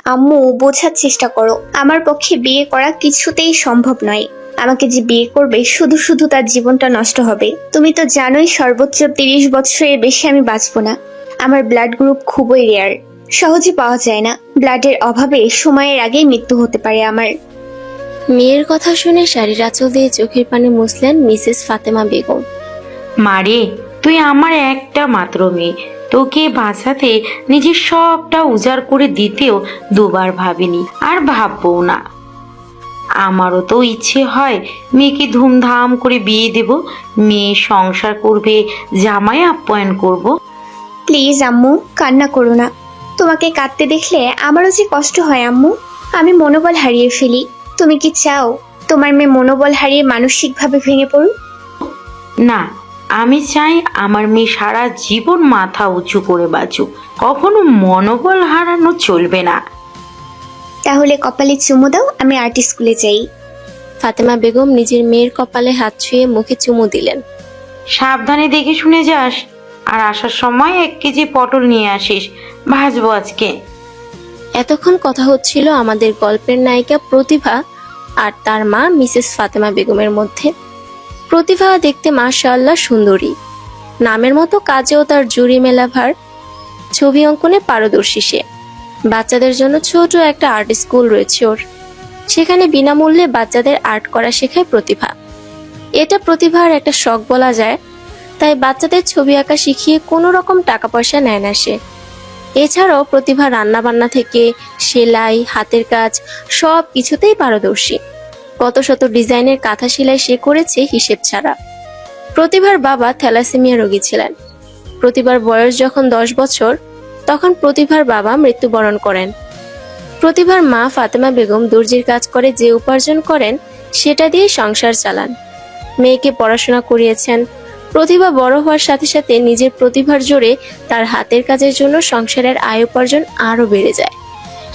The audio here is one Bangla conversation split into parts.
আম্মু, বোঝার চেষ্টা করো, আমার পক্ষে বিয়ে করা কিছুতেই সম্ভব নয়। আমাকে যে বিয়ে করবে শুধু শুধু তার জীবনটা নষ্ট হবে। তুমি তো জানোই সর্বোচ্চ 30 বছরের বেশি আমি বাঁচবো না। আমার ব্লাড গ্রুপ খুবই রেয়ার, সহজে পাওয়া যায় না। ব্লাডের অভাবে সময়ের আগেই মৃত্যু হতে পারে আমার। মেয়ের কথা শুনে শাড়ির আঁচল দিয়ে চোখের পানি মুছলেন মিসেস ফাতেমা বেগম। মারে, তুই আমার একটা মাত্র মেয়ে, তোকে বাঁচাতে নিজের সবটা উজাড় করে দিতেও দুবার ভাবিনি, আর ভাববো না। আমারও তো ইচ্ছে হয় মেয়েকে ধুমধাম করে বিয়ে দেব, মেয়ে সংসার করবে, জামাই আপ্যায়ন করব। প্লিজ আম্মু, কান্না করো না। তোমাকে কাঁদতে দেখলে আমারও যে কষ্ট হয় আম্মু। আমি মনোবল হারিয়ে ফেলি। তুমি কি চাও তোমার মেয়ে মনোবল হারিয়ে মানসিকভাবে ভেঙে পড়ুক? না, আমি চাই আমার মেয়ে সারা জীবন মাথা উঁচু করে বাঁচুক, কখনো মনোবল হারানো চলবে না। তাহলে কপালে চুমু দাও, আমি আর্ট স্কুলে যাই। ফাতেমা বেগম নিজের মেয়ের কপালে হাত ছুঁয়ে মুখে চুমু দিলেন। সাবধানে দেখে শুনে যাস, আর আসার সময় 1 কেজি পটল নিয়ে আসিস, ভাজবো আজকে। এতক্ষণ কথা হচ্ছিল আমাদের গল্পের নায়িকা প্রতিভা আর তার মা মিসেস ফাতেমা বেগমের মধ্যে। প্রতিভা দেখতে মাশাআল্লাহ সুন্দরী, নামের মতো কাজেও তার জুড়ি মেলা ভার। ছবি অঙ্কনে পারদর্শী সে। বাচ্চাদের জন্য ছোট একটা আর্ট স্কুল রয়েছে ওর, সেখানে বিনামূল্যে বাচ্চাদের আর্ট করা শেখায় প্রতিভা। এটা প্রতিভার একটা শখ বলা যায়, তাই বাচ্চাদের ছবি আঁকা শিখিয়ে কোনো রকম টাকা পয়সা নেয় না সে। এছাড়াও প্রতিভা রান্না বান্না থেকে সেলাই, হাতের কাজ সব কিছুতেই পারদর্শী। কত শত ডিজাইনের কাঁথা সেলাই সে করেছে হিসেব ছাড়া। প্রতিভার বাবা থ্যালাসেমিয়া রোগী ছিলেন। প্রতিভার বয়স যখন 10 বছর, তখন প্রতিভার বাবা মৃত্যুবরণ করেন। প্রতিভার মা ফাতেমা বেগম দর্জির কাজ করে যে উপার্জন করেন সেটা দিয়ে সংসার চালান। মেয়েকে পড়াশোনা করিয়েছেন। প্রতিভা বড় হওয়ার সাথে সাথে নিজের প্রতিভার জোরে তার হাতের কাজের জন্য সংসারের আয় উপার্জন আরো বেড়ে যায়।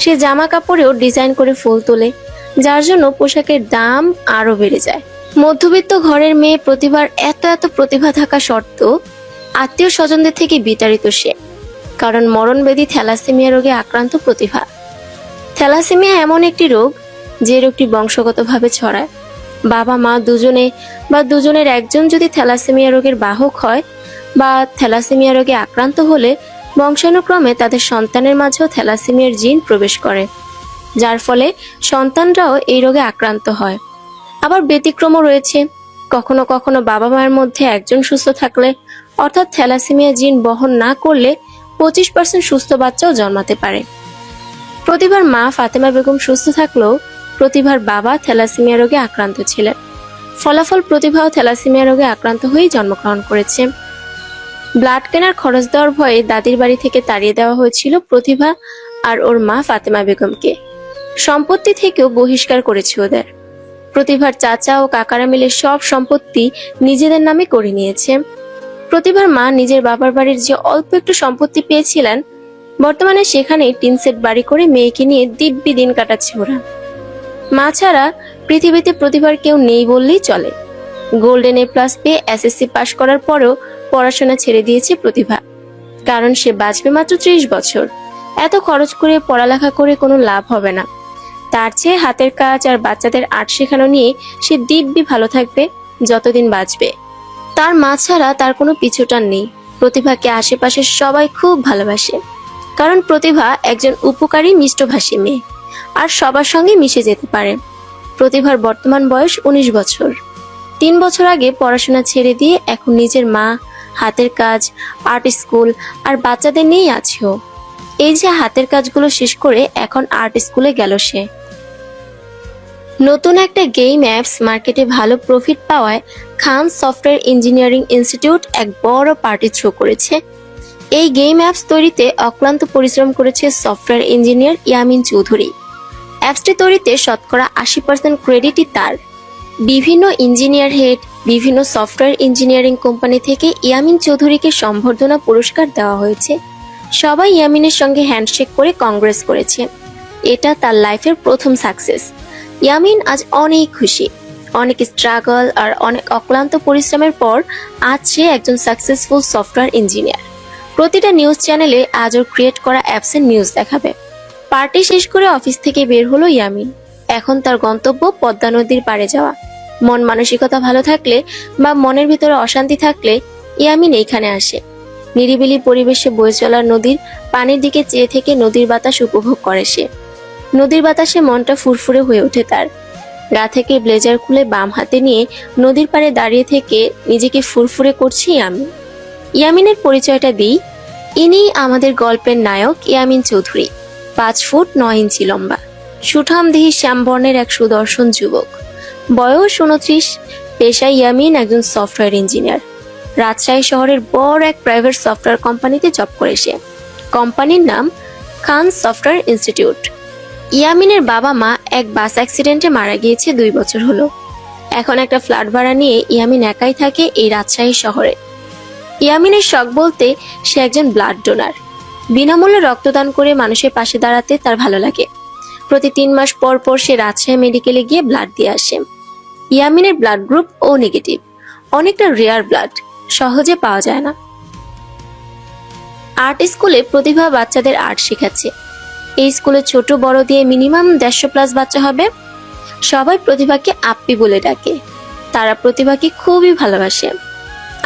সে জামা কাপড়েও ডিজাইন করে ফুল তোলে, যার জন্য পোশাকের দাম আরো বেড়ে যায়। মধ্যবিত্ত ঘরের মেয়ে প্রতিভার এত এত প্রতিভা থাকা সত্ত্বেও আত্মীয় স্বজনদের থেকে বিতাড়িত সে, কারণ মরণবেদী থ্যালাসেমিয়া রোগে আক্রান্ত প্রতিভা। থ্যালাসেমিয়া এমন একটি রোগ যে রোগটি বংশগতভাবে ছড়ায়। বাবা মা দুজনে বা দুজনের একজন যদি থ্যালাসেমিয়া রোগের বাহক হয় বা থ্যালাসেমিয়া রোগে আক্রান্ত হলে বংশানুক্রমে তাদের সন্তানের মাঝেও থ্যালাসেমিয়ার জিন প্রবেশ করে, যার ফলে সন্তানরাও এই রোগে আক্রান্ত হয়। আবার ব্যতিক্রমও রয়েছে। কখনো কখনো বাবা মায়ের মধ্যে একজন সুস্থ থাকলে, অর্থাৎ থ্যালাসেমিয়া জিন বহন না করলে 25% সুস্থ বাচ্চাও জন্মাতে পারে। প্রতিভার মা ফাতেমা বেগম সুস্থ থাকলেও প্রতিভার বাবা থ্যালাসেমিয়া রোগে আক্রান্ত ছিলেন। ফলাফল প্রতিভাও থ্যালাসেমিয়া রোগে আক্রান্ত হয়েই জন্মগ্রহণ করেছে। ব্লাড কেনার খরচ দেওয়ার ভয়ে দাদির বাড়ি থেকে তাড়িয়ে দেওয়া হয়েছিল প্রতিভা আর ওর মা ফাতেমা বেগমকে। সম্পত্তি থেকেও বহিষ্কার করেছে ওদের। প্রতিভার চাচা ও কাকারা মিলে সব সম্পত্তি নিজেদের নামে করে নিয়েছে। প্রতিভার মা নিজের বাবার বাড়ির যে অল্প একটু সম্পত্তি পেয়েছিলেন, বর্তমানে সেখানেই টিনসেট বাড়ি করে মেয়েকে নিয়ে দিব্যি দিন কাটাচ্ছে ওরা। মা ছাড়া পৃথিবীতে প্রতিভার কেউ নেই বললেই চলে। গোল্ডেন A+ পেয়ে SSC পাশ করার পরেও পড়াশোনা ছেড়ে দিয়েছে প্রতিভা, কারণ সে বাঁচবে মাত্র 30 বছর। এত খরচ করে পড়ালেখা করে কোনো লাভ হবে না। তার চেয়ে হাতের কাজ আর বাচ্চাদের আর্ট শেখানো নিয়ে সে দিব্যি ভালো থাকবে যতদিন বাঁচবে। তার মা ছাড়া তার কোনো পিছুটান নেই। প্রতিভাকে আশেপাশের সবাই খুব ভালোবাসে, কারণ প্রতিভা একজন উপকারী মিষ্টভাষী মেয়ে আর সবার সঙ্গে মিশে যেতে পারে। প্রতিভার বর্তমান বয়স 19 বছর। 3 বছর আগে পড়াশোনা ছেড়ে দিয়ে এখন নিজের মা, হাতের কাজ, আর্ট স্কুল আর বাচ্চাদের নিয়েই আছে ও। এই যে হাতের কাজগুলো শেষ করে এখন আর্ট স্কুলে গেল সে। নতুন একটা গেম অ্যাপস মার্কেটে ভালো প্রফিট পাওয়ায় খান সফটওয়্যার ইঞ্জিনিয়ারিং ইনস্টিটিউট এক বড় পার্টি থ্রো করেছে। এই গেম অ্যাপস তৈরিতে অক্লান্ত পরিশ্রম করেছে সফটওয়্যার ইঞ্জিনিয়ার ইয়ামিন চৌধুরী। অ্যাপসটি তৈরিতে শতকরা 80% ক্রেডিটই তার। বিভিন্ন ইঞ্জিনিয়ার হেড, বিভিন্ন সফটওয়্যার ইঞ্জিনিয়ারিং কোম্পানি থেকে ইয়ামিন চৌধুরীকে সম্বর্ধনা পুরস্কার দেওয়া হয়েছে। সবাই ইয়ামিনের সঙ্গে হ্যান্ডশেক করে কংগ্রেস করেছে। এটা তার লাইফের প্রথম সাকসেস। ইয়ামিন আজ অনেক খুশি। অনেক স্ট্রাগল আর অনেক অক্লান্ত পরিশ্রমের পর আজ সে একজন সাকসেসফুল সফটওয়্যার ইঞ্জিনিয়ার। প্রতিটা নিউজ চ্যানেলে আজ ওর ক্রিয়েট করা অ্যাপসের নিউজ দেখাবে। পার্টি শেষ করে অফিস থেকে বের হলো ইয়ামিন। এখন তার গন্তব্য পদ্মা নদীর পাড়ে যাওয়া। মন মানসিকতা ভালো থাকলে বা মনের ভিতরে অশান্তি থাকলে ইয়ামিন এইখানে আসে। নিরিবিলি পরিবেশে বয়ে চলা নদীর পানির দিকে চেয়ে থেকে নদীর বাতাস উপভোগ করে সে। নদীর বাতাসে মনটা ফুরফুরে হয়ে ওঠে তার। গা থেকে ব্লেজার খুলে বাম হাতে নিয়ে নদীর পাড়ে দাঁড়িয়ে থেকে নিজেকে ফুরফুরে করছে ইয়ামিন। ইয়ামিনের পরিচয়টা দিই, ইনি আমাদের গল্পের নায়ক ইয়ামিন চৌধুরী। 5 ফুট 9 ইঞ্চি লম্বা, সুঠামদেহী শ্যামবর্ণের এক সুদর্শন যুবক। বয়স 29। পেশায় ইয়ামিন একজন সফটওয়্যার ইঞ্জিনিয়ার। রাজশাহী শহরের বড় এক প্রাইভেট সফটওয়্যার কোম্পানিতে জব করে সে। কোম্পানির নাম খান সফটওয়্যার ইনস্টিটিউট। ইয়ামিনের বাবা মা এক বাস অ্যাক্সিডেন্টে মারা গিয়েছে 2 বছর হলো। এখন একটা ফ্ল্যাট ভাড়া নিয়ে ইয়ামিন একাই থাকে এই রাজশাহী শহরে। ইয়ামিনের শখ বলতে সে একজন ব্লাড ডোনার। বিনামূল্যে রক্তদান করে মানুষের পাশে দাঁড়াতে তার ভালো লাগে। প্রতি 3 মাস পর পর সে রাজশাহী মেডিকেলে গিয়ে ব্লাড দিয়ে আসে। ইয়ামিনের ব্লাড গ্রুপ ও নেগেটিভ, অনেকটা রেয়ার ব্লাড, সহজে পাওয়া যায় না। আর্ট স্কুলে প্রতিভা বাচ্চাদের আর্ট শেখাচ্ছে। এই স্কুলে ছোট বড় দিয়ে মিনিমাম 150+ বাচ্চা হবে। সবাই প্রতিভাকে আপ্পি বলে ডাকে। তারা প্রতিভাকে খুবই ভালোবাসে।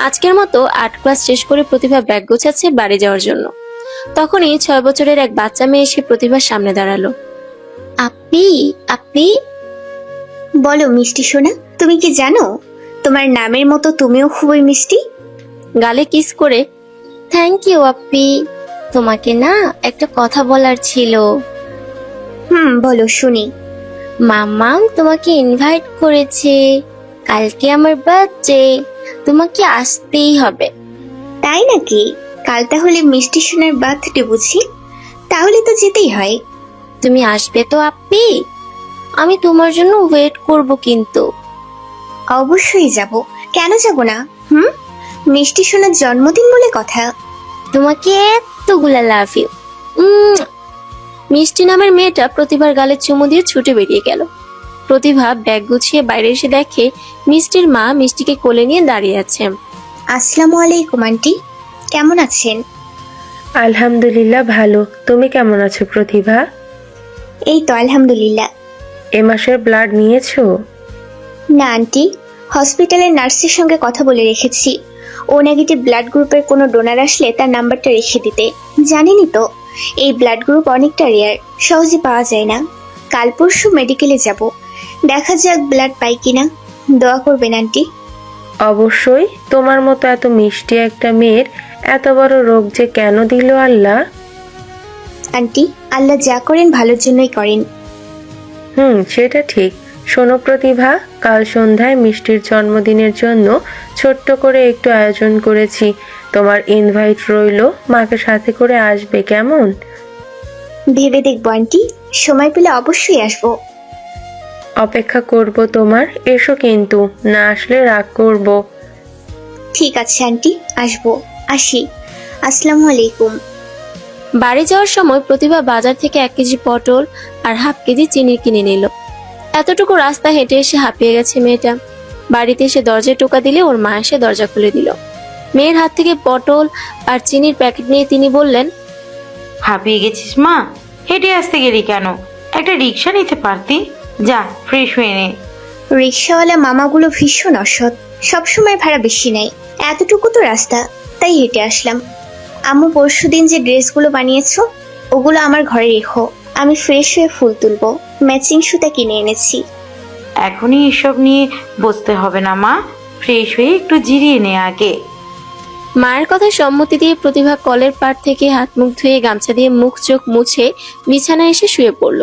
আজকের মতো আর্ট ক্লাস শেষ করে প্রতিভা ব্যাগ গোছাচ্ছে বাড়ি যাওয়ার জন্য। তখনই 6 বছরের এক বাচ্চা মেয়ে এসে প্রতিভার সামনে দাঁড়ালো। আপনি আপনি বলো মিষ্টি সোনা, তুমি কি জানো তোমার নামের মতো তুমিও খুবই মিষ্টি? গালে কিস করে, থ্যাংক ইউ আপ্পি। তোমাকে না একটা কথা বলার ছিল। বলো শুনি। মাম্মাম তোমাকে ইনভাইট করেছে। কালকে আমার বার্থডে, তোমাকে আসতেই হবে। তাই নাকি? কাল তাহলে মিষ্টি সোনার বার্থডে বুঝি? তাহলে তো যেতেই হয়। তুমি আসবে তো আপ্পি? আমি তোমার জন্য ওয়েট করব কিন্তু। অবশ্যই যাব, কেন যাব না? মিষ্টি সোনার জন্মদিন বলে কথা। তোমাকে এতগুলা লাভ ইউ। মিষ্টি নামের মেয়েটা প্রতিভার গালে চুমু দিয়ে ছুটে বেরিয়ে গেল। প্রতিভা ব্যাগ গুছিয়ে বাইরে এসে দেখে মিষ্টির মা মিষ্টিকে কোলে নিয়ে দাঁড়িয়ে আছে। আসসালামু আলাইকুম আন্টি, কেমন আছেন? আলহামদুলিল্লাহ ভালো। তুমি কেমন আছো প্রতিভা? এই তো আলহামদুলিল্লাহ। এ মাসের ব্লাড নিয়েছো? না আন্টি, হসপিটালের নার্সের সঙ্গে কথা বলে রেখেছি। ও নেগেটিভ ব্লাড গ্রুপের কোনো ডোনার আসলে তার নাম্বারটা রেখে দিতে। জানেনই তো এই ব্লাড গ্রুপ অনেকটা রেয়ার, সহজে পাওয়া যায় না। কাল পরশু মেডিকেলে যাব, দেখা যাক ব্লাড পাই কিনা। দোয়া করবেন আন্টি। অবশ্যই। তোমার মতো এত মিষ্টি একটা মেয়ের এত বড় রোগ যে কেন দিল আল্লাহ? আন্টি, আল্লাহ যা করেন ভালোর জন্যই করেন। সেটা ঠিক। শোনো প্রতিভা, কাল সন্ধ্যায় মিষ্টির জন্মদিনের জন্য ছোট্ট করে একটু আয়োজন করেছি। তোমার ইনভাইট রইলো, মাকে সাথে করে আসবে কেমন? ভেবে দেখবো আন্টি, সময় পেলে অবশ্যই আসবো। অপেক্ষা করব তোমার। এসো কিন্তু, না আসলে রাগ করব। ঠিক আছে আন্টি, আসবো। আসি। আসসালামু আলাইকুম। বাড়ি যাওয়ার সময় প্রতিভা বাজার থেকে 1 কেজি পটল আর হাফ কেজি চিনি কিনে নিল। এতটুকু রাস্তা হেঁটে এসে হাঁপিয়ে গেছে মেয়েটা। বাড়িতে এসে দরজায় টোকা দিলে ওর মা এসে দরজা খুলে দিল। মেয়ের হাত থেকে পটল আর চিনির প্যাকেট নিয়ে তিনি বললেন, হাঁপিয়ে গেছিস মা? হেঁটে আসতে গেলি কেন? একটা রিক্সা নিতে পারতি। যা ফ্রেশ হয়ে নে। রিক্সাওয়ালা মামাগুলো ভীষণ অসৎ, সবসময় ভাড়া বেশি নেয়। এতটুকু তো রাস্তা, তাই হেঁটে আসলাম। আম্মু পরশুদিন যে ড্রেসগুলো বানিয়েছো ওগুলো আমার ঘরে রেখো, আমি ফ্রেশ হয়ে ফুল তুলবো। ম্যাচিং সুতা কিনে এনেছি। এখনই এসব নিয়ে বসতে হবে না মা, ফ্রেশ হয়ে একটু জিরিয়ে নে আগে। মায়ের কথায় সম্মতি দিয়ে প্রতিভা কলের পাড় থেকে হাত মুখ ধুয়ে গামছা দিয়ে মুখ চোখ মুছে বিছানায় এসে শুয়ে পড়ল।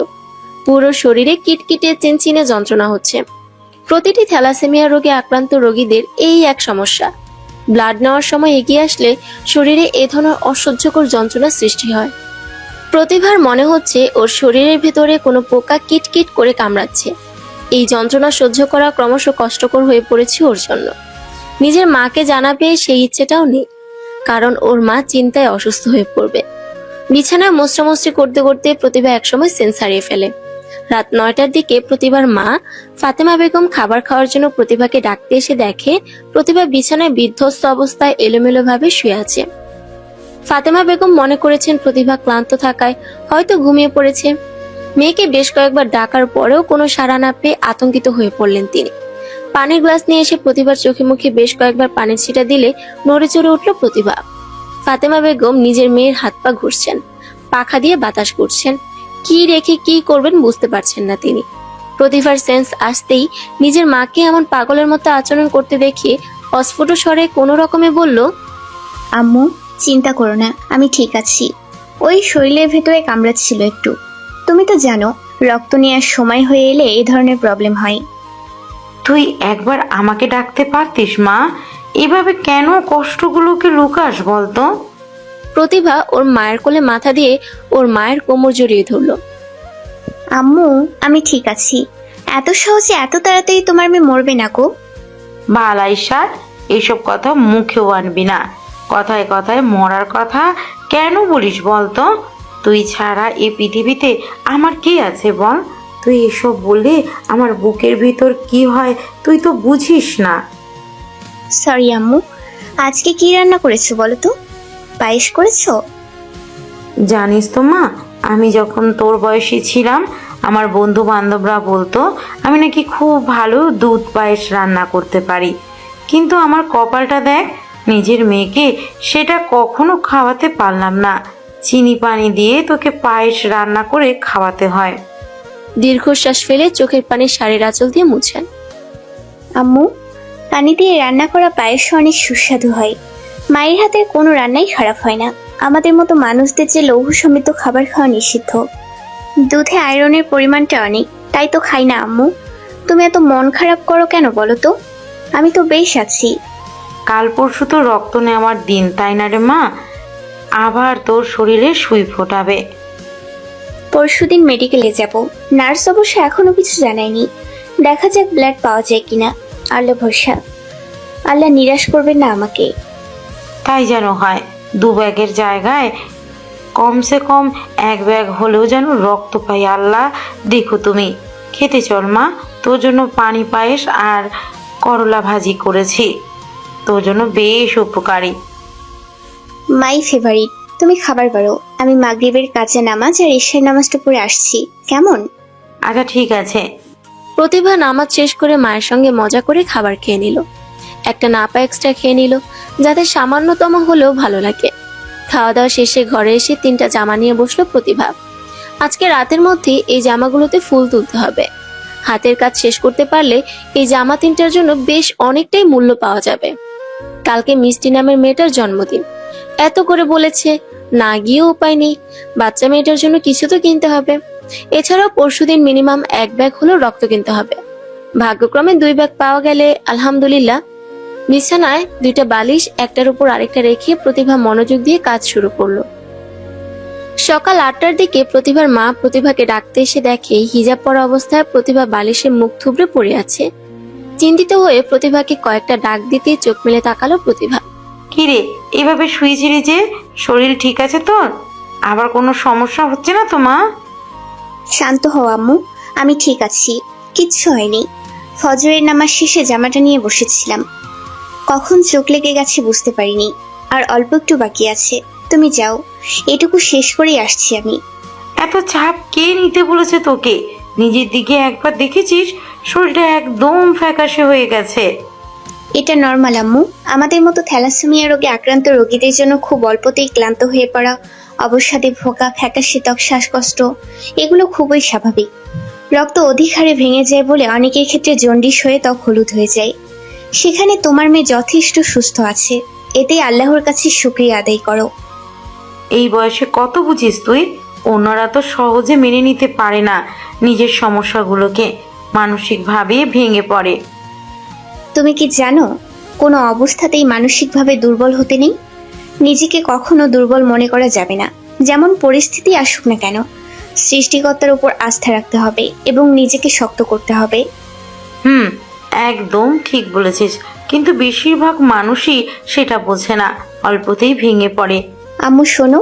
পুরো শরীরে কিটকিটে চিনচিনে যন্ত্রণা হচ্ছে। প্রতিটি থ্যালাসেমিয়া রোগে আক্রান্ত রোগীদের এই এক সমস্যা। ব্লাড নেওয়ার সময় এগিয়ে আসলে শরীরে এ ধরনের অসহ্যকর যন্ত্রণা সৃষ্টি হয়। প্রতিভার মনে হচ্ছে ওর শরীরের ভেতরে কোনো পোকা কিটকিট করে কামড়াচ্ছে। এই যন্ত্রণা সহ্য করা ক্রমশ কষ্টকর হয়ে পড়েছে ওর জন্য। নিজের মাকে জানাবে সেই ইচ্ছেটাও নেই, কারণ ওর মা চিন্তায় অসুস্থ হয়ে পড়বে। বিছানায় মোছরামুছরি করতে করতে প্রতিভা একসময় সেন্স হারিয়ে ফেলে। রাত 9টার দিকে প্রতিভার মা ফাতেমা বেগম খাবার খাওয়ার জন্য প্রতিভাকে ডাকতে এসে দেখে প্রতিভা বিছানায় বিধ্বস্ত অবস্থায় এলোমেলো ভাবে শুয়ে আছে। ফাতেমা বেগম মনে করেছেন প্রতিভা ক্লান্ত থাকায় হয়তো ঘুমিয়ে পড়েছে। মেয়েকে বেশ কয়েকবার ডাকার পরেও কোনো সাড়া না পেয়ে আতঙ্কিত হয়ে পড়লেন তিনি। পানির গ্লাস নিয়ে এসে প্রতিভার চোখে মুখে বেশ কয়েকবার পানির ছিটা দিলে নড়ে চড়ে উঠল প্রতিভা। ফাতেমা বেগম নিজের মেয়ের হাত পা ঘুরছেন, পাখা দিয়ে বাতাস করছেন, কি রেখে কি করবেন বুঝতে পারছেন না তিনি। প্রতিভার সেন্স আসতেই নিজের মাকে এমন পাগলের মতো আচরণ করতে দেখে অস্ফুট স্বরে কোনো রকমে বলল, আম্মু চিন্তা করো না, আমি ঠিক আছি। ওই শরীরের ভেতরে কামড়াচ্ছিল একটু। তুমি তো জানো রক্ত নেওয়ার সময় হয়ে এলে এই ধরনের প্রবলেম হয়। তুই একবার আমাকে ডাকতে পারতিস মা? এভাবে কেন কষ্টগুলোকে লুকাস বলতো? প্রতিভা ওর মায়ের কোলে মাথা দিয়ে ওর মায়ের কোমর জড়িয়ে ধরল। আম্মু আমি ঠিক আছি, এত সহজে এত তাড়াতাড়ি তোমার মেয়ে মরবে না গো। বালাই সার, এসব কথা মুখেও আনবি না। কথায় কথায় মরার কথা কেন বলিস বলতো? তুই ছাড়া এই পৃথিবীতে আমার কে আছে বল? তুই এসব বললে আমার বুকের ভিতর কি হয় তুই তো বুঝিস না। সরি আম্মু, আজকে কি রান্না করেছো বলো তো? পায়েস করেছো? জানিস তো মা, আমি যখন তোর বয়সী ছিলাম আমার বন্ধু বান্ধবরা বলতো আমি নাকি খুব ভালো দুধ পায়েস রান্না করতে পারি। কিন্তু আমার কপালটা দেখ, নিজের মেয়েকে সেটা কখনো খাওয়াতে পারলাম না। চিনি পানি দিয়ে তোকে পায়েস রান্না করে খাওয়াতে হয়। দীর্ঘশ্বাস ফেলে চোখের পানি শাড়ির আঁচল দিয়ে মুছেন। আম্মু, পানি দিয়ে রান্না করা পায়েস অনেক সুস্বাদু হয়। মায়ের হাতের কোনো রান্নাই খারাপ হয় না। আমাদের মতো মানুষদের যে লৌহ সমৃদ্ধ খাবার খাওয়া নিষিদ্ধ। দুধে আয়রনের পরিমাণটা অনেক, তাই তো খাই না আম্মু। তুমি এত মন খারাপ করো কেন বলো তো? আমি তো বেশ আছি। কাল পরশু তো রক্ত নেওয়ার দিন, তাই না রে মা? আবার তোর শরীরে সুই ফোটাবে। পরশুদিন মেডিকেলে যাব। নার্স অবশ্য এখনো কিছু জানায়নি। দেখা যাক ব্লাড পাওয়া যায় কিনা। আল্লাহ ভরসা, আল্লাহ নিরাশ করবেন না আমাকে। তাই যেন হয়। 2 ব্যাগের জায়গায় কমসে কম 1 ব্যাগ হলেও যেন রক্ত পাই। আল্লাহ দেখো তুমি। খেতে চল মা, তোর জন্য পানি পায়েস আর করলা ভাজি করেছি, তোর জন্য বেশ উপকারী। My favourite. তুমি খাবার পারো, আমি মাগরিবের কাজে নামাজ আর ঈশার নামাজটা পড়ে আসছি, কেমন? আচ্ছা ঠিক আছে। প্রতিভা নামাজ শেষ করে মায়ের সঙ্গে মজা করে খাবার খেয়ে নিল। একটা নাপা এক্সট্রা খেয়ে নিল, যাতে সামান্যতম হলেও ভালো লাগে। খাওয়া দাওয়া শেষে ঘরে এসে 3টা জামা নিয়ে বসলো প্রতিভা। আজকে রাতের মধ্যে এই জামাগুলোতে ফুল তুলতে হবে। হাতের কাজ শেষ করতে পারলে এই জামা 3টার জন্য বেশ অনেকটাই মূল্য পাওয়া যাবে। কালকে মিষ্টি নামের মেয়েটার জন্মদিন, এত করে বলেছে, না গিয়েও উপায় নেই। বাচ্চা মেয়েটার জন্য কিছু তো কিনতে হবে। এছাড়াও পরশুদিন মিনিমাম 1 ব্যাগ হলেও রক্ত কিনতে হবে। ভাগ্যক্রমে 2 ব্যাগ পাওয়া গেলে আলহামদুলিল্লাহ। বিছানায় 2টা বালিশ একটার উপর আরেকটা রেখে প্রতিভা মনোযোগ দিয়ে কাজ শুরু করলো। সকাল 8টার দিকে প্রতিভার মা প্রতিভাকে ডাকতে এসে দেখে হিজাব পরা অবস্থায় প্রতিভা বালিশে মুখ থুবড়ে পড়ে আছে। চিন্তিত হয়ে প্রতিভাকে কয়েকটা ডাক দিতে চোখ মেলে তাকালো প্রতিভা। কিরে, এভাবে শুয়েছিলি যে? শরীর ঠিক আছে তোর? আবার কোনো সমস্যা হচ্ছে না তো মা? শান্ত হও আম্মু, আমি ঠিক আছি, কিচ্ছু হয়নি। ফজরের নামাজ শেষে জামাটা নিয়ে বসেছিলাম, কখন চোখ লেগে গেছে বুঝতে পারিনি। আর অল্প একটু বাকি আছে, তুমি যাও, এটুকু শেষ করেই আসছি আমি। এত চাপ কে নিতে বলেছে তোকে? নিজের দিকে একবার দেখেছিস? শরীরটা একদম ফ্যাকাশে হয়ে গেছে। এটা নর্মাল আম্মু। আমাদের মতো থ্যালাসেমিয়া রোগে আক্রান্ত রোগীদের জন্য খুব অল্পতেই ক্লান্ত হয়ে পড়া, অবসাদে ভোগা, ফ্যাকাশে ত্বক, শ্বাসকষ্ট, এগুলো খুবই স্বাভাবিক। রক্ত অধিক হারে ভেঙে যায় বলে অনেকের ক্ষেত্রে জন্ডিস হয়ে ত্বক হলুদ হয়ে যায়। সেখানে তোমার মেয়ে যথেষ্ট সুস্থ আছে, এতেই আল্লাহর কাছে শুকরিয়া আদায় করো। এই বয়সে কত বুঝিস তুই? অন্যরা তো সহজে মেনে নিতে পারে না নিজের সমস্যাগুলোকে, মানসিকভাবে ভেঙে পড়ে। তুমি কি জানো, কোনো অবস্থাতেই মানসিকভাবে দুর্বল হতে নেই। নিজেকে কখনো দুর্বল মনে করা যাবে না। যেমন পরিস্থিতি আসুক না কেন, সৃষ্টিকর্তার উপর আস্থা রাখতে হবে এবং নিজেকে শক্ত করতে হবে। একদম ঠিক বলেছিস, কিন্তু বেশিরভাগ মানুষই সেটা বোঝে না, অল্পতেই ভেঙে পড়ে। আম্মু শোনো,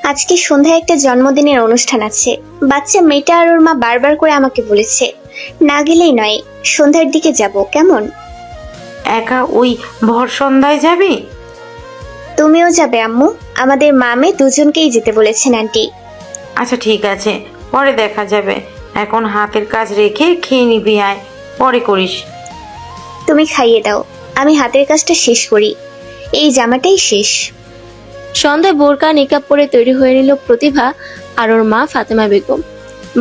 আজকে সন্ধ্যায় একটা জন্মদিনের অনুষ্ঠান আছে। বাচ্চা মেয়েটা আর ওর মা বারবার করে আমাকে বলেছে, না গেলেই নয়, সন্ধ্যার দিকে যাব, কেমন? একা ওই ভর সন্ধ্যায় যাবি? তুমিও যাবে আম্মু? আমাদের মামে দুজনকেই যেতে বলেছেন আন্টি। আচ্ছা ঠিক আছে, পরে দেখা যাবে। এখন হাতের কাজ রেখে খেয়ে নিবি, আয়, পরে করিস। তুমি খাইয়ে দাও, আমি হাতের কাজটা শেষ করি। এই জামাটাই শেষ। সন্ধ্যায় বোরকা নিকাব পরে তৈরি হয়ে নিল প্রতিভা আর ওর মা ফাতেমা বেগম।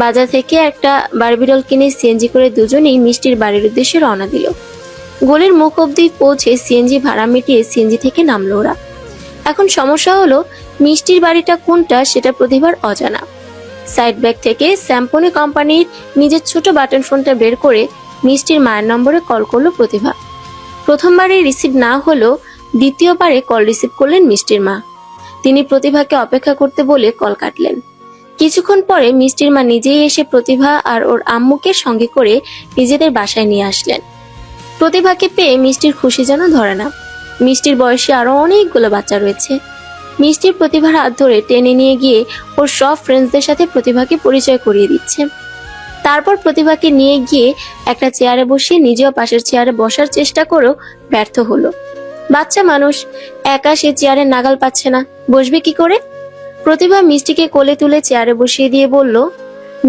বাজার থেকে একটা বারবিডল কিনে সিএনজি করে দুজনেই মিষ্টির বাড়ির উদ্দেশ্যে রওনা দিল। গলির মুখ অব্দি পৌঁছে সিএনজি ভাড়া মিটিয়ে সিএনজি থেকে নামলো ওরা। এখন সমস্যা হলো মিষ্টির বাড়িটা কোনটা সেটা প্রতিভার অজানা। সাইড ব্যাগ থেকে স্যাম্পনি কোম্পানির নিজের ছোট বাটন ফোনটা বের করে মিষ্টির মায়ের নম্বরে কল করলো প্রতিভা। প্রথমবারে রিসিভ না হলেও দ্বিতীয়বারে কল রিসিভ করলেন মিষ্টির মা। তিনি প্রতিভাকে অপেক্ষা করতে বলে কল কাটলেন। কিছুক্ষণ পরে মিষ্টির মা নিজেই এসে প্রতিভা আর ওর আম্মুকে সঙ্গে করে নিজেদের বাসায় নিয়ে আসলেন। প্রতিভাকে পেয়ে মিষ্টির খুশি যেন ধরে না। মিষ্টির বয়সে আরো অনেকগুলো বাচ্চা রয়েছে। মিষ্টির প্রতিভার হাত ধরে টেনে নিয়ে গিয়ে ওর সব ফ্রেন্ডসদের সাথে প্রতিভাকে পরিচয় করিয়ে দিচ্ছে। তারপর প্রতিভাকে নিয়ে গিয়ে একটা চেয়ারে বসিয়ে নিজেও পাশের চেয়ারে বসার চেষ্টা করেও ব্যর্থ হলো। বাচ্চা মানুষ, একা সে চেয়ারে নাগাল পাচ্ছে না, বসবে কি করে? প্রতিভা মিষ্টিকে কোলে তুলে চেয়ারে বসিয়ে দিয়ে বলল,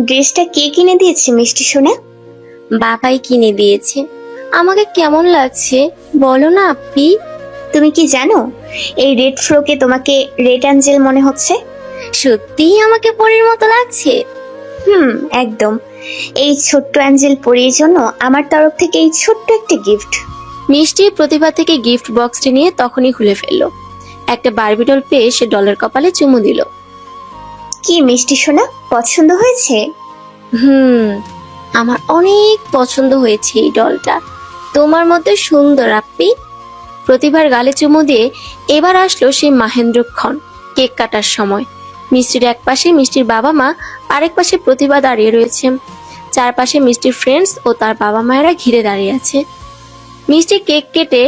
ড্রেসটা কে কিনে দিয়েছে মিষ্টি সোনা? বাবাই কিনে দিয়েছে। আমাকে কেমন লাগছে বলো না আপনি? তুমি কি জানো এই রেড ফ্রকে তোমাকে রেড অ্যাঞ্জেল মনে হচ্ছে? সত্যিই আমাকে পরীর মতো লাগছে। একদম। এই ছোট্ট অ্যাঞ্জেল পরীর জন্য আমার তরফ থেকে এই ছোট্ট একটা গিফট। মিষ্টি প্রতিভা থেকে গিফট বক্সটি নিয়ে তখনই খুলে ফেললো। একটা বারবিডল পেয়ে সে ডলের কপালে চুমু দিল। কি মিষ্টি সোনা, পছন্দ হয়েছে? আমার অনেক পছন্দ হয়েছে এই ডলটা। তোমার মতো সুন্দর আপনি। প্রতিভার গালে চুমু দিয়ে এবার আসলো সেই মাহেন্দ্রক্ষণ, কেক কাটার সময়। মিষ্টির এক পাশে মিষ্টির বাবা মা, আরেক পাশে প্রতিভা দাঁড়িয়ে রয়েছে। চারপাশে মিষ্টির ফ্রেন্ডস ও তার বাবা মায়েরা ঘিরে দাঁড়িয়ে আছে। মিষ্টি কেক কেটে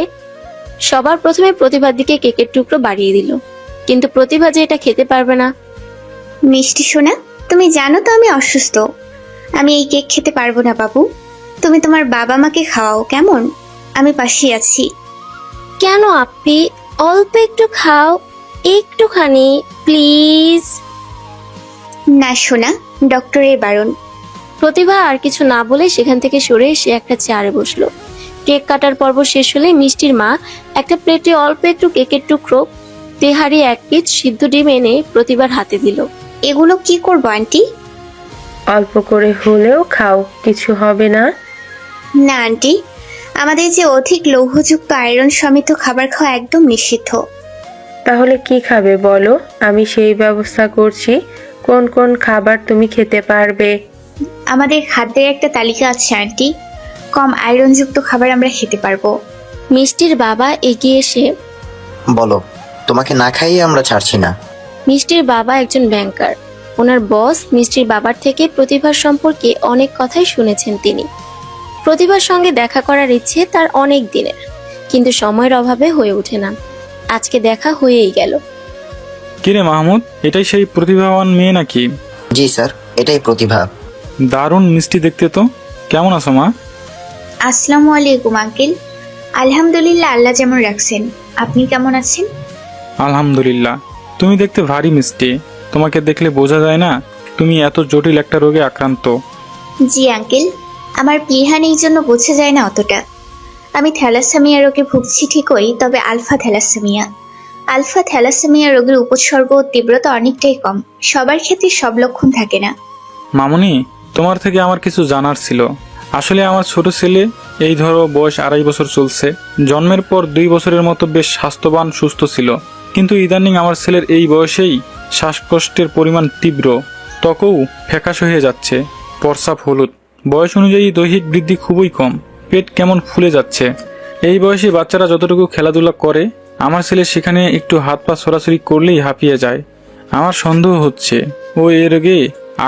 সবার প্রথমে প্রতিভার দিকে কেকের টুকরো বাড়িয়ে দিল, কিন্তু প্রতিভা যে এটা খেতে পারবে না। মিষ্টি সোনা, তুমি জানো তো আমি অসুস্থ। আমি এই কেক খেতে পারবো না বাবু। তুমি তোমার বাবা মাকে খাওয়াও কেমন? আমি পাশেই আছি। কেন আপনি? অল্প একটু খাও, একটুখানি প্লিজ। না সোনা, ডক্টরের বারণ। প্রতিভা আর কিছু না বলে সেখান থেকে সরে এসে একটা চেয়ারে বসলো। কেক কাটার পর্ব শেষ হলে মিষ্টির মা একটা প্লেটে অল্প একটু কেকের টুকরো, তেহারি এক পিস সিদ্ধ ডিম এনে প্রতিভার হাতে দিল। এগুলো কি করবো আন্টি? অল্প করে হলেও খাও, কিছু হবে না। না আন্টি, আমাদের যে অধিক লৌহযুক্ত আয়রন সমৃদ্ধ খাবার খাওয়া একদম নিষিদ্ধ। তাহলে কি খাবে বলো, আমি সেই ব্যবস্থা করছি। কোন কোন খাবার তুমি খেতে পারবে? আমাদের খাদ্যের একটা তালিকা আছে আন্টি। কম আয়রনযুক্ত খাবার আমরা খেতে পারবো। মিষ্টির বাবা এগিয়ে এসে বলো, তোমাকে না খাইয়ে আমরা ছাড়ছি না। মিষ্টির বাবা একজন ব্যাংকার। ওনার বস মিষ্টির বাবার থেকে প্রতিভার সম্পর্কে অনেক কথাই শুনেছেন তিনি। প্রতিভার সঙ্গে দেখা করার ইচ্ছে তার অনেক দিনের, কিন্তু সময়ের অভাবে হয়ে ওঠে না। আজকে দেখা হয়েই গেল। কিরে মাহমুদ, এটাই সেই প্রতিভাবান মেয়ে নাকি? জি স্যার, এটাই প্রতিভা। দারুণ মিষ্টি দেখতে তো। কেমন আছো মা? আসসালামু আলাইকুম আঙ্কেল। আলহামদুলিল্লাহ, আল্লাহ যেমন রাখছেন। আপনি কেমন আছেন? আলহামদুলিল্লাহ। তুমি দেখতে ভারী মিষ্টি। তোমাকে দেখলে বোঝা যায় না তুমি এত জটিল একটা রোগে আক্রান্ত। জি আঙ্কেল, আমার প্লিহা নেই জন্য বোঝা যায় না অতটা। আমি থ্যালাসেমিয়া রোগে ভুগছি ঠিকই, তবে আলফা থ্যালাসেমিয়া রোগের উপসর্গ ও তীব্রতা অনেকটাই কম। সবার ক্ষেত্রে সব লক্ষণ থাকে না। মামুনি, তোমার থেকে আমার কিছু জানার ছিল। আসলে আমার ছোট ছেলে, এই ধরো বয়স 2.5 বছর চলছে, জন্মের পর 2 বছরের মতো বেশ স্বাস্থ্যবান সুস্থ ছিল, কিন্তু ইদানিং আমার ছেলের এই বয়সেই শ্বাসকষ্টের পরিমাণ তীব্র, ত্বকও ফ্যাকাশে হয়ে যাচ্ছে, প্রস্রাব হলুদ, বয়স অনুযায়ী দৈহিক বৃদ্ধি খুবই কম, পেট কেমন ফুলে যাচ্ছে। এই বয়সী বাচ্চারা যতটুকু খেলাধুলা করে, আমার ছেলে সেখানে একটু হাত পা ছড়াছড়ি করলেই হাঁপিয়ে যায়। আমার সন্দেহ হচ্ছে ও এ রোগে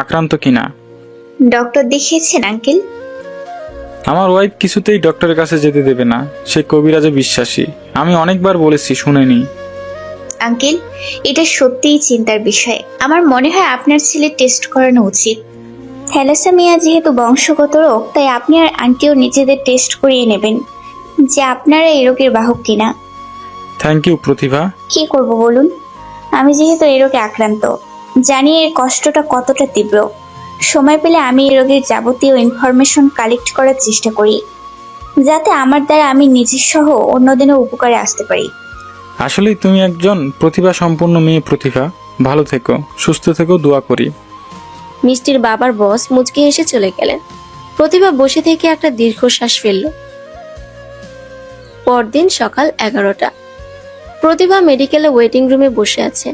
আক্রান্ত কিনা। ডক্টর দেখিয়েছেন আঙ্কেল? আমার ওয়াইফ কিছুতেই ডক্টরের কাছে যেতে দেবে না। সে কবিরাজে বিশ্বাসী। আমি অনেকবার বলেছি, শুনেনি। আঙ্কেল, এটা সত্যিই চিন্তার বিষয়। আমার মনে হয় আপনার ছেলে টেস্ট করানো উচিত। থ্যালাসেমিয়া যেহেতু বংশগত রোগ, তাই আপনি আর আন্টিও নিজেদের টেস্ট করিয়ে নেবেন যে আপনারা এই রোগের বাহক কিনা। থ্যাংক ইউ প্রতিভা। কি করব বলুন? আমি যেহেতু এই রোগে আক্রান্ত, জানি এর কষ্টটা কতটা তীব্র। সময় পেলে আমি এই রোগের যাবতীয় ইনফরমেশন কালেক্ট করার চেষ্টা করি, যাতে আমার দ্বারা আমি নিজের সহ অন্যদিনও উপকারে আসতে পারি। আসলেই তুমি একজন প্রতিভা সম্পন্ন মেয়ে প্রতিভা। ভালো থেকো, সুস্থ থেকো, দোয়া করি। মিষ্টির বাবার বস মুচকি হেসে চলে গেলেন। প্রতিভা বসে থেকে একটা দীর্ঘশ্বাস ফেলল। পরদিন সকাল 11টা। প্রতিভা মেডিকেলে ওয়েটিং রুমে বসে আছে।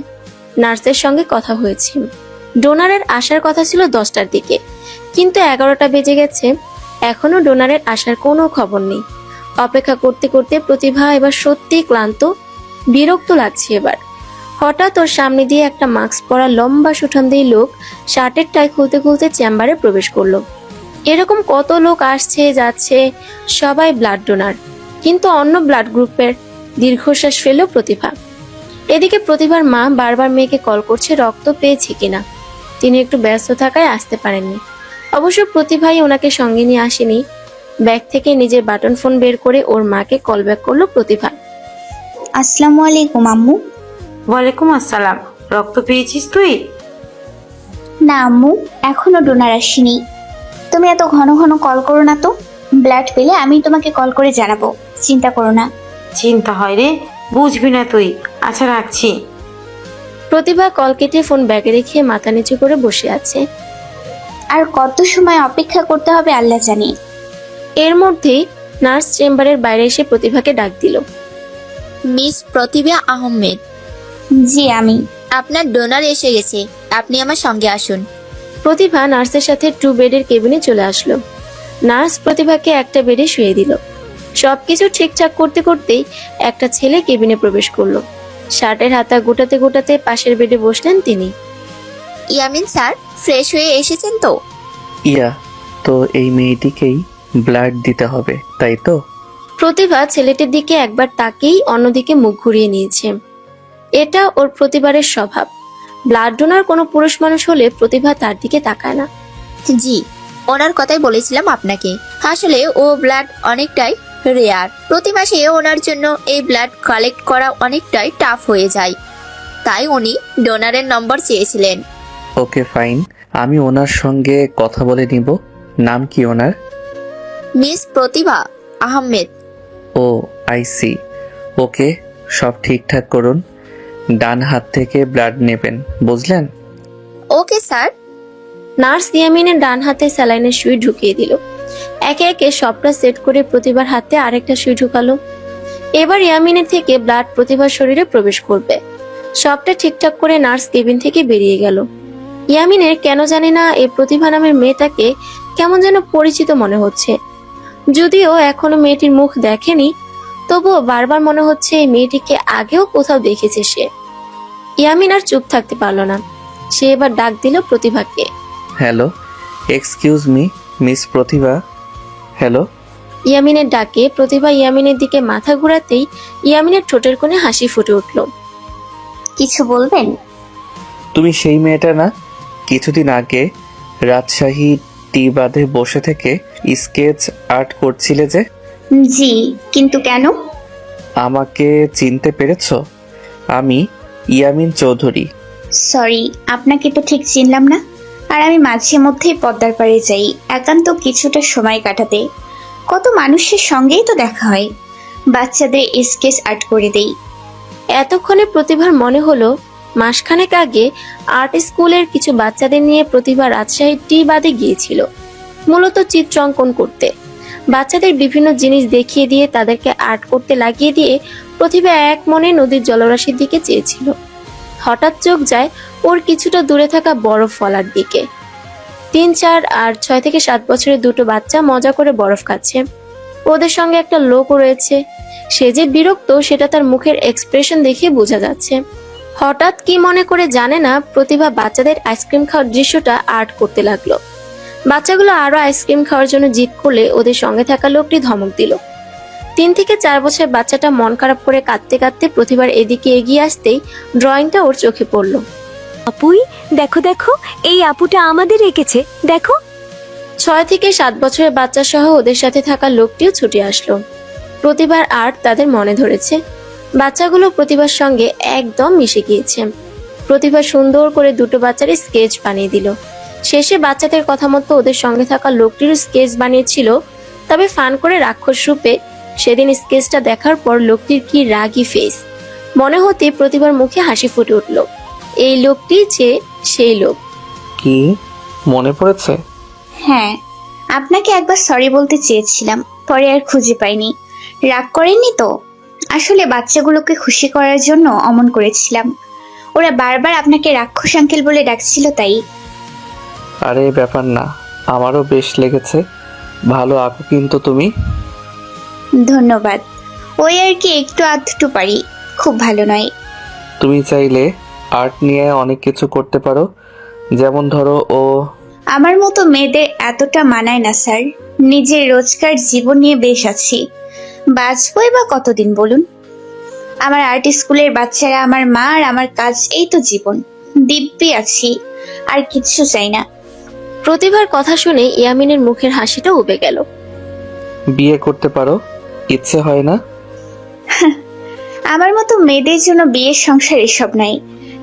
নার্সের সঙ্গে কথা হয়েছে। ডোনারের আসার কথা ছিল 10টার দিকে, কিন্তু 11টা বেজে গেছে, এখনো ডোনারের আসার কোনো খবর নেই। অপেক্ষা করতে করতে প্রতিভা এবার সত্যি ক্লান্ত, বিরক্ত লাগছে এবার। হঠাৎ ওর সামনে দিয়ে একটা মাস্ক পরা লম্বা সুঠামদেহী লোক শার্টের টাই খুলতে খুলতে চেম্বারে প্রবেশ করলো। এরকম কত লোক আসছে যাচ্ছে, সবাই ব্লাড ডোনার, কিন্তু অন্য ব্লাড গ্রুপের। দীর্ঘশ্বাস ফেলল প্রতিভা। এদিকে প্রতিভার মা বারবার মেয়েকে কল করছে রক্ত পেয়েছে কিনা। তিনি একটু ব্যস্ত থাকায় আসতে পারেননি। অবশ্য প্রতিভাই ওনাকে সঙ্গে নিয়ে আসেনি। ব্যাগ থেকে নিজের বাটন ফোন বের করে ওর মাকে কল ব্যাক করলো প্রতিভা। আসসালামু আলাইকুম আম্মু। ওয়ালাইকুম আসসালাম। রক্ত পেয়েছিস তুই? না আম্মু, এখনো ডোনার আসেনি। তুমি এত ঘন ঘন কল করো না তো। ব্লাড পেলে আমি তোমাকে কল করে জানাবো, চিন্তা করো না। চিন্তা হয় রে, বুঝবি না তুই। আচ্ছা রাখছি। প্রতিভা কল কেটে ফোন ব্যাগে রেখে মাথা নিচু করে বসে আছে। আর কত সময় অপেক্ষা করতে হবে আল্লাহ জানে। এর মধ্যেই নার্স চেম্বারের বাইরে এসে প্রতিভাকে ডাক দিল। মিস প্রতিভা আহমেদ, জি আমি। আপনার ডোনার এসে গেছে, আপনি আমার সঙ্গে আসুন। প্রতিভা নার্সের সাথে 2 বেডের কেবিনে চলে আসলো। নার্স প্রতিভাকে একটা বেডে শুয়ে দিল। সবকিছু ঠিকঠাক করতে করতেই একটা ছেলে কেবিনে প্রবেশ করলো। শার্টের হাতা গোটাতে গোটাতে পাশের বেডে বসলেন তিনি। ইয়ামিন স্যার, ফ্রেশ হয়ে এসেছেন তো? ইয়া, তো এই মেয়েটিকেই ব্লাড দিতে হবে, তাই তো? প্রতিভা ছেলেটির দিকে একবার তাকেই অন্যদিকে মুখ ঘুরিয়ে নিয়েছে। এটা ওর প্রতিবারের স্বভাব। ব্লাড ডোনার কোনো পুরুষ মানুষ হলে প্রতিভা তার দিকে তাকায় না। জি, ওনার কথাই বলেছিলাম আপনাকে। আসলে ও ব্লাড অনেকটাই রেয়ার। প্রতি মাসে ওনার জন্য এই ব্লাড কালেক্ট করা অনেকটাই টাফ হয়ে যায়, তাই উনি ডোনারের নম্বর চেয়েছিলেন। ওকে ফাইন, আমি ওনার সঙ্গে কথা বলে নিব। নাম কি ওনার? Miss Pratibha Ahmed. Oh I see. Okay, সব ঠিকঠাক করুন। ডান হাত থেকে ব্লাড নেবেন, বুঝলেন? Okay sir. নার্স ইয়ামিনের ডান হাতে স্যালাইনের সুই ঢুকিয়ে দিল। একে একে সবটা সেট করে প্রতিভার হাতে আরেকটা সুই ঢুকালো। এবার ইয়ামিনের থেকে ব্লাড প্রতিভার শরীরে প্রবেশ করবে। সবটা ঠিকঠাক করে নার্স কেবিন থেকে বেরিয়ে গেল। ইয়ামিনের কেন জানি না এই প্রতিভা নামের মেয়েটাকে কেমন যেন পরিচিত মনে হচ্ছে। যদিও এখনো মেয়েটির মুখ দেখেনি, তবুও বারবার মনে হচ্ছে এই মেয়েটিকে আগেও কোথাও দেখেছে সে। ইয়ামিন আর চুপ থাকতে পারলো না। সে এবার ডাক দিল প্রতিভাকে। হ্যালো, এক্সকিউজ মি, মিস প্রতিভা। হ্যালো। ইয়ামিনের ডাকে প্রতিভা ইয়ামিনের দিকে মাথা ঘুরাতেই ইয়ামিনের ঠোঁটের কোণে হাসি ফুটে উঠল। কিছু বলবেন? তুমি সেই মেয়েটা না, কিছুদিন আগে রাজশাহী টি বাঁধে বসে থেকে স্কেচ আর্ট করছিলে যে? জি, কিন্তু কেন? আমাকে চিনতে পেরেছো? আমি ইয়ামিন চৌধুরী। সরি, আপনাকে তো ঠিক চিনলাম না। আর আমি মাঝে মধ্যেই পদ্মার পাড়ে যাই একান্ত কিছুটা সময় কাটাতে। কত মানুষের সঙ্গেই তো দেখা হয়। বাচ্চাদের স্কেচ আর্ট করে দেই। এতক্ষণে প্রতিভার মনে হলো মাসখানেক আগে আর্ট স্কুলের কিছু বাচ্চাদের নিয়ে প্রতিভা রাজশাহী টি বাঁধে গিয়েছিল, মূলত চিত্র অঙ্কন করতে। বাচ্চাদের বিভিন্ন জিনিস দেখিয়ে দিয়ে তাদেরকে আর্ট করতে লাগিয়ে দিয়ে প্রতিভা এক মনে নদীর জলরাশির দিকে চেয়েছিল। হঠাৎ চোখ যায় ওর কিছুটা দূরে থাকা বরফ ফলার দিকে। 3, 4 আর 6 থেকে 7 বছরের দুটো বাচ্চা মজা করে বরফ খাচ্ছে। ওদের সঙ্গে একটা লোকও রয়েছে। সে যে বিরক্ত সেটা তার মুখের এক্সপ্রেশন দেখে বোঝা যাচ্ছে। হঠাৎ কি মনে করে জানে না, প্রতিভা বাচ্চাদের আইসক্রিম খাওয়ার দৃশ্যটা আর্ট করতে লাগলো। বাচ্চাগুলো আরো আইসক্রিম খাওয়ার জন্য জিদ করলে ওদের সঙ্গে থাকা লোকটি ধমক দিল। 3 থেকে 4 বছরের বাচ্চাটা মন খারাপ করে কাঁদতে কাঁদতে প্রতিভার এদিকে এগিয়ে আসতেই ড্রয়িংটা ওর চোখে পড়লো। আপুই, দেখো দেখো, এই আপুটা আমাদের এঁকেছে, দেখো। 6 থেকে 7 বছরের বাচ্চা সহ ওদের সাথে থাকা লোকটিও ছুটে আসলো। প্রতিভার আর্ট তাদের মনে ধরেছে। বাচ্চাগুলো প্রতিভার সঙ্গে একদম মিশে গিয়েছে। প্রতিভা সুন্দর করে দুটো বাচ্চার স্কেচ বানিয়ে দিল। শেষে বাচ্চাদের কথা মতো ওদের সঙ্গে থাকা লোকটিরও স্কেচ বানিয়েছিল, তবে ফান করে রাক্ষস রূপে। সেদিন স্কেচটা দেখার পর লোকটির কি রাগী ফেস, মনে হতে প্রতিভার মুখে হাসি ফুটে উঠল। এই লোকটি যে সেই লোক। কি মনে পড়েছে? হ্যাঁ, আপনাকে একবার সরি বলতে চেয়েছিলাম, পরে আর খুঁজে পাইনি। রাগ করেননি তো? আসলে বাচ্চাগুলোকে খুশি করার জন্য অমন করেছিলাম। ওরা বারবার আপনাকে রাক্ষস আঙ্কেল বলে ডাকছিল তাই। আরে ব্যাপার না, আমারও বেশ লেগেছে। ভালো আঁকো কিন্তু তুমি। ধন্যবাদ। ওই আর কি একটু আধটু পারি, খুব ভালো নয়। তুমি চাইলে আর্ট নিয়ে অনেক কিছু করতে পারো, যেমন ধরো আমার মতো মেয়েদের এতটা মানায় না স্যার। নিজের রোজকার জীবন নিয়ে বেশ আছি, বাঁচবই বা কতদিন বলুন? আমার আর্ট স্কুলের বাচ্চারা, আমার মা আর আমার কাজ, এই তো জীবন। দিব্যি আছি, আর কিচ্ছু চাই না। প্রতিভার কথা শুনে ইয়ামিনের মুখের হাসিটা উবে গেল। বিয়ে করতে পারো, ইচ্ছে হয় না? আমার মতো মেয়েদের জন্য বিয়ের সংসার এসব নাই,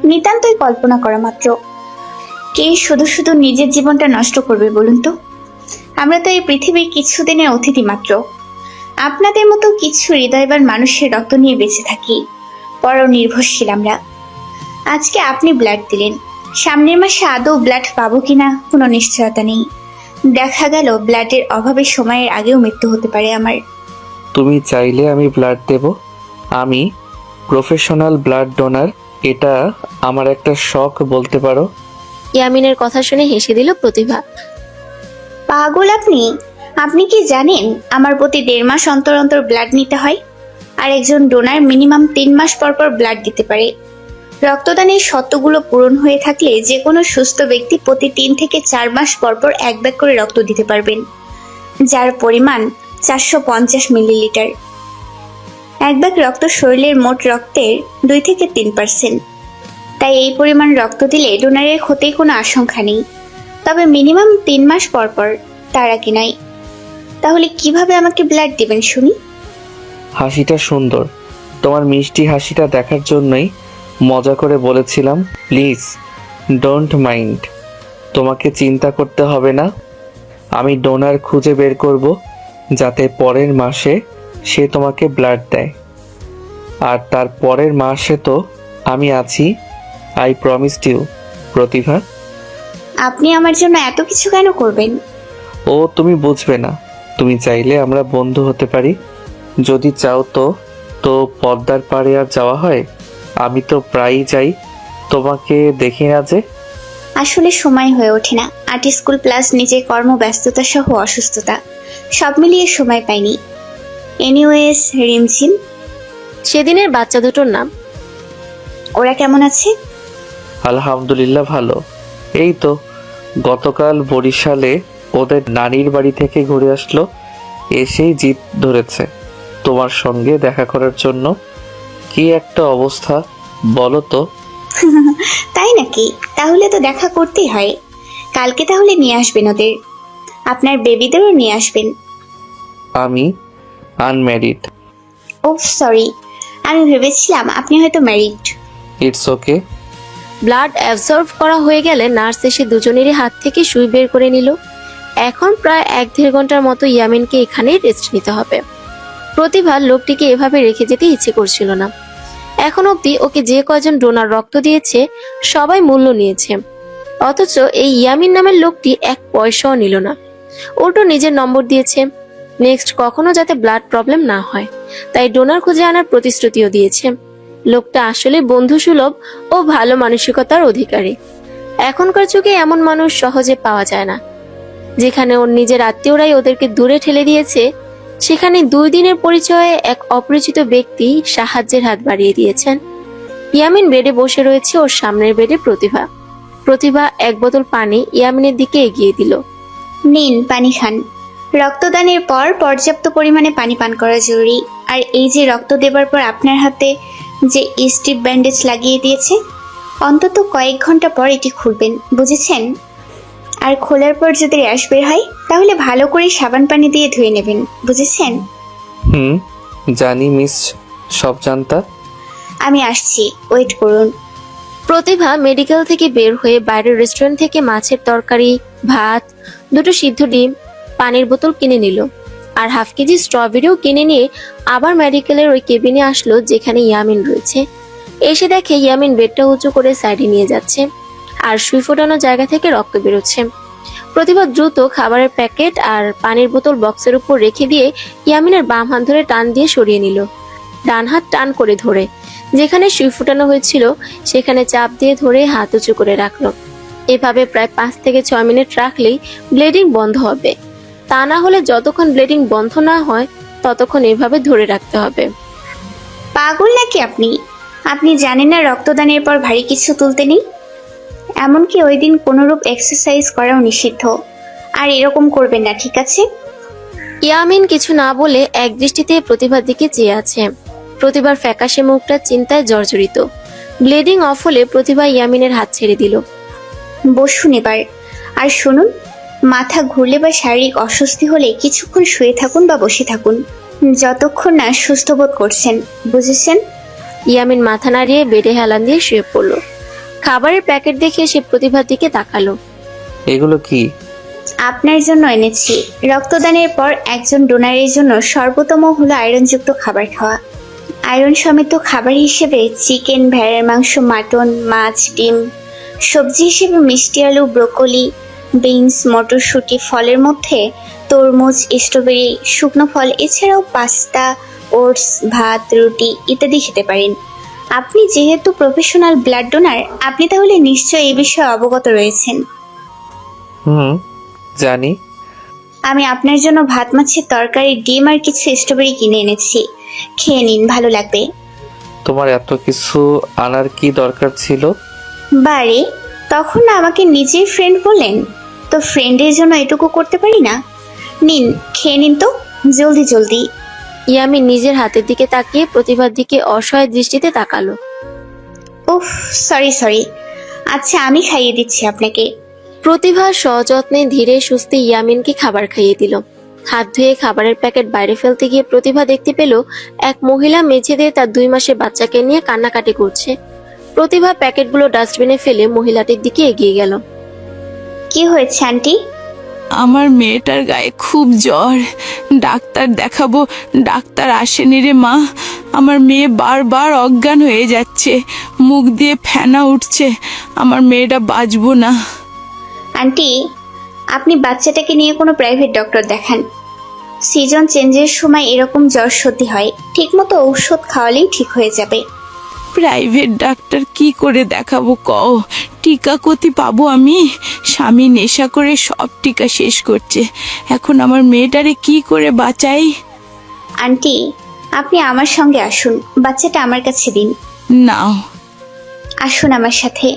নিতান্তই কল্পনা করা মাত্র। কে শুধু শুধু নিজের জীবনটা নষ্ট করবে বলুন তো? আমরা তো এই পৃথিবীর কিছুদিনের অতিথি মাত্র। আপনাদের মতো কিছু হৃদয়বান মানুষের রক্ত নিয়ে বেঁচে থাকি, পর নির্ভরশীল আমরা। আজকে আপনি ব্লাড দিলেন, সামনের মাসে আদৌ ব্লাড পাবো কিনা কোনো নিশ্চয়তা নেই। দেখা গেল ব্লাডের অভাবে সময়ের আগেও মৃত্যু হতে পারে আমার। তুমি চাইলে আমি ব্লাড দেব। আমি প্রফেশনাল ব্লাড ডোনার, এটা আমার একটা শখ বলতে পারো। ইয়ামিনের কথা শুনে হেসে দিল প্রতিভা। পাগল আপনি! আপনি কি জানেন আমার প্রতি 1.5 মাস অন্তর অন্তর ব্লাড নিতে হয়? আর একজন ডোনার মিনিমাম 3 মাস পর পর ব্লাড দিতে পারে। রক্তদানের শর্তগুলো পূরণ হয়ে থাকলে যে কোনো সুস্থ ব্যক্তি প্রতি 3 থেকে 4 মাস পর পর 1 ব্যাগ করে রক্ত দিতে পারবেন, যার পরিমাণ 450 মিলিলিটার। 1 ব্যাগ রক্ত শরীরের মোট রক্তের 2 থেকে 3%। তাই এই পরিমাণ রক্ত দিলে ডোনারের ক্ষতির কোনো আশঙ্কা নেই, তবে মিনিমাম 3 মাস পর পর, তার আগে নয়। তাহলে কিভাবে আমাকে ব্লাড দিবেন শুনি? হাসিটা সুন্দর, তোমার মিষ্টি হাসিটা দেখার জন্যই মজা করে বলেছিলাম। প্লিজ ডোন্ট মাইন্ড, তোমাকে চিন্তা করতে হবে না। আমি ডোনার খুঁজে বের করব, যাতে পরের মাসে সে তোমাকে ব্লাড দেয়। আর তার পরের মাসে তো আমি আছি। আই প্রমিসড ইউ প্রতিভা। আপনি আমার জন্য এত কিছু কেন করবেন? তুমি বুঝবে না। তুমি চাইলে আমরা বন্ধু হতে পারি, যদি চাও তো। তো পদ্মার পাড়ে আর যাওয়া হয়? আমি তো প্রায়ই যাই, তোমাকে দেখি না যে। আসলে সময় হয়ে ওঠে না, আর্ট স্কুল প্লাস নিজের কর্মব্যস্ততা সহ অসুস্থতা, সব মিলিয়ে সময় পাইনি। এনিওয়েজ, রিমঝিম। সেদিনের বাচ্চা দুটোর নাম? ওরা কেমন আছে? আলহামদুলিল্লাহ ভালো। এই তো গতকাল বরিশালে ওদের নানির বাড়ি থেকে ঘুরে আসলো, এসেই জিদ ধরেছে তোমার সঙ্গে দেখা করার জন্য। কি একটা অবস্থা বলো তো। তাই নাকি? তাহলে তো দেখা করতেই হয়। কালকে তাহলে নিয়ে আসবেন ওদের, আপনার বেবিদেরও নিয়ে আসবেন। আমি আনম্যারিড। ওহ সরি, আমি ভেবেছিলাম আপনি হয়তো married. It's okay. Blood absorb করা হয়ে গেলে নার্স এসে দুজনেরই হাত থেকে সুই বের করে নিল। এখন প্রায় 1-1.5 ঘন্টার মতো ইয়ামিনকে এখানেই রেস্ট নিতে হবে। প্রতিভা লোকটিকে এভাবে রেখে যেতে ইচ্ছে করছিল না। এখন অবধি ওকে যে কয়জন ডোনার রক্ত দিয়েছে সবাই মূল্য নিয়েছে, অথচ এই ইয়ামিন নামের লোকটি 1 পয়সাও নিল না, উল্টো নিজের নম্বর দিয়েছে। নেক্সট কখনো যাতে ব্লাড প্রবলেম না হয়, তাই ডোনার খুঁজে আনার প্রতিশ্রুতিও দিয়েছে। লোকটা আসলে বন্ধুসুলভ ও ভালো মানসিকতার অধিকারী। এখনকার যুগে এমন মানুষ সহজে পাওয়া যায় না। যেখানে ওর নিজের আত্মীয়রাই ওদেরকে দূরে ঠেলে দিয়েছে, সেখানে 2 দিনের পরিচয়ে এক অপরিচিত ব্যক্তি সাহায্যের হাত বাড়িয়ে দিয়েছেন। ইয়ামিন বেডে বসে রয়েছে, ওর সামনের বেডে প্রতিভা। প্রতিভা 1 বোতল পানি ইয়ামিনের দিকে এগিয়ে দিল। নিন, পানি খান। রক্তদানের পর পর্যাপ্ত পরিমাণে পানি পান করা জরুরি। আর এই যে রক্ত দেবার পর আপনার হাতে যে স্ট্রিপ ব্যান্ডেজ লাগিয়ে দিয়েছে, অন্তত কয়েক ঘন্টা পর এটি খুলবেন, বুঝেছেন? আর খোলার পর যদি র্যাশ বের হয়, তাহলে ভালো করে সাবান পানি দিয়ে ধুয়ে নেবেন, বুঝেছেন? জানি মিস, সব জানতা। আমি আসছি, ওয়েট করুন। প্রতিভা মেডিকেল থেকে বের হয়ে বাইরের রেস্টুরেন্ট থেকে মাছের তরকারি, ভাত, দুটো সিদ্ধ ডিম, পানির বোতল কিনে নিল আর হাফ কেজি স্ট্রবেরিও কিনে নিয়ে আবার মেডিকেলের ওই কেবিনে আসলো যেখানে ইয়ামিন রয়েছে। এসে দেখে ইয়ামিন বেডটা উঁচু করে সাইডে নিয়ে যাচ্ছে আর সুই ফোটানো জায়গা থেকে রক্ত বেরোচ্ছে। প্রতিভা দ্রুত খাবারের প্যাকেট আর পানির বোতল বক্সের উপর রেখে দিয়ে ইয়ামিনের বাম হাত ধরে টান দিয়ে সরিয়ে নিল, ডান হাত টান করে ধরে যেখানে সুই ফোটানো হয়েছিল সেখানে চাপ দিয়ে ধরে হাত উঁচু করে রাখলো। এভাবে প্রায় 5 থেকে 6 মিনিট রাখলেই ব্লিডিং বন্ধ হবে, তা না হলে যতক্ষণ ব্লিডিং বন্ধ না হয় ততক্ষণ এভাবে ধরে রাখতে হবে। পাগল নাকি আপনি? আপনি জানেন না রক্তদানের পর ভারী কিছু তুলতে নেই? এমনকি ওই দিন কোনোরূপ এক্সারসাইজ করাও নিষিদ্ধ। আর এরকম করবেন না, ঠিক আছে? ইয়ামিন কিছু না বলে এক দৃষ্টিতে প্রতিভার দিকে চেয়ে আছে। প্রতিভার ফ্যাকাশে মুখটা চিন্তায় জর্জরিত। ব্লিডিং অফ হলে প্রতিভা ইয়ামিনের হাত ছেড়ে দিল। বসুন এবার। আর শুনুন, মাথা ঘুরলে বা শারীরিক অস্বস্তি হলে কিছুক্ষণ শুয়ে থাকুন বা বসে থাকুন, যতক্ষণ না সুস্থ বোধ করছেন, বুঝেছেন? ইয়ামিন মাথা নাড়িয়ে বেডে হেলান দিয়ে শুয়ে পড়ল। খাবারের প্যাকেট দেখে সে প্রতিভার দিকে তাকালো। এগুলো কি? আপনার জন্য এনেছি। রক্তদানের পর একজন ডোনারের জন্য সর্বোত্তম হলো আয়রনযুক্ত খাবার খাওয়া। আয়রন সমৃদ্ধ খাবার হিসেবে চিকেন, ভেড়ার মাংস, মাটন, মাছ, ডিম, সবজি হিসেবে মিষ্টি আলু, ব্রোকলি, বিনস, মটরশুঁটি, ফলের মধ্যে তরমুজ, স্ট্রবেরি, শুকনো ফল, এছাড়াও পাস্তা, ওটস, ভাত, রুটি ইত্যাদি খেতে পারেন। আপনি যেহেতু প্রফেশনাল ব্লাড ডোনার, আপনি তাহলে নিশ্চয়ই এই বিষয়ে অবগত রয়েছেন। জানি। আমি আপনার জন্য ভাত, মাছের তরকারি, ডিম আর কিছু স্ট্রবেরি কিনে এনেছি। খেয়ে নিন, ভালো লাগবে। তোমার এত কিছু আনার কি দরকার ছিল? বারে, তখন না আমাকে নিজেই ফ্রেন্ড বললেন, তো ফ্রেন্ডের জন্য এটুকু করতে পারি না? নিন, খেয়ে নিন তো, জলদি জলদি। ইয়ামিন নিজের হাতের দিকে তাকিয়ে প্রতিভার দিকে অসহায় দৃষ্টিতে তাকালো। উফ, সরি। আচ্ছা, আমি খাইয়ে দিচ্ছি আপনাকে। প্রতিভা সযত্নে ধীরে সুস্থে ইয়ামিনকে খাবার খাইয়ে দিল। হাত ধুয়ে খাবারের প্যাকেট বাইরে ফেলতে গিয়ে প্রতিভা দেখতে পেল এক মহিলা মেঝেতে তার 2 মাসের বাচ্চাকে নিয়ে কান্নাকাটি করছে। প্রতিভা প্যাকেটগুলো ডাস্টবিনে ফেলে মহিলাটির দিকে এগিয়ে গেল। কি হয়েছে আন্টি? আমার মেয়েটার গায়ে খুব জ্বর, ডাক্তার দেখাবো, ডাক্তার আসেনি রে মা। আমার মেয়ে বারবার অজ্ঞান হয়ে যাচ্ছে, মুখ দিয়ে ফেনা উঠছে, আমার মেয়েটা বাঁচবো না। আন্টি, আপনি বাচ্চাটাকে নিয়ে কোনো প্রাইভেট ডক্টর দেখান। সিজন চেঞ্জের সময় এরকম জ্বর সর্দি হয়, ঠিকমতো ঔষধ খাওয়ালেই ঠিক হয়ে যাবে। প্রাইভেট ডাক্তার কি করে দেখাবো কও? টিকা কতি পাবো আমি? স্বামী নেশা করে সব টিকা শেষ করছে, এখন আমার মেয়েটারে কি করে বাঁচাই? আন্টি, আপনি আমার সঙ্গে আসুন, বাচ্চাটা আমার কাছে দিন। নাও। আসুন আমার সাথে।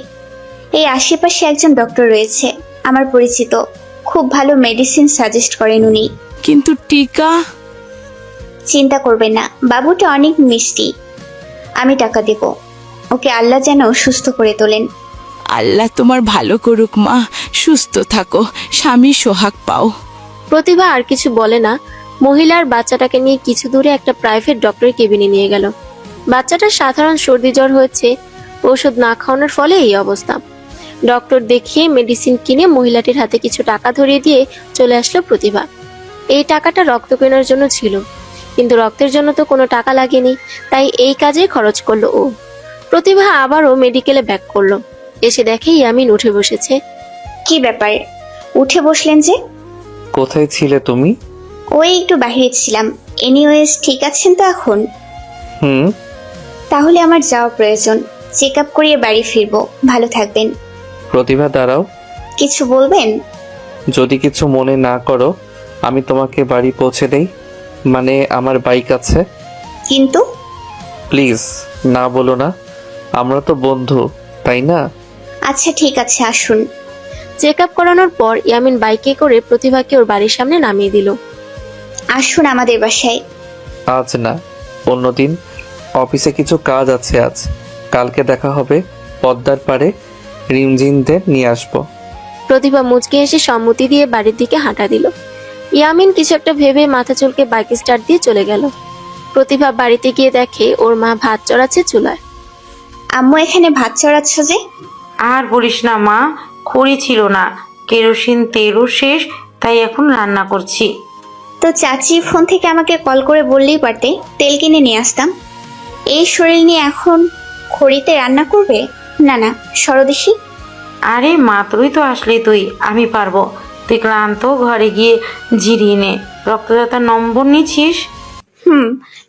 এই আশেপাশে একজন ডক্টর রয়েছে আমার পরিচিত, খুব ভালো মেডিসিন সাজেস্ট করেন উনি। কিন্তু টিকা? চিন্তা করবেন না, বাবুটা অনেক মিষ্টি, আমি টাকা দেব, ওকে আল্লাহ যেন সুস্থ করে তোলেন। আল্লাহ তোমার ভালো করুক মা, সুস্থ থাকো, স্বামী সোহাগ পাও। প্রতিভা আর কিছু বলে না, মহিলার বাচ্চাটাকে নিয়ে কিছু দূরে একটা প্রাইভেট ডক্টরের কেবিনে নিয়ে গেল। বাচ্চাটার সাধারণ সর্দি জ্বর হয়েছে, ওষুধ না খাওয়ানোর ফলে এই অবস্থা। ডক্টর দেখিয়ে মেডিসিন কিনে মহিলাটির হাতে কিছু টাকা ধরিয়ে দিয়ে চলে আসলো প্রতিভা। এই টাকাটা রক্ত কেনার জন্য ছিল, কিন্তু রক্তের জন্য তো কোনো টাকা লাগেনি, তাই এই কাজে খরচ করলো ও। প্রতিভা আবারও মেডিকেলে ব্যাক করলো, এসে দেখে ইয়ামিন উঠে বসেছে। কি ব্যাপার, উঠে বসলেন যে? কোথায় ছিলে তুমি? ওই একটু বাইরে ছিলাম। এনিওয়েজ, ঠিক আছেন তো এখন? তাহলে আমার যাওয়া প্রয়োজন, চেক আপ করিয়ে বাড়ি ফিরবো। ভালো থাকবেন। প্রতিভা দাঁড়াও। কিছু বলবেন? যদি কিছু মনে না করো, আমি তোমাকে বাড়ি পৌঁছে দেই, মানে আমার বাইক আছে। কিন্তু প্লিজ না বলো না, আমরা তো বন্ধু, তাই না? আচ্ছা ঠিক আছে, আসুন। চেক আপ করানোর পর ইয়ামিন বাইকে করে প্রতিভাকে ওর বাড়ির সামনে নামিয়ে দিল। আসুন আমাদের বাসায়। আজ না, অন্যদিন। অফিসে কিছু কাজ আছে আজ, কালকে দেখা হবে। পদ্মার পাড়ে রিমঝিমদের নিয়ে আসবো। প্রতিভা মুচকে এসে সম্মতি দিয়ে বাড়ির দিকে হাঁটা দিল। ইয়ামিন কিছু একটা ভেবে মাথা চুলকে বাইক স্টার্ট দিয়ে চলে গেল। প্রতিভা বাড়িতে গিয়ে দেখে ওর মা ভাত চড়াচ্ছে চুলায়। আম্মু এখানে ভাত চড়াচ্ছ যে? আর বলিস না মা, খড়ি ছিল না, কেরোসিন তেলও শেষ, তাই এখন রান্না করছি। তো চাচি ফোন থেকে আমাকে কল করে বললেই পারতে, তেল কিনে নিয়ে আসতাম। এই শরীর নিয়ে এখন খড়িতে রান্না করবে? না না, সরদেশি। আরে মাত্রই তো আসলি তুই, আমি পারবো। তুই ক্লান্ত, ঘরে গিয়ে জিরিয়ে নে। রক্তদাতার নম্বর নিচ্ছিস?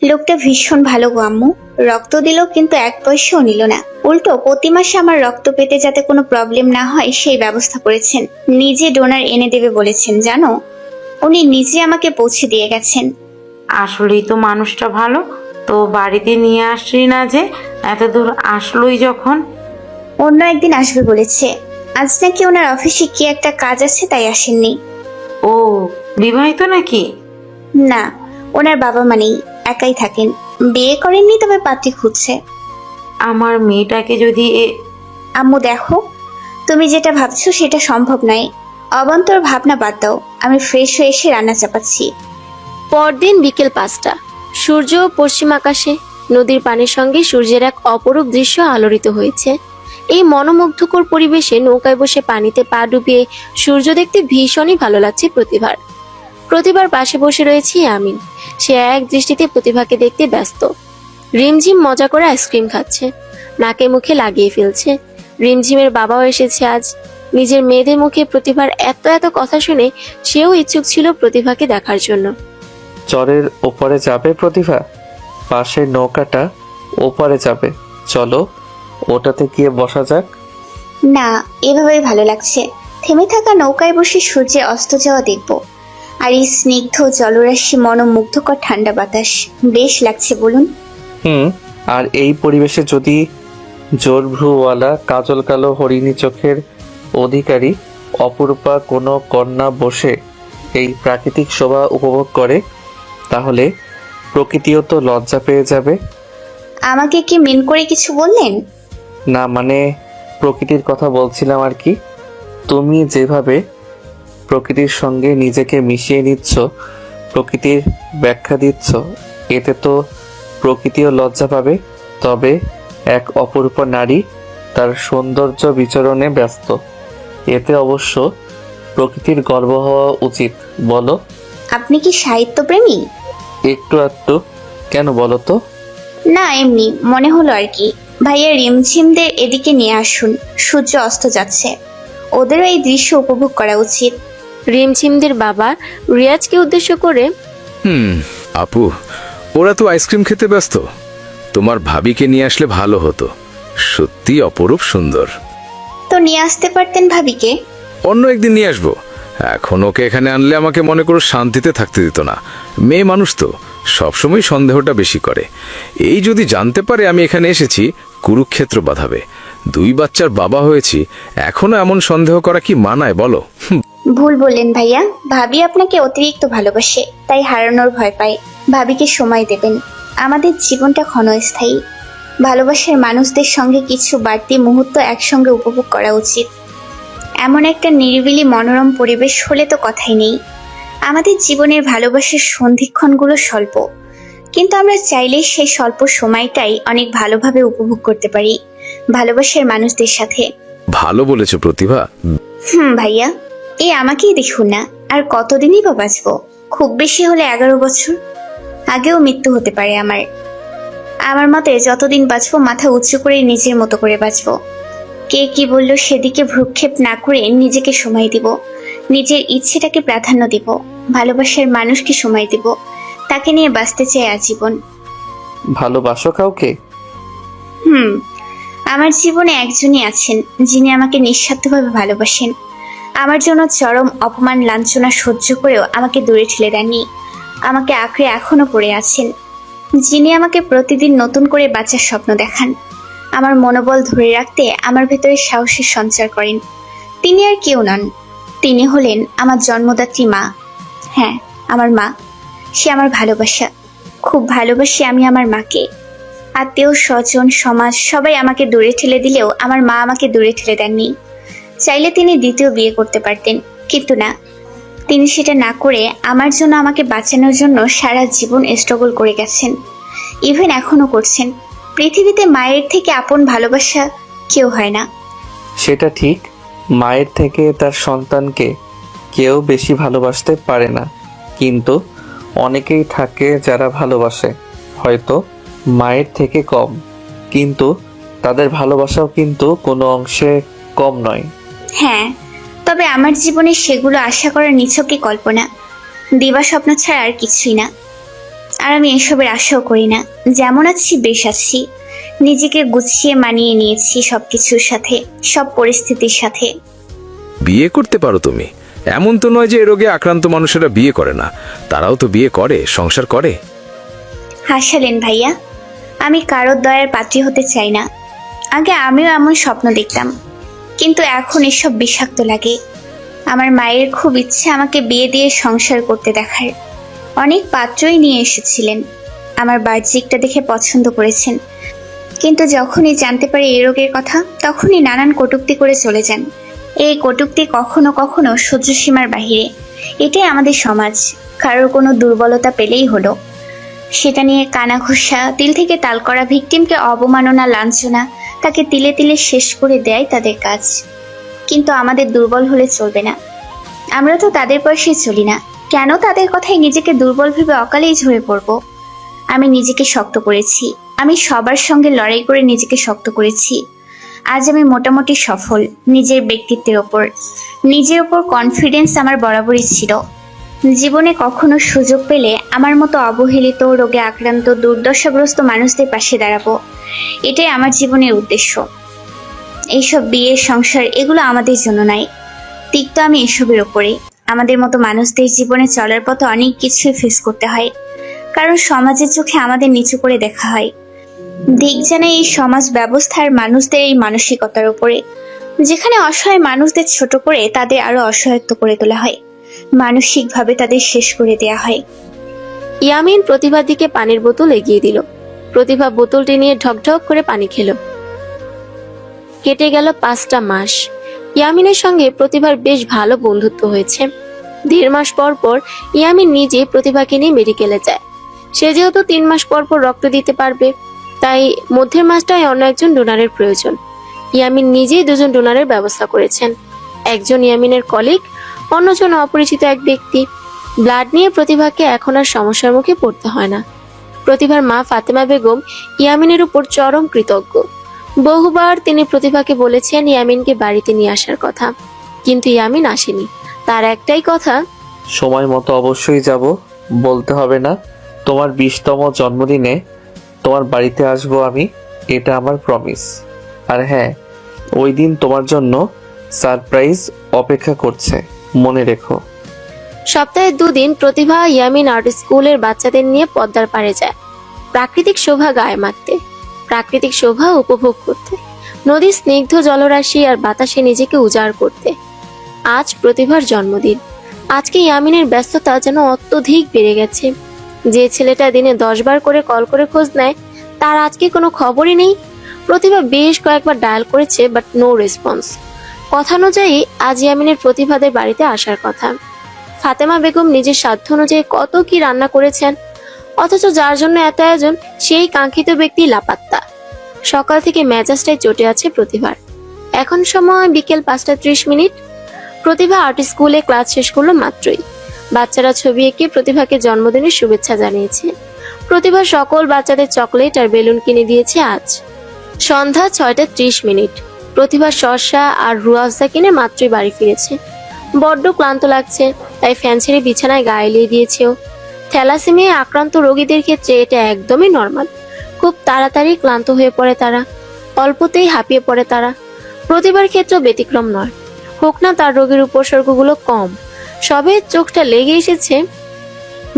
লোকটা ভীষণ ভালো গো আম্মু। রক্ত দিল কিন্তু এক পয়সাও নিল না, উল্টো প্রতি মাসে আমার রক্ত পেতে যাতে কোনো প্রবলেম না হয় সেই ব্যবস্থা করেছেন। নিজে ডোনার এনে দেবে বলেছেন জানো, উনি নিজে আমাকে পৌঁছে দিয়ে গেছেন। আসলেই তো মানুষটা ভালো। তো বাড়িতে নিয়ে আসলি না যে? এত দূর আসলোই যখন। অন্য একদিন আসবে বলেছে। আজ নাকি ওনার অফিসে কি একটা কাজ আছে তাই আসেননি। ও বিবাহিত নাকি? না, ওনার বাবা মা নেই, একাই থাকেন। বিয়ে করেননি, তবে পাত্রী খুঁজছে। আমার মেয়েটাকে যদি আম্মু দেখো, তুমি যেটা ভাবছো সেটা সম্ভব নয়। অবান্তর ভাবনা বাদ দাও, আমি ফ্রেশ হয়ে এসে রান্না চাপাচ্ছি। পরদিন বিকেল 5টা, সূর্য পশ্চিম আকাশে, নদীর পানির সঙ্গে সূর্যের এক অপরূপ দৃশ্য আলোড়িত হয়েছে। এই মনোমুগ্ধকর পরিবেশে নৌকায় বসে পানিতে পা ডুবিয়ে সূর্য দেখতে ভীষণই ভালো লাগছে প্রতিভার পাশে বসে রয়েছি আমি। সে এক দৃষ্টিতে প্রতিভাকে দেখতে ব্যস্ত। রিমঝিম মজা করে আইসক্রিম খাচ্ছে, নাকে মুখে লাগিয়ে ফেলছে। রিমঝিমের বাবাও এসেছে আজ। নিজের মেয়েদের মুখে প্রতিভার এত এত কথা শুনে সেও ইচ্ছুক ছিল প্রতিভাকে দেখার জন্য। চরের ওপারে যাবে প্রতিভা? পাশের নৌকাটা ওপারে যাবে, চলো ওটাতে গিয়ে বসা যাক। না, এভাবেই ভালো লাগছে। থেমে থাকা নৌকায় বসে সূর্যে অস্ত যাওয়া দেখবো। আর এই স্নিগ্ধ জলরাশি, মনোমুগ্ধকর ঠান্ডা বাতাস, বেশ লাগছে বলুন। আর এই পরিবেশে যদি জোর ভ্রুওয়ালা কাজল কালো হরিণী চোখের অধিকারী অপরূপা কোনো কন্যা বসে এই প্রাকৃতিক শোভা উপভোগ করে, তাহলে প্রকৃতিও তো লজ্জা পেয়ে যাবে। আমাকে কি মেন করে কিছু বললেন? না মানে প্রকৃতির কথা বলছিলাম আর কি। তুমি যেভাবে প্রকৃতির সঙ্গে নিজেকে মিশিয়ে নিচ্ছ, প্রকৃতির ব্যাখ্যা দিচ্ছ, এতে তো প্রকৃতিও লজ্জা পাবে। তবে এক অপরূপ নারী তার সৌন্দর্য বিচরণে ব্যস্ত, এতে অবশ্য প্রকৃতির গর্ব হওয়া উচিত, বলো? আপনি কি সাহিত্যপ্রেমী? একটু আধটু। কেন বলো তো? না, এমনি মনে হলো আর কি। ভাইয়া রিমঝিমদের এদিকে নিয়ে আসুন, সূর্য অস্ত যাচ্ছে, ওদেরও এই দৃশ্য উপভোগ করা উচিত। রিমঝিমদের বাবা রিয়াজকে উদ্দেশ্য করে, আপু, ওরা তো আইসক্রিম খেতে ব্যস্ত, তোমার ভাবিকে নিয়ে আসলে ভালো হতো, সত্যি অপরূপ সুন্দর। তো নিয়ে আসতে পারতেন ভাবিকে। অন্য একদিন নিয়ে আসবো, এখন ওকে এখানে আনলে আমাকে মনে করো শান্তিতে থাকতে দিত না। মেয়ে মানুষ তো সবসময় সন্দেহটা বেশি করে। এই যদি জানতে পারে আমি এখানে এসেছি, কুরুক্ষেত্র বাঁধাবে। 2 বাচ্চার বাবা হয়েছি, এখনো এমন সন্দেহ করা কি মানায় বলো? ভুল বললেন ভাইয়া, ভাবি আপনাকে অতিরিক্ত ভালোবাসে, তাই হারানোর ভয় পায়। ভাবিকে সময় দেবেন, আমাদের জীবনটা ক্ষণস্থায়ী। ভালোবাসার মানুষদের সঙ্গে কিছু বাড়তি মুহূর্ত একসঙ্গে উপভোগ করা উচিত। এমন একটা নিরিবিলি মনোরম পরিবেশ হলে তো কথাই নেই। আমাদের জীবনের ভালোবাসার সন্ধিক্ষণগুলো স্বল্প, কিন্তু আমরা চাইলে সেই স্বল্প সময়টাই অনেক ভালোভাবে উপভোগ করতে পারি ভালোবাসার মানুষদের সাথে। ভালো বলেছো প্রতিভা। ভাইয়া, এই আমাকেই দেখুন না, আর কতদিনই বা বাঁচবো? খুব বেশি হলে 11 বছর, আগেও মৃত্যু হতে পারে আমার মতে যতদিন বাঁচবো মাথা উঁচু করে নিজের মতো করে বাঁচবো। কে কি বললো সেদিকে ভ্রুক্ষেপ না করে নিজেকে সময় দিব, নিজের ইচ্ছেটাকে প্রাধান্য দিব, ভালোবাসার মানুষকে সময় দিব, তাকে নিয়ে বাঁচতে চাই আজীবন। ভালোবাসো কাউকে? আমার জীবনে একজনই আছেন যিনি আমাকে নিঃস্বার্থভাবে ভালোবাসেন। আমার জন্য চরম অপমান লাঞ্ছনা সহ্য করেও আমাকে দূরে ঠেলে দেননি, আমাকে আঁকড়ে এখনো পড়ে আছেন, যিনি আমাকে প্রতিদিন নতুন করে বাঁচার স্বপ্ন দেখান, আমার মনোবল ধরে রাখতে আমার ভেতরে সাহসের সঞ্চার করেন। তিনি আর কেউ নন, তিনি হলেন আমার জন্মদাত্রী মা। হ্যাঁ, আমার মা। সে আমার ভালোবাসা, খুব ভালোবাসি আমি আমার মাকে। আত্মীয় স্বজন সমাজ সবাই আমাকে দূরে ঠেলে দিলেও আমার মা আমাকে দূরে ঠেলে দেননি। চাইলে তিনি দ্বিতীয় বিয়ে করতে পারতেন, কিন্তু না, তিনি সেটা না করে আমার জন্য, আমাকে বাঁচানোর জন্য সারা জীবন স্ট্রাগল করে গেছেন, ইভেন এখনো করছেন। পৃথিবীতে মায়ের থেকে আপন ভালোবাসা কেউ হয় না। সেটা ঠিক, মায়ের থেকে তার সন্তানকে কেউ বেশি ভালোবাসতে পারে না, কিন্তু অনেকেই থাকে যারা ভালোবাসে হয়তো মায়ের থেকে কম, কিন্তু তাদের ভালোবাসাও কিন্তু কোনো অংশে কম নয়। হ্যাঁ, তবে আমার জীবনে সেগুলো আশা করার নিছকই কল্পনা, দিবা স্বপ্ন ছাড়া আর কিছুই না। আর আমি এসবের আশাও করি না। যেমন আছি বেশ আছি, নিজেকে গুছিয়ে মানিয়ে নিয়েছি সবকিছুর সাথে, সব পরিস্থিতির সাথে। বিয়ে করতে পারো তুমি, এমন তো নয় যে এ রোগে আক্রান্ত মানুষেরা বিয়ে করে না, তারাও তো বিয়ে করে, সংসার করে। হাসালেন ভাইয়া, আমি কারোর দয়ার পাত্রী হতে চাই না। আগে আমিও এমন স্বপ্ন দেখতাম, কিন্তু এখন এসব বিষাক্ত লাগে। আমার মায়ের খুব ইচ্ছে আমাকে বিয়ে দিয়ে সংসার করতে দেখার। অনেক পাত্রই নিয়ে এসেছিলেন, আমার বাহ্যিকটা দেখে পছন্দ করেছেন, কিন্তু যখনই জানতে পারে এই রোগের কথা তখনই নানান কটূক্তি করে চলে যান। এই কটূক্তি কখনো কখনো সহ্য সীমার বাহিরে। এটাই আমাদের সমাজ, কারোর কোনো দুর্বলতা পেলেই হলো সেটা নিয়ে কানাঘুষা, তিল থেকে তাল করা, ভিকটিমকে অবমাননা, লাঞ্ছনা, তাকে তিলে তিলে শেষ করে দেয় তাদের কাজ। কিন্তু আমাদের দুর্বল হলে চলবে না, আমরা তো তাদের পয়সায় চলি না। কেন তাদের কথায় নিজেকে দুর্বল ভেবে অকালেই ঝরে পড়ব? আমি নিজেকে শক্ত করেছি, আমি সবার সঙ্গে লড়াই করে নিজেকে শক্ত করেছি। আজ আমি মোটামুটি সফল নিজের ব্যক্তিত্বের ওপর। নিজের ওপর কনফিডেন্স আমার বরাবরই ছিল। জীবনে কখনো সুযোগ পেলে আমার মতো অবহেলিত, রোগে আক্রান্ত, দুর্দশাগ্রস্ত মানুষদের পাশে দাঁড়াবো, এটাই আমার জীবনের উদ্দেশ্য। এইসব বিয়ে, সংসার এগুলো আমাদের জন্য নয়। তিক্ত আমি এসবের ওপরে। আমাদের মতো মানুষদের জীবনে চলার পথে অনেক কিছুই ফেস করতে হয়, কারণ সমাজের চোখে আমাদের নিচু করে দেখা হয়। দিক জানে এই সমাজ ব্যবস্থার মানুষদের এই মানসিকতার উপরে, যেখানে অসহায় মানুষদের ছোট করে তাদের আরো অসহায়ত্ব করে তোলা হয়, মানসিকভাবে তাদের শেষ করে দেয়া হয়। ইয়ামিন প্রতিভার দিকে পানির বোতল এগিয়ে দিল। প্রতিভা বোতলটি নিয়ে ঢকঢক করে পানি খেল। কেটে গেল 5টা মাস। ইয়ামিনের সঙ্গে প্রতিভার বেশ ভালো বন্ধুত্ব হয়েছে। 1.5 মাস পর পর ইয়ামিন নিজে প্রতিভাকে নিয়ে মেডিকেলে যায়। সে যেহেতু 3 মাস পর পর রক্ত দিতে পারবে, তাই মধ্যের মাসটায় অন্য একজন ডোনারের প্রয়োজন। ইয়ামিন নিজেই 2জন ডোনারের ব্যবস্থা করেছেন। একজন ইয়ামিনের কলিগ, অন্যজন অপরিচিত এক ব্যক্তি। ব্লাড নিয়ে প্রতিভাকে এখন আর সমস্যার মুখে পড়তে হয় না। প্রতিভার মা ফাতেমা বেগম ইয়ামিনের উপর চরম কৃতজ্ঞ। বহুবার তিনি প্রতিভাকে বলেছেন ইয়ামিনকে বাড়িতে নিয়ে আসার কথা, কিন্তু ইয়ামিন আসেনি। তার একটাই কথা, সময় মতো অবশ্যই যাব, বলতে হবে না। তোমার 20তম জন্মদিনে তোমার বাড়িতে আসবো আমি, এটা আমার প্রমিস। আর হ্যাঁ, ওই দিন তোমার জন্য সারপ্রাইজ অপেক্ষা করছে, মনে রেখো। সপ্তাহে 2 দিন প্রতিভা ইয়ামিন আর্ট স্কুলের বাচ্চাদের নিয়ে পদ্মার পাড়ে যায়, প্রাকৃতিক শোভা গায়ে মাখতে, প্রাকৃতিক শোভা উপভোগ করতে, নদীর স্নিগ্ধ জলরাশি আর বাতাসে নিজেকে উজাড় করতে। আজ প্রতিভার জন্মদিন। আজকে ইয়ামিনের ব্যস্ততা যেন অত্যধিক বেড়ে গেছে। যে ছেলেটা দিনে 10 বার করে কল করে খোঁজ নেয়, তার আজকে কোনো খবরই নেই। প্রতিভা বেশ কয়েকবার ডায়াল করেছে, বাট নো রেসপন্স। কথা অনুযায়ী আজ ইয়ামিনের প্রতিভাদের বাড়িতে আসার কথা। ফাতেমা বেগম নিজের সাধ্য অনুযায়ী কত কি রান্না করেছেন, অথচ যার জন্য এত আয়োজন সেই কাঙ্ক্ষিত ব্যক্তি লাপাত্তা। সকাল থেকে মেজাজটাই চটে আছে প্রতিভার। এখন সময় বিকেল 5:30। প্রতিভা আর্ট স্কুলে ক্লাস শেষ করলো মাত্রই। বাচ্চারা ছবি এঁকে প্রতিভাকে জন্মদিনের শুভেচ্ছা জানিয়েছে। প্রতিভা সকল বাচ্চাদের চকলেট আর বেলুন কিনে দিয়েছে আজ। সন্ধ্যা 6:30। প্রতিভা শসা আর রুয়াফজা কিনে মাত্রই বাড়ি ফিরেছে। বড্ড ক্লান্ত লাগছে, তাই ফ্যান ছেড়ে বিছানায় গায়ে এলিয়ে দিয়েছে ও। থ্যালাসেমিয়া আক্রান্ত রোগীদের ক্ষেত্রে এটা একদমই নর্মাল। খুব তাড়াতাড়ি ক্লান্ত হয়ে পড়ে তারা, অল্পতেই হাঁপিয়ে পড়ে তারা। প্রতিভার ক্ষেত্রেও ব্যতিক্রম নয়, হোক না তার রোগের উপসর্গগুলো কম। সবে চোখটা লেগে এসেছে,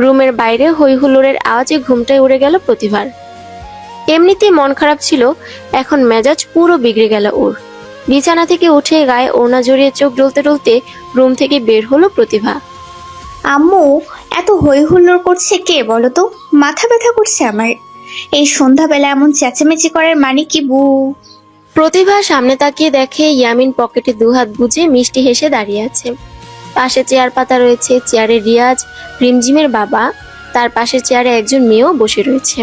রুমের বাইরে হই হুল্লোড়ের আওয়াজে ঘুমটায় উড়ে গেল প্রতিভার। এমনিতেই মন খারাপ ছিল, এখন মেজাজ পুরো বিগড়ে গেল ওর। বিছানা থেকে উঠে গায়ে ওড়না জড়িয়ে চোখ ডলতে ডলতে রুম থেকে বের হলো প্রতিভা। আম্মু, এত হই হুল্লোড় করছে কে বলো তো? মাথা ব্যথা করছে আমার। এই সন্ধ্যাবেলা এমন চেঁচামেচি করার মানে কি বু? প্রতিভা সামনে তাকিয়ে দেখে ইয়ামিন পকেটে 2 হাত গুজে মিষ্টি হেসে দাঁড়িয়ে আছে। পাশে চেয়ার পাতা রয়েছে, চেয়ারে রিয়াজ, রিমঝিমের বাবা, তার পাশে চেয়ারে একজন মেয়েও বসে রয়েছে।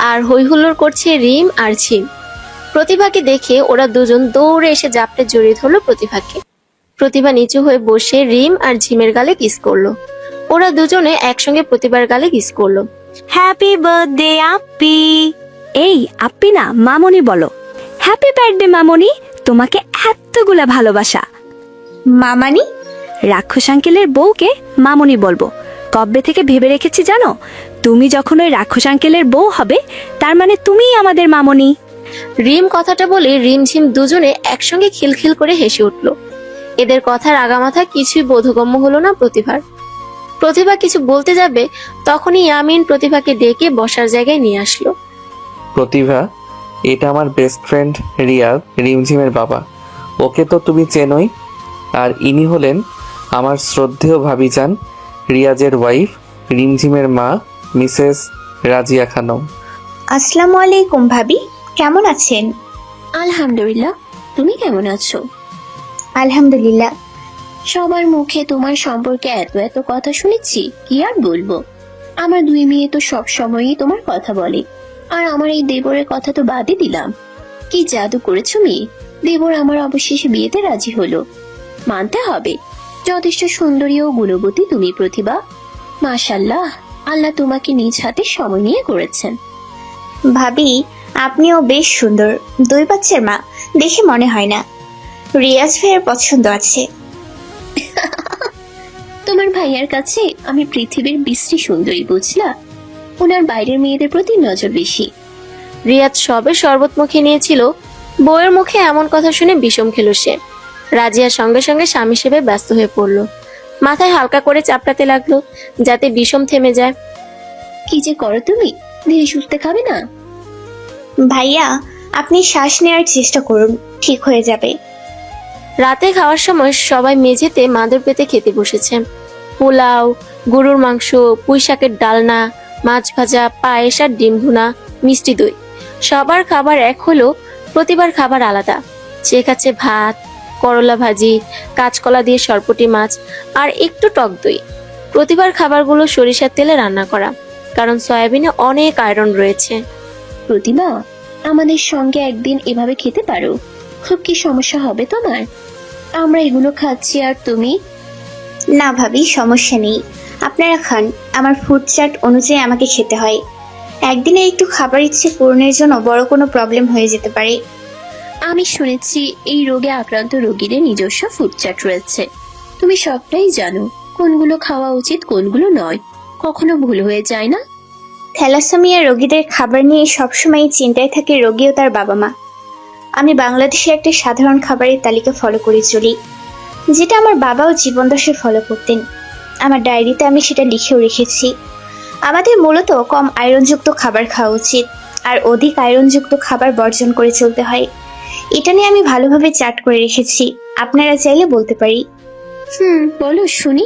আর হইহুল্লোড় করছে রিম আর ঝিম। প্রতিভাকে দেখে ওরা দুজন দৌড়ে এসে জাপটে জড়িয়ে ধরলো প্রতিভাকে। প্রতিভা নিচু হয়ে বসে রিম আর ঝিমের গালে কিস করলো। ওরা দুজনে একসঙ্গে প্রতিভার গালে কিস করলো। হ্যাপি বার্থডে আপ্পি। এই আপ্পি না, মামনি বলো। হ্যাপি বার্থডে মামনি, তোমাকে এতগুলা ভালোবাসা। মামানি? রাক্ষস আঙ্কেলের বউকে মামনি বলবো। কবে থেকে ভেবে রেখেছি জানো, তুমি যখন ওই রাক্ষস আঙ্কেলের বউ হবে, তার মানে তুমিই আমাদের মামনি। রিম কথাটা বলে রিমঝিম দুজনে একসঙ্গে খিলখিল করে হেসে উঠল। এদের কথার আগামাথা কিছুই বোধগম্য হলো না প্রতিভার। প্রতিভা কিছু বলতে যাবে, তখনই ইয়ামিন প্রতিভাকে ডেকে বসার জায়গায় নিয়ে আসলো। প্রতিভা, এটা আমার বেস্ট ফ্রেন্ড রিয়াদ, রিমঝিমের বাবা। ওকে তো তুমি চেনোই। আর ইনি হলেন আমার শ্রদ্ধেয় ভাবিজান, রিয়াজের ওয়াইফ, রিমঝিমের মা, মিসেস রাজিয়া খানম। আসসালামু আলাইকুম ভাবি, কেমন আছেন? আলহামদুলিল্লাহ, তুমি কেমন আছো? আলহামদুলিল্লাহ। সবার মুখে তোমার সম্পর্কে এত এত কথা শুনেছি, কি আর বলবো। আমার দুই মেয়ে তো সব সময়ই তোমার কথা বলে, আর আমার এই দেবরের কথা তো বাদই দিলাম। কি জাদু করেছো মেয়ে, দেবর আমার অবশেষে বিয়েতে রাজি হলো। মানতে হবে, যথেষ্ট সুন্দরী ও গুণবতী তুমি প্রতিভা। মাশাআল্লাহ, আল্লাহ তোমাকে নিজ হাতে সময় নিয়ে করেছেন। ভাবি, আপনিও বেশ সুন্দর, 2 বাচ্চার মা, দেখে মনে হয় না। রিয়াজ ভাইয়ের পছন্দ আছে। তোমার ভাইয়ার কাছে আমি পৃথিবীর বিশ্রী সুন্দরী, বুঝলা? ওনার বাইরের মেয়েদের প্রতি নজর বেশি। রিয়াদ সবে শরবত মুখে নিয়েছিল, বউয়ের মুখে এমন কথা শুনে বিষম খেল সে। রাজিয়ার সঙ্গে সঙ্গে স্বামী সেবায় ব্যস্ত হয়ে পড়লো। মাথায় হালকা করে চাপড়াতে লাগলো যাতে বিষম থেমে যায়। কি যে করো তুমি, ধীরে সুস্থে খাবে না? ভাইয়া, আপনি শ্বাস নেওয়ার চেষ্টা করুন, ঠিক হয়ে যাবে। রাতে খাওয়ার সময় সবাই মেঝেতে মাদুর পেতে খেতে বসেছে। পোলাও, গরুর মাংস, পুঁই শাকের ডালনা, মাছ ভাজা, পায়েস আর ডিম ভুনা, মিষ্টি দই। সবার খাবার এক হলো, প্রতিবার খাবার আলাদা। সে খাচ্ছে ভাত, করলা ভাজি, কাঁচকলা দিয়ে সরপটি মাছ আর একটু টক দই। প্রতিবার খাবারগুলো সরিষার তেলে রান্না করা, কারণ সয়াবিনে অনেক আয়রন রয়েছে। প্রতিভা, আমাদের সঙ্গে একদিন এভাবে খেতে পারো, খুব কি সমস্যা হবে তোমার? আমরা এগুলো খাচ্ছি আর তুমি? না ভাবি, সমস্যা নেই, আপনারা খান। আমার ফুড চার্ট অনুযায়ী আমাকে খেতে হয়। একদিনে একটু খাবার ইচ্ছে পূরণের জন্য বড় কোনো প্রবলেম হয়ে যেতে পারে। আমি শুনেছি এই রোগে আক্রান্ত রোগীদের নিজস্ব ফুড চার্ট রয়েছে। তুমি সবটাই জানো, কোনগুলো খাওয়া উচিত কোনগুলো নয়, কখনো ভুল হয়ে যায় না? থ্যালাসেমিয়া রোগীদের খাবার নিয়ে সবসময় চিন্তায় থাকে রোগী ও তার বাবা মা। আমি বাংলাদেশে একটা সাধারণ খাবারের তালিকা ফলো করে চলি, যেটা আমার বাবাও জীবনদশায় ফলো করতেন। আমার ডায়েরিতে আমি সেটা লিখেও রেখেছি। আমাদের মূলত কম আয়রনযুক্ত খাবার খাওয়া উচিত, আর অধিক আয়রনযুক্ত খাবার বর্জন করে চলতে হয়। এটা নিয়ে আমি ভালোভাবে চার্ট করে রেখেছি, আপনারা চাইলে বলতে পারি। বলো শুনি,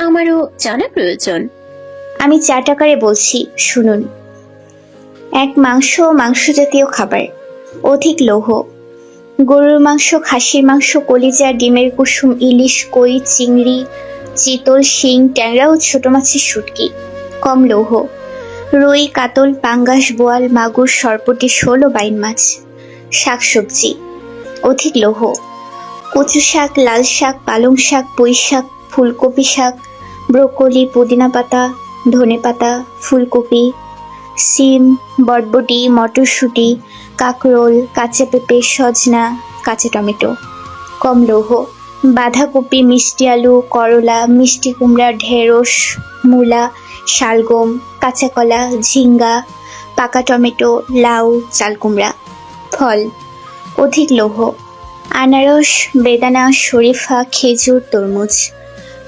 আমারও জানা প্রয়োজন। আমি চার্ট আকারে বলছি, শুনুন। 1, মাংস ও মাংস জাতীয় খাবার, অধিক লৌহ। গরুর মাংস, খাসির মাংস, কলিজা, ডিমের কুসুম, ইলিশ, কই, চিংড়ি, চিতল, শিং, ট্যাংরা ও ছোট মাছের শুটকি, কম লৌহ। রুই, কাতল, পাঙ্গাস, বোয়াল, মাগুর, সরপটি, শোল ও বাইন মাছ। শাকসবজি, অধিক লৌহ। কচু শাক, লাল শাক, পালং শাক, পুঁই শাক, ফুলকপি শাক, ব্রোকলি, পুদিনা পাতা, ধনে পাতা, ফুলকপি, সিম, বরবটি, মটরশুঁটি, কাঁকরোল, কাঁচা পেঁপে, সজনা, কাঁচা টমেটো, কম লৌহ। বাঁধাকপি, মিষ্টি আলু, করলা, মিষ্টি কুমড়া, ঢেঁড়স, মূলা, শালগম, কাঁচা কলা, ঝিঙ্গা, পাকা টমেটো, লাউ, চাল কুমড়া। ফল, অধিক লৌহ। আনারস, বেদানা, শরীফা, খেজুর, তরমুজ,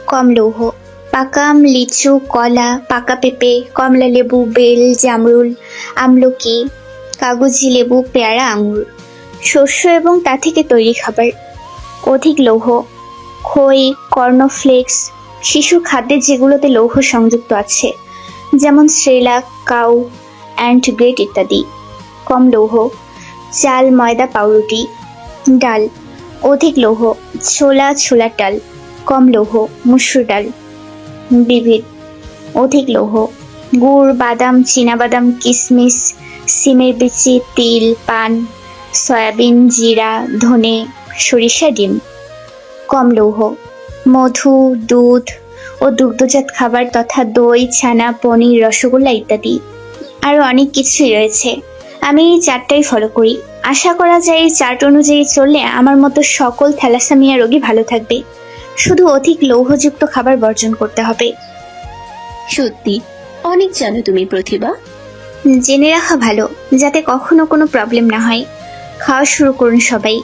কম লৌহ। পাকা আম, লিচু, কলা, পাকা পেঁপে, কমলা লেবু, বেল, জামরুল, আমলকি, কাগজি লেবু, পেয়ারা, আঙুর। শস্য এবং তা থেকে তৈরি খাবার, অধিক লৌহ। খই, কর্নফ্লেক্স, শিশুর খাদ্যে যেগুলোতে লৌহ সংযুক্ত আছে, যেমন সেরেলাক, কাউ অ্যান্ড গ্রেট ইত্যাদি, কম লৌহ। চাল, ময়দা, পাউরুটি। ডাল, অধিক লৌহ। ছোলা, ছোলার ডাল, কম লৌহ। মসুর ডাল, বিবিধ, অধিক লৌহ। গুড়, বাদাম, চীনাবাদাম, কিশমিশ, সিমের বিচি, তিল, পান, সয়াবিন, জিরা, ধনে, সরিষা, ডিম। কম লৌহ, মধু, দুধ ও দুগ্ধজাত খাবার তথা দই, ছানা, পনির, রসগোল্লা ইত্যাদি। আরো অনেক কিছুই রয়েছে। আমি এই চারটাই ফলো করি। আশা করা যায় এই চার্ট অনুযায়ী চললে আমার মতো সকল থ্যালাসেমিয়া রোগী ভালো থাকবে। শুধু অধিক লৌহযুক্ত খাবার বর্জন করতে হবে। সত্যি অনেক জানো তুমি প্রতিভা। জেনে রাখা ভালো, যাতে কখনো কোনো প্রবলেম না হয়। খাওয়া শুরু করুন সবাই।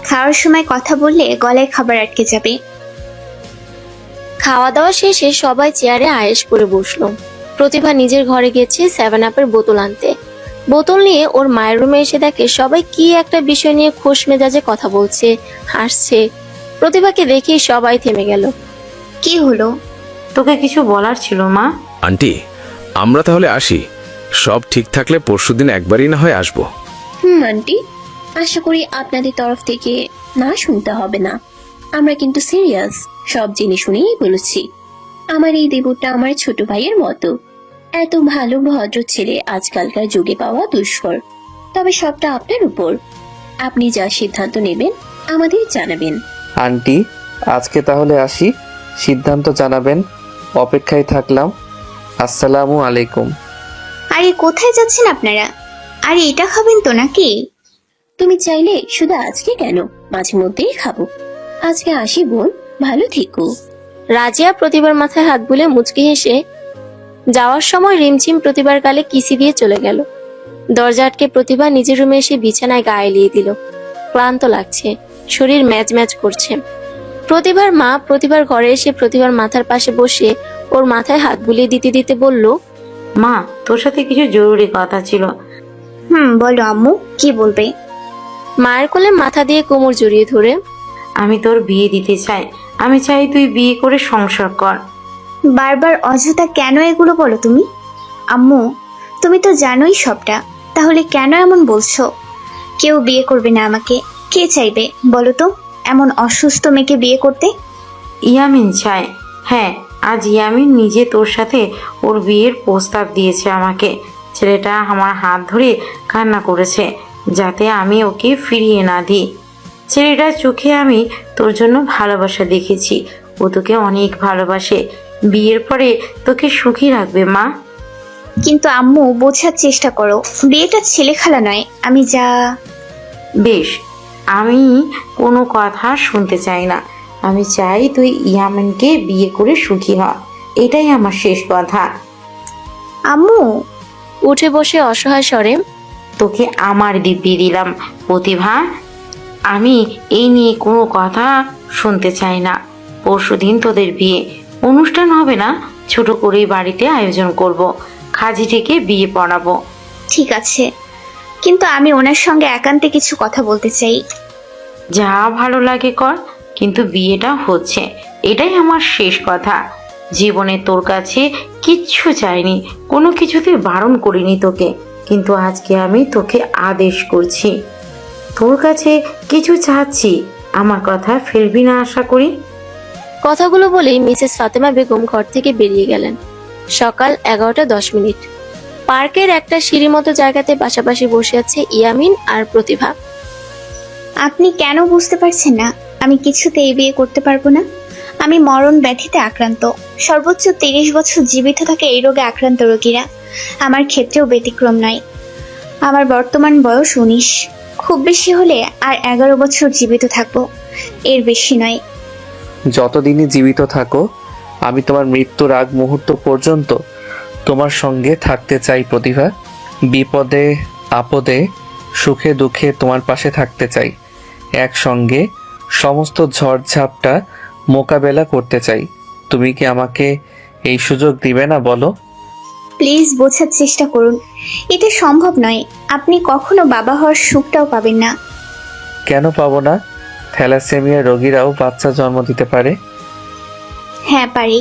খাওয়ার সময় কথা বললে গলায় খাবার আটকে যাবে। খাওয়া দাওয়া শেষে সবাই চেয়ারে আয়েশ করে বসলো। প্রতিভা নিজের ঘরে গেছে 7 আপের বোতল আনতে। বোতল নিয়ে ওর মায়ের রুমে এসে দেখে সবাই কি একটা বিষয় নিয়ে খোশ মেজাজে কথা বলছে, হাসছে। প্রতিভাকে দেখে সবাই থেমে গেল। কি হলো? তোকে কিছু বলার ছিল মা। আন্টি, আমরা তাহলে আসি। সব ঠিক থাকলে পরশুদিন একবারই না হয় আসবো। আন্টি, আশা করি আপনাদের তরফ থেকে না শুনতে হবে না। আমরা কিন্তু সিরিয়াস, সব জেনে শুনেই বলেছি। আমার এই দেবরটা আমার ছোট ভাইয়ের মতো। এত ভালো ভদ্র ছেলে আজকালকার যুগে পাওয়া দুষ্কর। তবে সবটা আপনার উপর। আপনি যা সিদ্ধান্ত নেবেন আমাদের জানাবেন। আন্টি, আজকে তাহলে আসি, সিদ্ধান্ত জানাবেন। অপেক্ষায় থাকলাম। আসসালামু আলাইকুম। আরে কোথায় যাচ্ছেন আপনারা? আরে এটা খাবেন তো নাকি? তুমি চাইলে শুধু আজকে কেন, মাঝে মধ্যেই খাবো। আজকে আসি বোন, ভালো থেকো। রাজিয়া প্রতিবার মাথায় হাত বুলে মুচকি হেসে যাওয়ার সময় রিমঝিম প্রতিবার গালে কিসি দিয়ে চলে গেল। দরজা আটকে প্রতিভা নিজের রুমে এসে বিছানায় গা এলিয়ে দিল। ক্লান্ত লাগছে, শরীর ম্যাজ ম্যাজ করছে। প্রতিভার মা প্রতিভার ঘরে এসে প্রতিভার মাথার পাশে বসে ওর মাথায় হাত বুলিয়ে দিতে দিতে বলল, মা, তোর সাথে কিছু জরুরি কথা ছিল। বলো আম্মু, কি বলবে? মায়ের কোলে মাথা দিয়ে কোমর জড়িয়ে ধরে, আমি তোর বিয়ে দিতে চাই। আমি চাই তুই বিয়ে করে সংসার কর। বারবার অযথা কেন এগুলো বলো তুমি? আম্মু, তুমি তো জানোই সবটা, তাহলে কেন এমন বলছো? কেউ বিয়ে করবে না আমাকে। কে চাইবে বলো তো এমন অসুস্থ মেয়েকে বিয়ে করতে? ইয়ামিন চায়। হ্যাঁ, আজ ইয়ামিন নিজে তোর সাথে ওর বিয়ের প্রস্তাব দিয়েছে আমাকে। ছেলেটা আমার হাত ধরে কান্না করেছে যাতে আমি ওকে ফিরিয়ে না দিই। ছেলেটার চোখে আমি তোর জন্য ভালোবাসা দেখেছি। ও তোকে অনেক ভালোবাসে। বিয়ের পরে তোকে সুখী রাখবে মা। কিন্তু আম্মু, বোঝার চেষ্টা করো, বিয়েটা ছেলে খেলা নয়। আমি যা। বেশ, আমি কোনো কথা শুনতে চাই না। আমি চাই তুই ইয়ামিনকে বিয়ে করে সুখী হ। এটাই আমার শেষ কথা। আম্মু, উঠে বসে অসহায় স্বরে, তোকে আমার দিব্যি দিলাম প্রতিভা। আমি এই নিয়ে কোনো কথা শুনতে চাই না। পরশুদিন তোদের বিয়ে অনুষ্ঠান হবে না, ছোট করেই বাড়িতে আয়োজন করব। খাজি থেকে বিয়ে পড়াবো। ঠিক আছে, কিন্তু আমি ওনার সঙ্গে একান্তে কিছু কথা বলতে চাই। যা ভালো লাগে কর, কিন্তু বিয়েটা হচ্ছে, এটাই আমার শেষ কথা। জীবনে তোর কাছে কিচ্ছু চাইনি, কোনো কিছুতে বারণ করিনি তোকে, কিন্তু আজকে আমি তোকে আদেশ করছি। তোর কাছে কিছু চাচ্ছি, আমার কথা ফেলবি না আশা করি। কথাগুলো বলেই মিসেস ফাতেমা বেগম ঘর থেকে বেরিয়ে গেলেন। সকাল 11:10। পার্কের একটা সিঁড়ি মতো জায়গাতে পাশাপাশি বসে আছে ইয়ামিন আর প্রতিভা। আপনি কেন বুঝতে পারছেন না? আমি কিছুতেই বিয়ে করতে পারবো না। আমি মরণ ব্যাধিতে আক্রান্ত। সর্বোচ্চ 30 বছর জীবিত থাকে এই রোগে আক্রান্ত রোগীরা। আমার ক্ষেত্রেও ব্যতিক্রম নয়। আমার বর্তমান বয়স 19। খুব বেশি হলে আর 11 বছর জীবিত থাকবো, এর বেশি নয়। যতদিনই জীবিত থাকো, আমি তোমার মৃত্যুর আগ মুহূর্ত পর্যন্ত তোমার সঙ্গে থাকতে চাই প্রতিভা। বিপদে আপদে সুখে দুঃখে তোমার পাশে থাকতে চাই। একসঙ্গে সমস্ত ঝড়ঝাপটা মোকাবেলা করতে চাই। তুমি কি আমাকে এই সুযোগ দিবে না বলো? প্লিজ বোঝার চেষ্টা করুন, এটা সম্ভব নয়। আপনি কখনো বাবা হওয়ার সুখটাও পাবেন না। কেন পাবো না? থ্যালাসেমিয়া রোগীরাও বাচ্চা জন্ম দিতে পারে। হ্যাঁ পারি,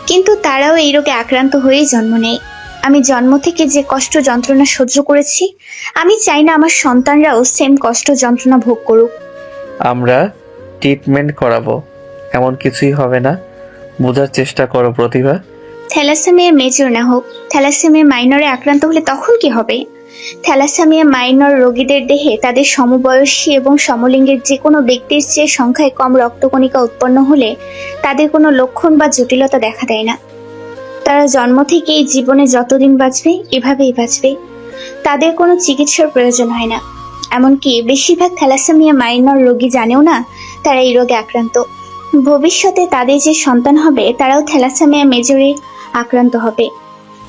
কিন্তু তারাও এই রোগে আক্রান্ত হয়েই জন্ম নেয়। আমি জন্ম থেকে যে কষ্ট যন্ত্রণা সহ্য করেছি, আমি চাই না আমার সন্তানরাও সেম কষ্ট যন্ত্রণা ভোগ করুক। আমরা ট্রিটমেন্ট করাবো, এমন কিছুই হবে না। বোঝার চেষ্টা করো প্রতিভা। থ্যালাসেমিয়া মেজর না হোক, থ্যালাসেমিয়া মাইনরে আক্রান্ত হলে তখন কি হবে? থ্যালাসেমিয়া মাইনর রোগীদের দেহে তাদের সমবয়সী এবং সমলিঙ্গের যে কোনো ব্যক্তির চেয়ে সংখ্যায় কম রক্তকণিকা উৎপন্ন হলে তাদের কোনো লক্ষণ বা জটিলতা দেখা দেয় না। তারা জন্ম থেকেই জীবনে যতদিন বাঁচবে এভাবেই বাঁচবে। তাদের কোনো চিকিৎসার প্রয়োজন হয় না। এমনকি বেশিরভাগ থ্যালাসেমিয়া মাইনর রোগী জানেও না তারা এই রোগে আক্রান্ত। ভবিষ্যতে তাদের যে সন্তান হবে তারাও থ্যালাসেমিয়া মেজরে আক্রান্ত হবে।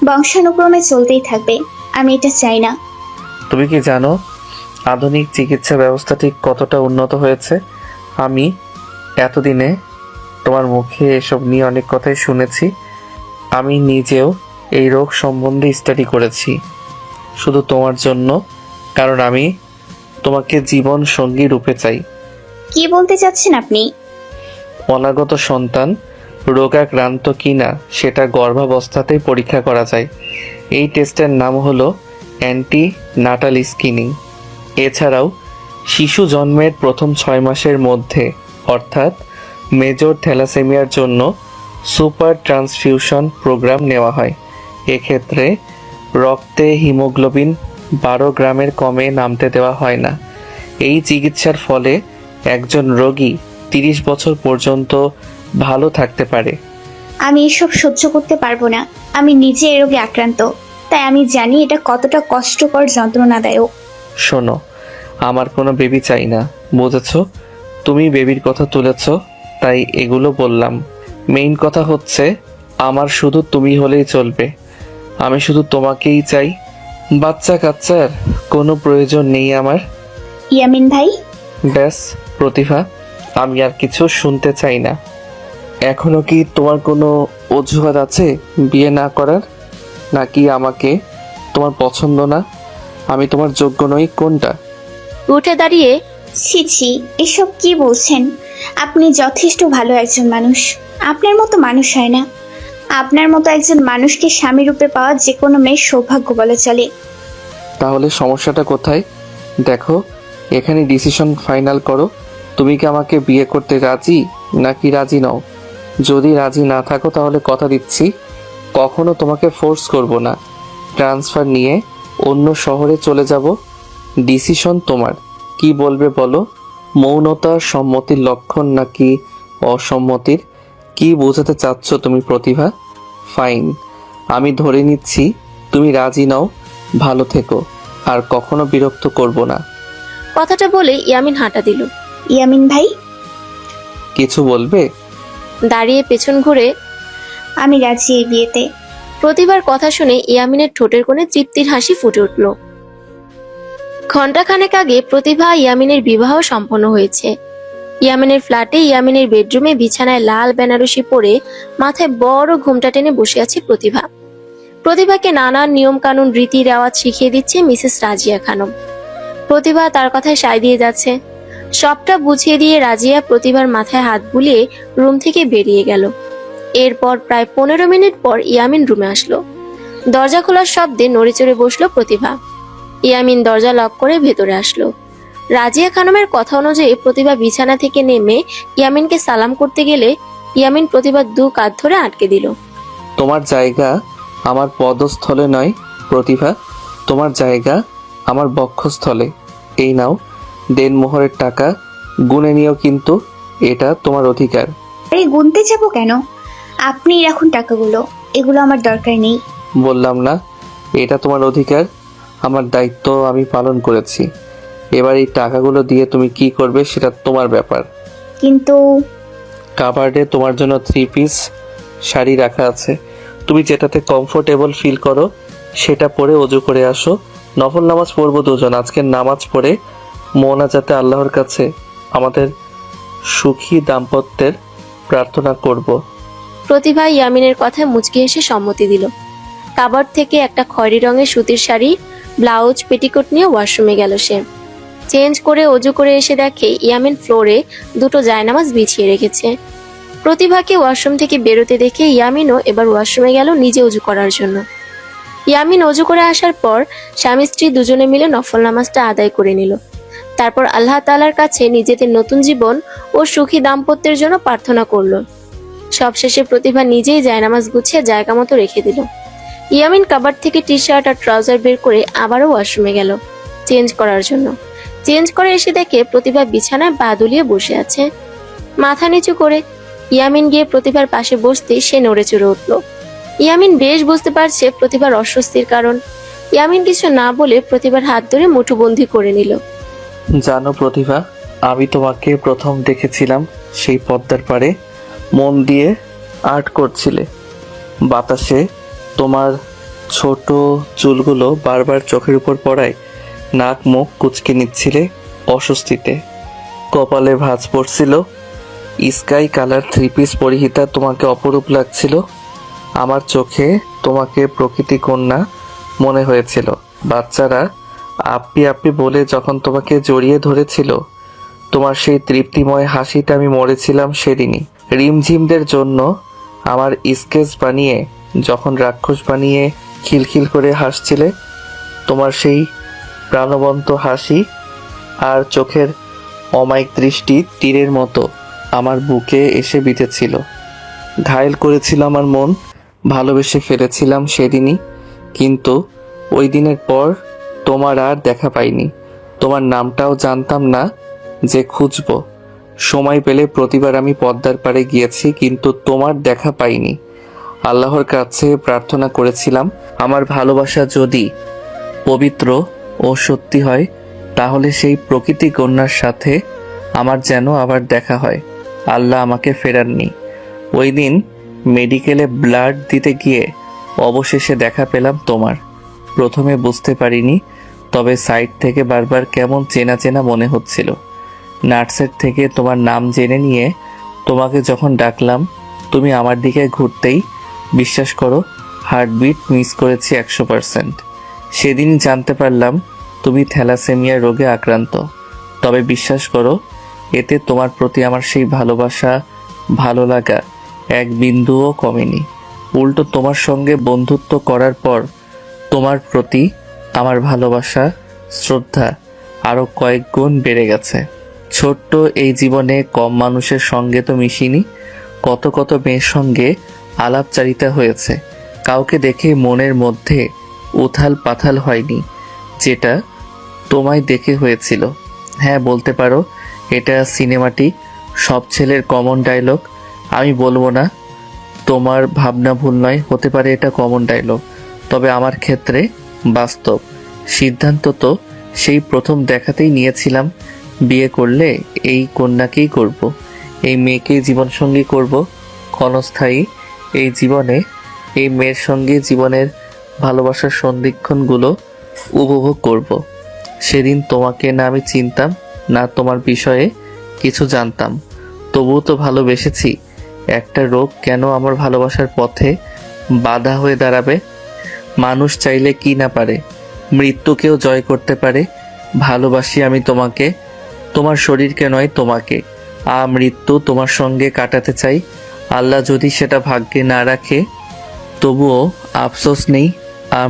বংশানুক্রমে চলতেই থাকবে। আমি এটা চাই না। তুমি কি জানো আধুনিক চিকিৎসা ব্যবস্থা ঠিক কতটা উন্নত হয়েছে? আমি এতদিনে তোমার মুখে এসব নিয়ে অনেক কথাই শুনেছি। আমি নিজেও এই রোগ সম্বন্ধে স্টাডি করেছি শুধু তোমার জন্য, কারণ আমি তোমাকে জীবন সঙ্গী রূপে চাই। কি বলতে চাচ্ছেন আপনি? অনাগত সন্তান রোগাক্রান্ত কিনা সেটা গর্ভাবস্থাতেই পরীক্ষা করা যায়। এই টেস্টের নাম হলো অ্যান্টি নাটাল স্ক্রিনিং। এছাড়াও শিশু জন্মের প্রথম 6 মাসের মধ্যে অর্থাৎ মেজর থ্যালাসেমিয়ার জন্য সুপার ট্রান্সফিউশন প্রোগ্রাম নেওয়া হয়। এক্ষেত্রে রক্তে হিমোগ্লোবিন 12 গ্রামের কমে নামতে দেওয়া হয় না। এই চিকিৎসার ফলে একজন রোগী 30 বছর পর্যন্ত ভালো থাকতে পারে। আমি এসব সহ্য করতে পারবো না। আমি নিজে এই রোগে আক্রান্ত, তাই আমি জানি এটা কতটা কষ্টকর, যন্ত্রণাদায়ক। শোনো, আমার কোনো বেবি চাই না, বুঝেছো? তুমি বেবির কথা তুলেছ তাই এগুলো বললাম। মেইন কথা হচ্ছে আমার শুধু তুমি হলেই চলবে। আমি শুধু তোমাকেই চাই। বাচ্চা কাচ্চার কোনো প্রয়োজন নেই আমার। ইয়ামিন ভাই, ব্যাস প্রতিভা, আমি আর কিছু শুনতে চাই না। এখনো কি তোমার কোনো অজুহাত আছে বিয়ে না করার? নাকি আমাকে তোমার পছন্দ না, আমি তোমার যোগ্য নই, কোনটা? উঠে দাঁড়িয়ে ছি ছি, এসব কি বলছেন? আপনি যথেষ্ট ভালো একজন মানুষ। আপনার মতো মানুষ হয় না। আপনার মতো একজন মানুষকে স্বামী রূপে পাওয়া যে কোনো মেয়ের সৌভাগ্য বলে চলে। তাহলে সমস্যাটা কোথায়? দেখো, এখানে ডিসিশন ফাইনাল করো। তুমি কি আমাকে বিয়ে করতে রাজি নাকি রাজি নও? যদি রাজি না থাকো তাহলে কথা দিচ্ছি কখনো তোমাকে ফোর্স করব না। ট্রান্সফার নিয়ে অন্য শহরে চলে যাব। ডিসিশন তোমার। কি বলবে বলো? মৌনতা সম্মতির লক্ষণ নাকি অসম্মতির? কি বোঝাতে চাচ্ছ তুমি প্রতিভা? ফাইন, আমি ধরে নিচ্ছি তুমি রাজি নও। ভালো থেকো, আর কখনো বিরক্ত করব না। কথাটা বলে ইয়ামিন হাঁটা দিল। ইয়ামিন ভাই, কিছু বলবে? দাঁড়িয়ে পেছন ঘুরে আমি রাজি এই বিয়েতে। প্রতিভার কথা শুনে ইয়ামিনের ঠোঁটের কোণে তৃপ্তির হাসি ফুটে উঠল। ঘণ্টাখানেক আগে প্রতিভা ইয়ামিনের বিবাহ সম্পন্ন হয়েছে। ইয়ামিনের ফ্ল্যাটে ইয়ামিনের বেডরুমে বিছানায় লাল বেনারসি পরে মাথায় বড় ঘোমটা টেনে বসে আছে প্রতিভা। প্রতিভাকে নানান নিয়ম কানুন রীতি রেওয়াজ শিখিয়ে দিচ্ছে মিসেস রাজিয়া খানম। প্রতিভা তার কথায় সায় দিয়ে যাচ্ছে। সবটা বুঝিয়ে দিয়ে রাজিয়া প্রতিভার মাথায় হাত বুলিয়ে রুম থেকে বেরিয়ে গেল। এরপর প্রায় 15 মিনিট পর ইয়ামিন রুমে আসলো। দরজা খোলার শব্দে নড়েচড়ে বসলো প্রতিভা। ইয়ামিন দরজা লক করে ভেতরে আসলো। রাজিয়া খানমের কথা অনুযায়ী প্রতিভা বিছানা থেকে নেমে ইয়ামিনকে সালাম করতে গেলে ইয়ামিন প্রতিভার 2 কাঁধ ধরে আটকে দিল। তোমার জায়গা আমার পদস্থলে নয় প্রতিভা, তোমার জায়গা আমার বক্ষস্থলে। এই নাও দেনমোহরের টাকা, গুনে নিও কিন্তু, এটা তোমার অধিকার। আরে গুনতে যাবো কেন? আপনি রাখুন টাকাগুলো, এগুলো আমার দরকার নেই। বললাম না এটা তোমার অধিকার? আমার দায়িত্ব আমি পালন করেছি। এবার এই টাকাগুলো দিয়ে তুমি কি করবে সেটা তোমার ব্যাপার। কিন্তু কাবার্ডে তোমার জন্য 3 পিস শাড়ি রাখা আছে। তুমি যেটাতে কমফোর্টেবল ফিল করো সেটা পরে অজু করে আসো। নফল নামাজ পড়বো দুজন। আজকের নামাজ পড়ে মোনাজাতে আল্লাহর কাছে আমাদের সুখী দাম্পত্যের প্রার্থনা করব। প্রতিভা ইয়ামিনের কথায় মুচকি হেসে সম্মতি দিল। কাবার্ড থেকে একটা খয়েরি রঙের সুতির শাড়ি, ব্লাউজ, পেটিকোট নিয়ে ওয়াশরুমে গেল সে। চেঞ্জ করে অজু করে এসে দেখে ইয়ামিন ফ্লোরে 2টো জায়নামাজ বিছিয়ে রেখেছে। প্রতিভাকে ওয়াশরুম থেকে বেরোতে দেখে ইয়ামিনও এবার ওয়াশরুমে গেল নিজে অজু করার জন্য। ইয়ামিন অজু করে আসার পর স্বামী স্ত্রী দুজনে মিলে নফল নামাজটা আদায় করে নিল। তারপর আল্লাহ তাআলার কাছে নিজেদের নতুন জীবন ও সুখী দাম্পত্যের জন্য প্রার্থনা করলো। সবশেষে প্রতিভা নিজেই জায়নামাজ গুছিয়ে জায়গা মতো রেখে দিল। ইয়ামিন কাবার্ড থেকে টি শার্ট আর ট্রাউজার বের করে আবারও ওয়াশরুমে গেল চেঞ্জ করার জন্য। চেঞ্জ করে এসে দেখে প্রতিভা বিছানায় পা দুলিয়ে বসে আছে মাথা নিচু করে। ইয়ামিন গিয়ে প্রতিভার পাশে বসতে সে নড়ে চড়ে উঠল। ইয়ামিন বেশ বুঝতে পারছে প্রতিভার অস্বস্তির কারণ। ইয়ামিন কিছু না বলে প্রতিভার হাত ধরে মুঠোবন্দি করে নিল। জানো প্রতিভা, আমি তোমাকে প্রথম দেখেছিলাম সেই পদ্মার পাড়ে, মন দিয়ে আর্ট করছিলে। বাতাসে তোমার ছোট চুলগুলো বারবার চোখের উপর পড়ায় নাক মুখ কুঁচকে নিচ্ছিলে অস্বস্তিতে। কপালে ভাঁজ পড়ছিল, স্কাই কালার 3 পিস পরিহিতা তোমাকে অপরূপ লাগছিল। আমার চোখে তোমাকে প্রকৃতি কন্যা মনে হয়েছিল। বাচ্চারা আপ্পি আপ্পি বলে যখন তোমাকে জড়িয়ে ধরেছিল, তোমার সেই তৃপ্তিময় হাসিতে আমি মরেছিলাম সেদিনই। রিমঝিমদের জন্য আমার স্কেচ বানিয়ে যখন রাক্ষস বানিয়ে খিলখিল করে হাসছিলে, তোমার সেই প্রাণবন্ত হাসি আর চোখের অমায়িক দৃষ্টি তীরের মতো আমার বুকে এসে বিঁধেছিল। ঘায়েল করেছিল আমার মন, ভালোবেসে ফেলেছিলাম সেদিনই। কিন্তু ওই দিনের পর তোমার আর দেখা পাইনি। তোমার নামটাও জানতাম না যে খুঁজব। সময় পেলে প্রতিবার আমি পদ্মার পাড়ে গিয়েছি, কিন্তু তোমার দেখা পাইনি। আল্লাহর কাছে প্রার্থনা করেছিলাম, আমার ভালোবাসা যদি পবিত্র ও সত্যি হয়, তাহলে সেই প্রকৃতি কন্যার সাথে আমার যেন আবার দেখা হয়। আল্লাহ আমাকে ফেরাননি। ওই দিন মেডিকেলে ব্লাড দিতে গিয়ে অবশেষে দেখা পেলাম তোমার। প্রথমে বুঝতে পারিনি, তবে সাইড থেকে বারবার কেমন চেনা চেনা মনে হচ্ছিল। নার্সের থেকে তোমার নাম জেনে নিয়ে তোমাকে যখন ডাকলাম, তুমি আমার দিকে ঘুরতেই বিশ্বাস করো হার্টবিট মিস করেছি 100%। সেদিনই জানতে পারলাম তুমি থ্যালাসেমিয়া রোগে আক্রান্ত। তবে বিশ্বাস করো, এতে তোমার প্রতি আমার সেই ভালোবাসা, ভালো লাগা এক বিন্দুও কমেনি। উল্টো তোমার সঙ্গে বন্ধুত্ব করার পর তোমার প্রতি আমার ভালোবাসা, শ্রদ্ধা আরও কয়েক গুণ বেড়ে গেছে। ছোট্ট এই জীবনে কম মানুষের সঙ্গে তো মিশিনি, কত কত মেয়ের সঙ্গে আলাপচারিতা হয়েছে। কাউকে দেখে মনের মধ্যে উথাল পাথাল হয়নি, যেটা তোমায় দেখে হয়েছিল। হ্যাঁ, বলতে পারো এটা সিনেমাটিক, সব ছেলের কমন ডায়লগ। আমি বলবো না তোমার ভাবনা ভুল নয়, হতে পারে এটা কমন ডায়লগ, তবে আমার ক্ষেত্রে বাস্তব। সিদ্ধান্ত তো সেই প্রথম দেখাতেই নিয়েছিলাম, বিয়ে করলে এই কন্যাকেই করব, এই মেয়েকেই জীবনসঙ্গী করব, ক্ষণস্থায়ী এই জীবনে এই মেয়ের সঙ্গে জীবনের ভালোবাসার সন্ধিক্ষণগুলো উপভোগ করব। সেদিন তোমাকে না আমি চিনতাম, না তোমার বিষয়ে কিছু জানতাম, তবুও তো ভালোবেসেছি। একটা রোগ কেন আমার ভালোবাসার পথে বাধা হয়ে দাঁড়াবে? মানুষ চাইলে কি না পারে, মৃত্যুকেও জয় করতে পারে। ভালোবাসি আমি তোমাকে, তোমার শরীরকে নয় তোমাকে। মৃত্যু তোমার সঙ্গে কাটাতে চাই। আল্লাহ যদি সেটা ভাগ্যে না রাখে, তবুও আফসোস নেই।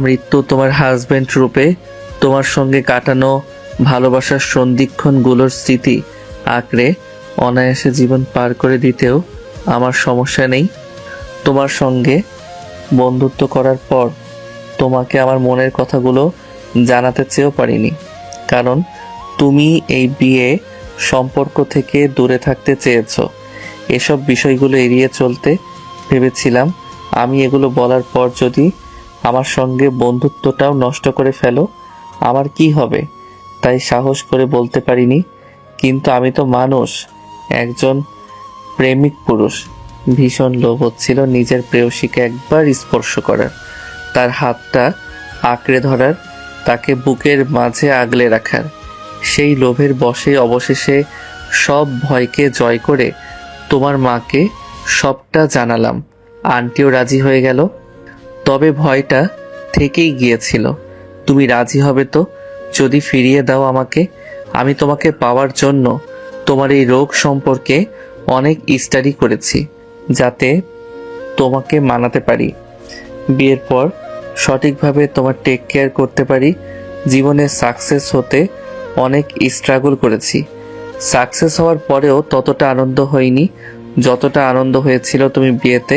মৃত্যু তোমার হাজব্যান্ড রূপে তোমার সঙ্গে কাটানো ভালোবাসার সন্ধিক্ষণগুলোর স্মৃতি আঁকড়ে অনায়াসে জীবন পার করে দিতেও আমার সমস্যা নেই। তোমার সঙ্গে বন্ধুত্ব করার পর তোমাকে আমার মনের কথাগুলো জানাতে চেয়েও পারিনি, কারণ তুমি এই বিয়ে সম্পর্ক থেকে দূরে থাকতে চেয়েছো। এসব বিষয়গুলো এড়িয়ে চলতে ভেবেছিলাম। আমি এগুলো বলার পর যদি আমার সঙ্গে বন্ধুত্বটাও নষ্ট করে ফেলো, আমার কি হবে? তাই সাহস করে বলতে পারিনি। কিন্তু আমি তো মানুষ, একজন প্রেমিক পুরুষ। ভীষণ লোভ হচ্ছিল নিজের প্রেয়সীকে একবার স্পর্শ করার, তার হাতটা আঁকড়ে ধরার, তাকে বুকের মাঝে আগলে রাখার। সেই লোভের বশে অবশেষে সব ভয়কে জয় করে তোমার মাকে সবটা জানালাম। আন্টিও রাজি হয়ে গেল। তবে ভয়টা থেকেই গিয়েছিল, তুমি রাজি হবে তো যদি ফিরিয়ে দাও আমাকে। আমি তোমাকে পাওয়ার জন্য তোমার এই রোগ সম্পর্কে অনেক স্টাডি করেছি, যাতে তোমাকে মানাতে পারি, বিয়ের পর সঠিকভাবে তোমার টেক কেয়ার করতে পারি। জীবনে সাকসেস হতে অনেক স্ট্রাগল করেছি। সাকসেস হওয়ার পরেও ততটা আনন্দ হয়নি যতটা আনন্দ হয়েছিল তুমি বিয়েতে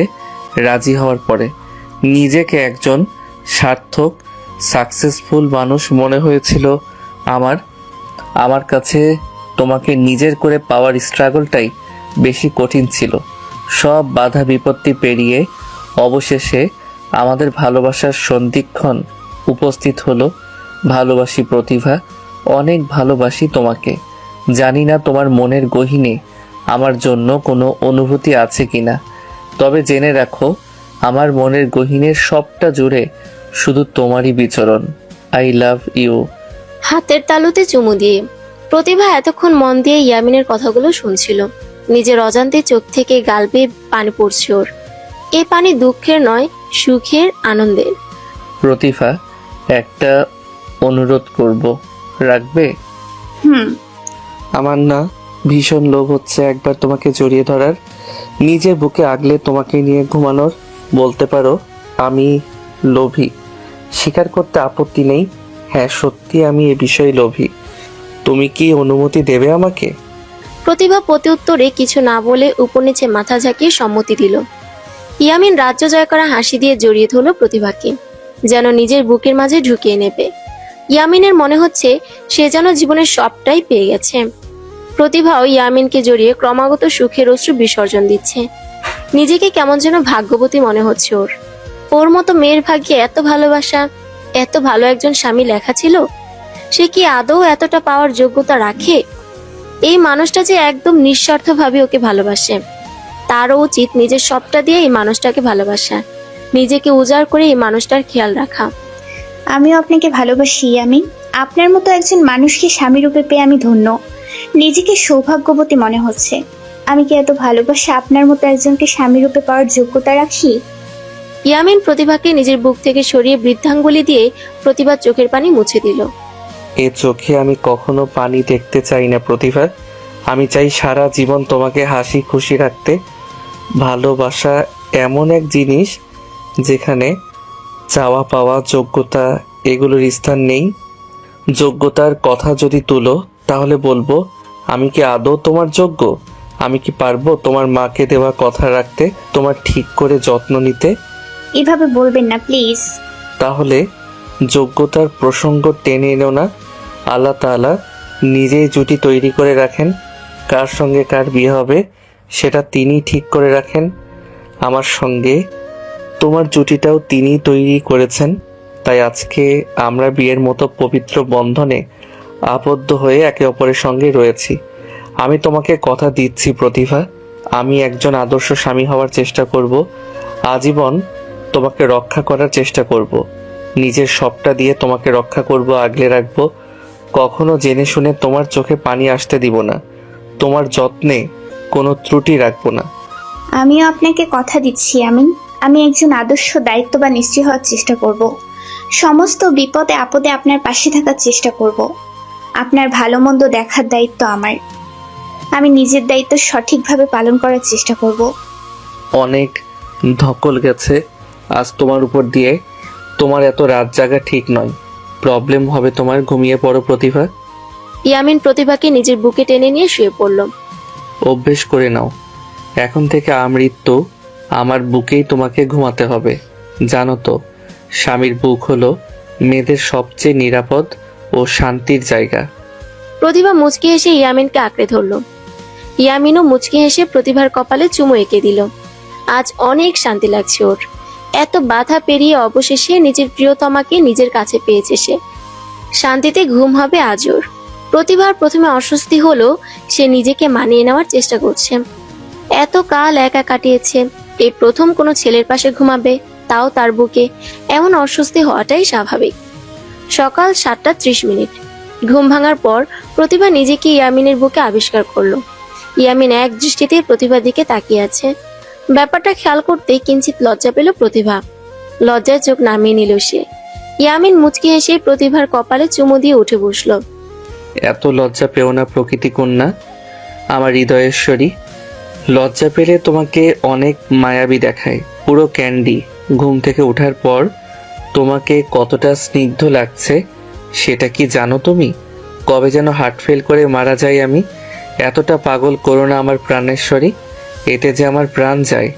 রাজি হওয়ার পরে। নিজেকে একজন সার্থক সাকসেসফুল মানুষ মনে হয়েছিল আমার আমার কাছে তোমাকে নিজের করে পাওয়ার স্ট্রাগলটাই বেশি কঠিন ছিল। সব বাধা বিপত্তি পেরিয়ে অবশেষে আমাদের ভালোবাসার সন্ধিক্ষণ উপস্থিত হলো। ভালোবাসি প্রতিভা, অনেক ভালোবাসি তোমাকে। জানি না তোমার মনের গহীনে আমার জন্য কোনো অনুভূতি আছে কিনা, তবে জেনে রাখো আমার মনের গহীনের সবটা জুড়ে শুধু তোমারই বিচরণ। I love you. হাতের তালুতে চুমু দিয়ে প্রতিভা এতক্ষণ মন দিয়ে ইয়ামিনের কথাগুলো শুনছিল। নিজের অজান্তে চোখ থেকে গাল বেয়ে পানি পড়ছে ওর। এ পানি দুঃখের নয়, সুখের, আনন্দের। প্রতিভা, একটা অনুরোধ করব, রাখবে? হুম। আমার না ভীষণ লোভ হচ্ছে একবার তোমাকে জড়িয়ে ধরার, নিজের বুকে আগলে তোমাকে নিয়ে ঘুমানোর। বলতে পারো আমি লোভী, স্বীকার করতে আপত্তি নেই। হ্যাঁ, সত্যি আমি এ বিষয়ে লোভী। তুমি কি অনুমতি দেবে আমাকে? প্রতিভা প্রত্যুত্তরে কিছু না বলে উপর নিচে মাথা ঝাঁকিয়ে সম্মতি দিল। ইয়ামিন রাজ্য জয় করা হাসি দিয়ে জড়িয়ে ধরল প্রতিভাকে, যেন নিজের বুকের মাঝে ঢুকিয়ে নেবে। ইয়ামিনের মনে হচ্ছে সে যেন জীবনের সবটাই পেয়ে গেছে। প্রতিভাও ইয়ামিনকে জড়িয়ে ক্রমাগত সুখের অশ্রু বিসর্জন দিচ্ছে। নিজেকে কেমন যেন ভাগ্যবতী মনে হচ্ছে ওর। ওর মতো মেয়ের ভাগ্যে এত ভালোবাসা, এত ভালো একজন স্বামী লেখা ছিল। সে কি আদৌ এতটা পাওয়ার যোগ্যতা রাখে? এই মানুষটা যে একদম নিঃস্বার্থভাবে ওকে ভালোবাসে। তারও উচিত নিজের সবটা দিয়ে এই মানুষটাকে ভালোবাসা, নিজেকে উজাড় করে এই মানুষটার খেয়াল রাখা। আমিও আপনাকে ভালোবাসি ইয়ামিন। আপনার মতো একজন মানুষকে স্বামী রূপে পেয়ে আমি ধন্য। নিজেকে সৌভাগ্যবতী মনে হচ্ছে। আমি কি এত ভালোবাসা আপনার মতো একজনকে স্বামী রূপে পাওয়ার যোগ্যতা রাখি? ইয়ামিন প্রতিভাকে নিজের বুক থেকে সরিয়ে বৃদ্ধাঙ্গুলি দিয়ে প্রতিভার চোখের পানি মুছে দিল। এ চোখে আমি কখনো পানি দেখতে চাই না প্রতিভা। আমি চাই সারা জীবন তোমাকে হাসি খুশি রাখতে। ভালোবাসা এমন এক জিনিস যেখানে চাওয়া পাওয়া, যোগ্যতা এগুলোর স্থান নেই। যোগ্যতার কথা যদি তুলো তাহলে বলবো আমি কি আদৌ তোমার যোগ্য? আমি কি পারবো তোমার মাকে দেওয়া কথা রাখতে, তোমার ঠিক করে যত্ন নিতে? এভাবে বলবেন না প্লিজ। তাহলে যোগ্যতার প্রসঙ্গ টেনে এনো না। আল্লাহ তাআলা নিজেই জুটি তৈরি করে রাখেন, কার সঙ্গে কার বিয়ে হবে সেটা তিনি ঠিক করে রাখেন। আমার সঙ্গে তোমার জুটিটাও তিনি তৈরি করেছেন। তাই আজকে আমরা বিয়ের মতো পবিত্র বন্ধনে আবদ্ধ হয়ে একে অপরের সঙ্গে রয়েছি। আমি তোমাকে কথা দিচ্ছি প্রতিভা, আমি একজন আদর্শ স্বামী হওয়ার চেষ্টা করব। আজীবন তোমাকে রক্ষা করার চেষ্টা করব। নিজের সবটা দিয়ে তোমাকে রক্ষা করব, আগলে রাখবো। কখনো জেনে শুনে তোমার চোখে পানি আসতে দিব না। তোমার যত্নে কোনো ত্রুটি রাখবো না। আমিও আপনাকে কথা দিচ্ছি আমি একজন আদর্শ দায়িত্ববান স্ত্রী হওয়ার চেষ্টা করব। সমস্ত বিপদে আপদে আপনার পাশে থাকার চেষ্টা করব। আপনার ভালো মন্দ দেখার দায়িত্ব আমার। আমি নিজের দায়িত্ব সঠিকভাবে পালন করার চেষ্টা করব। অনেক ধকল গেছে আজ তোমার উপর দিয়ে। তোমার এত রাত জাগা ঠিক নয়, প্রবলেম হবে তোমার। ঘুমিয়ে পড়ো প্রতিভা। ইয়ামিন প্রতিভাকে নিজের বুকে টেনে নিয়ে শুয়ে পড়ল। অভ্যেস করে নাও, এখন থেকে আমৃত্যু আমার বুকেই তোমাকে ঘুমাতে হবে। জানো তো, স্বামীর বুক হলো মেয়েদের সবচেয়ে নিরাপদ ও শান্তির জায়গা। প্রতিভা মুচকি হেসে ইয়ামিনকে আঁকড়ে ধরল। ইয়ামিনও মুচকি হেসে প্রতিভার কপালে চুমু এঁকে দিল। আজ অনেক শান্তি লাগছে ওর। এত বাধা পেরিয়ে অবশেষে নিজের প্রিয়তমাকে নিজের কাছে পেয়েছে সে। শান্তিতে ঘুম হবে আজ ওর। প্রতিভার প্রথমে অস্বস্তি হলো, সে নিজেকে মানিয়ে নেওয়ার চেষ্টা করছে। এত কাল একা কাটিয়েছে, এই প্রথম কোনো ছেলের পাশে ঘুমাবে, তাও তার বুকে। এমন অস্বস্তি হওয়াটাই স্বাভাবিক। সকাল 7:30। ঘুম ভাঙার পর প্রতিভা নিজেকে ইয়ামিনের বুকে আবিষ্কার করলো। ইয়ামিন এক দৃষ্টিতে প্রতিভার দিকে তাকিয়ে আছে। ব্যাপারটা খেয়াল করতেই কিঞ্চিত লজ্জা পেল প্রতিভা। লজ্জায় চোখ নামিয়ে নিল সে। ইয়ামিন মুচকি হেসে প্রতিভার কপালে চুমু দিয়ে উঠে বসলো। এত লজ্জা পেও না প্রকৃতি কন্যা, আমার হৃদয়েশ্বরী। লজ্জা পেলে তোমাকে অনেক মায়াবী দেখায়, পুরো ক্যান্ডি। ঘুম থেকে ওঠার পর তোমাকে কতটা স্নিগ্ধ লাগছে সেটা কি জানো তুমি? কবে যেন হার্ট ফেল করে মারা যাই আমি। এতটা পাগল করো না আমার প্রাণেশ্বরী, এতে যে আমার প্রাণ যায়।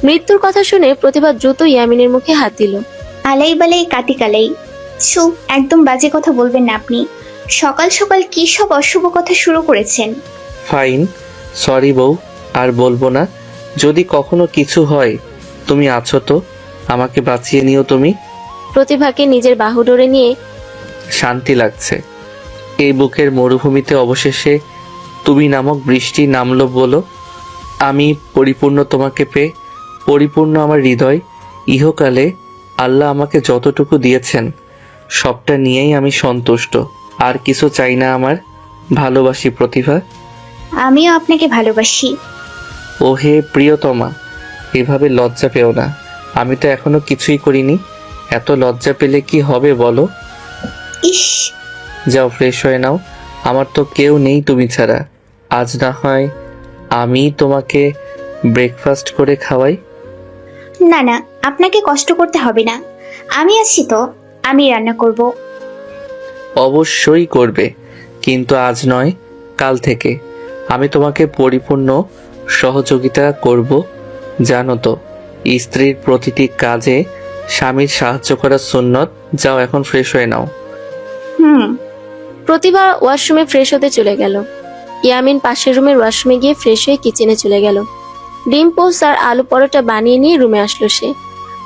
মৃত্যুর কথা শুনে প্রতিভা দ্রুত ইয়ামিনের মুখে হাত দিল আলাই বালাই কাটি কালাই। ছু, একদম বাজে কথা বলবেন না আপনি। সকাল সকাল কি সব অশুভ কথা শুরু করেছেন? ফাইন, সরি বউ, আর বলবো না। যদি কখনো কিছু হয়, তুমি আছো তো, আমাকে বাঁচিয়ে নিও তুমি। প্রতিভাকে নিজের বাহুডোরে নিয়ে শান্তি লাগছে। এই বুকের মরুভূমিতে অবশেষে তুমি নামক বৃষ্টি নামলো বলো। আমি পরিপূর্ণ তোমাকে পেয়ে, পরিপূর্ণ আমার হৃদয়। ইহকালে আল্লাহ আমাকে যতটুকু দিয়েছেন সবটা নিয়েই আমি সন্তুষ্ট। আর কিছু চাই না আমার। ভালোবাসি প্রতিভা। আমিও আপনাকে ভালোবাসি। ও হে প্রিয়তমা, এভাবে লজ্জা পেও না। আমি তো এখনো কিছুই করিনি। এত লজ্জা পেলে কি হবে বলো? ইস, যাও ফ্রেশ হয়ে নাও। আমার তো কেউ নেই তুমি ছাড়া। আজ না হয় আমি তোমাকে ব্রেকফাস্ট করে খাওয়াই। না না, আপনাকে কষ্ট করতে হবে না। আমি আছি তো, আমি রান্না করব। অবশ্যই করবে, কিন্তু আজ নয়, কাল থেকে। আমি তোমাকে পরিপূর্ণ সহযোগিতা করব। জানো তো, স্ত্রীর প্রতিটি কাজে স্বামীর সাহায্য করা সুন্নত। যাও এখন ফ্রেশ হয়ে নাও। হুম। প্রতিভা ওয়াশরুমে ফ্রেশ হতে চলে গেল। ইয়ামিন পাশের রুমের ওয়াশরুমে গিয়ে ফ্রেশ হয়ে কিচেনে চলে গেল। ডিম পোস্ট আর আলু পরোটা বানিয়ে নিয়ে রুমে আসলো সে।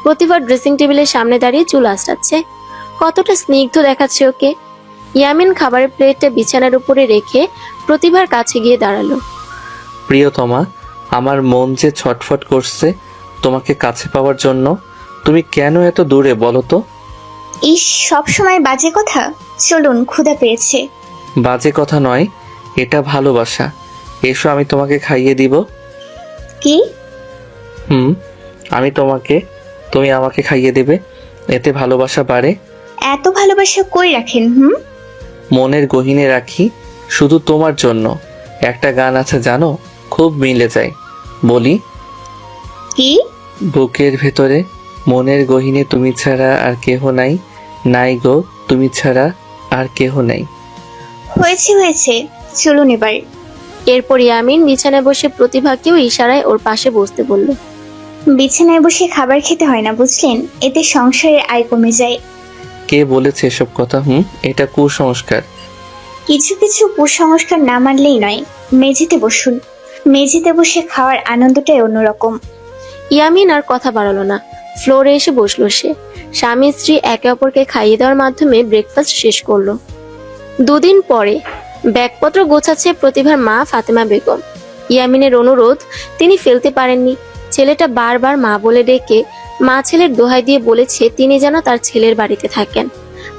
প্রতিভা ড্রেসিং টেবিলের সামনে দাঁড়িয়ে চুল আঁচড়াচ্ছে। কতটা স্নিগ্ধ দেখাচ্ছে ওকে। ইয়ামিন খাবারের প্লেটটা বিছানার উপরে রেখে প্রতিভার কাছে গিয়ে দাঁড়ালো। প্রিয়তমা, আমার মন যে ছটফট করছে তোমাকে কাছে পাওয়ার জন্য। তুমি কেন এত দূরে বলো তো? ইস, সব সময় বাজে কথা। চলুন, ক্ষুধা পেয়েছে। বাজে কথা নয়, এটা ভালোবাসা। এসো, আমি তোমাকে খাইয়ে দিব। কি? আমি তোমাকে, তুমি আমাকে খাইয়ে দেবে। এতে ভালোবাসা বাড়ে। এত ভালোবাসা কই রাখেন? মনের গহীনে রাখি, শুধু তোমার জন্য। একটা গান আছে জানো, খুব মিলে যায়। বলি? কি? বুকের ভেতরে মনের গহীনে তুমি ছাড়া আর কেহ নাই, নাই গো তুমি ছাড়া আর কেহ নাই। হয়েছে হয়েছে, চলুন এবার। এরপর ইয়ামিন বিছানায় বসে প্রতিভাকেও ইশারায় ওর পাশে বসতে বলল। বিছানায় বসে খাবার খেতে হয় না, বুঝলেন? এতে সংসারের আয় কমে যায়। কে বলেছে এসব কথা? এটা কুসংস্কার। কিছু কিছু কুসংস্কার না মানলেই নয়। মেঝেতে বসুন। মেঝেতে বসে খাওয়ার আনন্দটাই অন্যরকম। ইয়ামিন আর কথা বাড়ালো না, ফ্লোরে এসে বসলো সে। স্বামী স্ত্রী একে অপরকে খাইয়ে দেওয়ার মাধ্যমে ব্রেকফাস্ট শেষ করলো। দুদিন পরে ব্যাগপত্র গোছাচ্ছে প্রতিভার মা ফাতেমা বেগম। ইয়ামিনের অনুরোধ তিনি ফেলতে পারেননি। ছেলেটা বারবার মা বলে ডেকে মা ছেলের দোহাই দিয়ে বলেছে তিনি যেন তার ছেলের বাড়িতে থাকেন।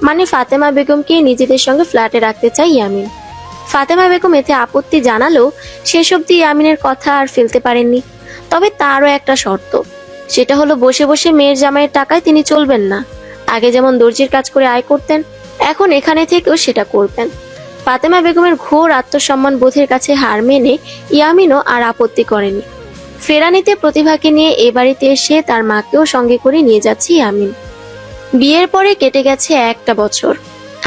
মানে ফাতেমা বেগমকে নিজেদের সঙ্গে ফ্ল্যাটে রাখতে চায় ইয়ামিন। ফাতেমা বেগম এতে আপত্তি জানালেও শেষ অবধি ইয়ামিনের কথা আর ফেলতে পারেননি। তবে তারও একটা শর্ত, সেটা হলো বসে বসে মেয়ের জামাইয়ের টাকায় তিনি চলবেন না। আগে যেমন দর্জির কাজ করে আয় করতেন, এখন এখানে থেকেও সেটা করবেন। ফাতেমা বেগমের ঘোর আত্মসম্মান বোধের কাছে হার মেনে ইয়ামিনও আর আপত্তি করেনি। ফেরানিতে প্রতিভাকে নিয়ে এ বাড়িতে এসে তার মাকেও সঙ্গে করে নিয়ে যাচ্ছে ইয়ামিন। বিয়ের পরে কেটে গেছে একটা বছর।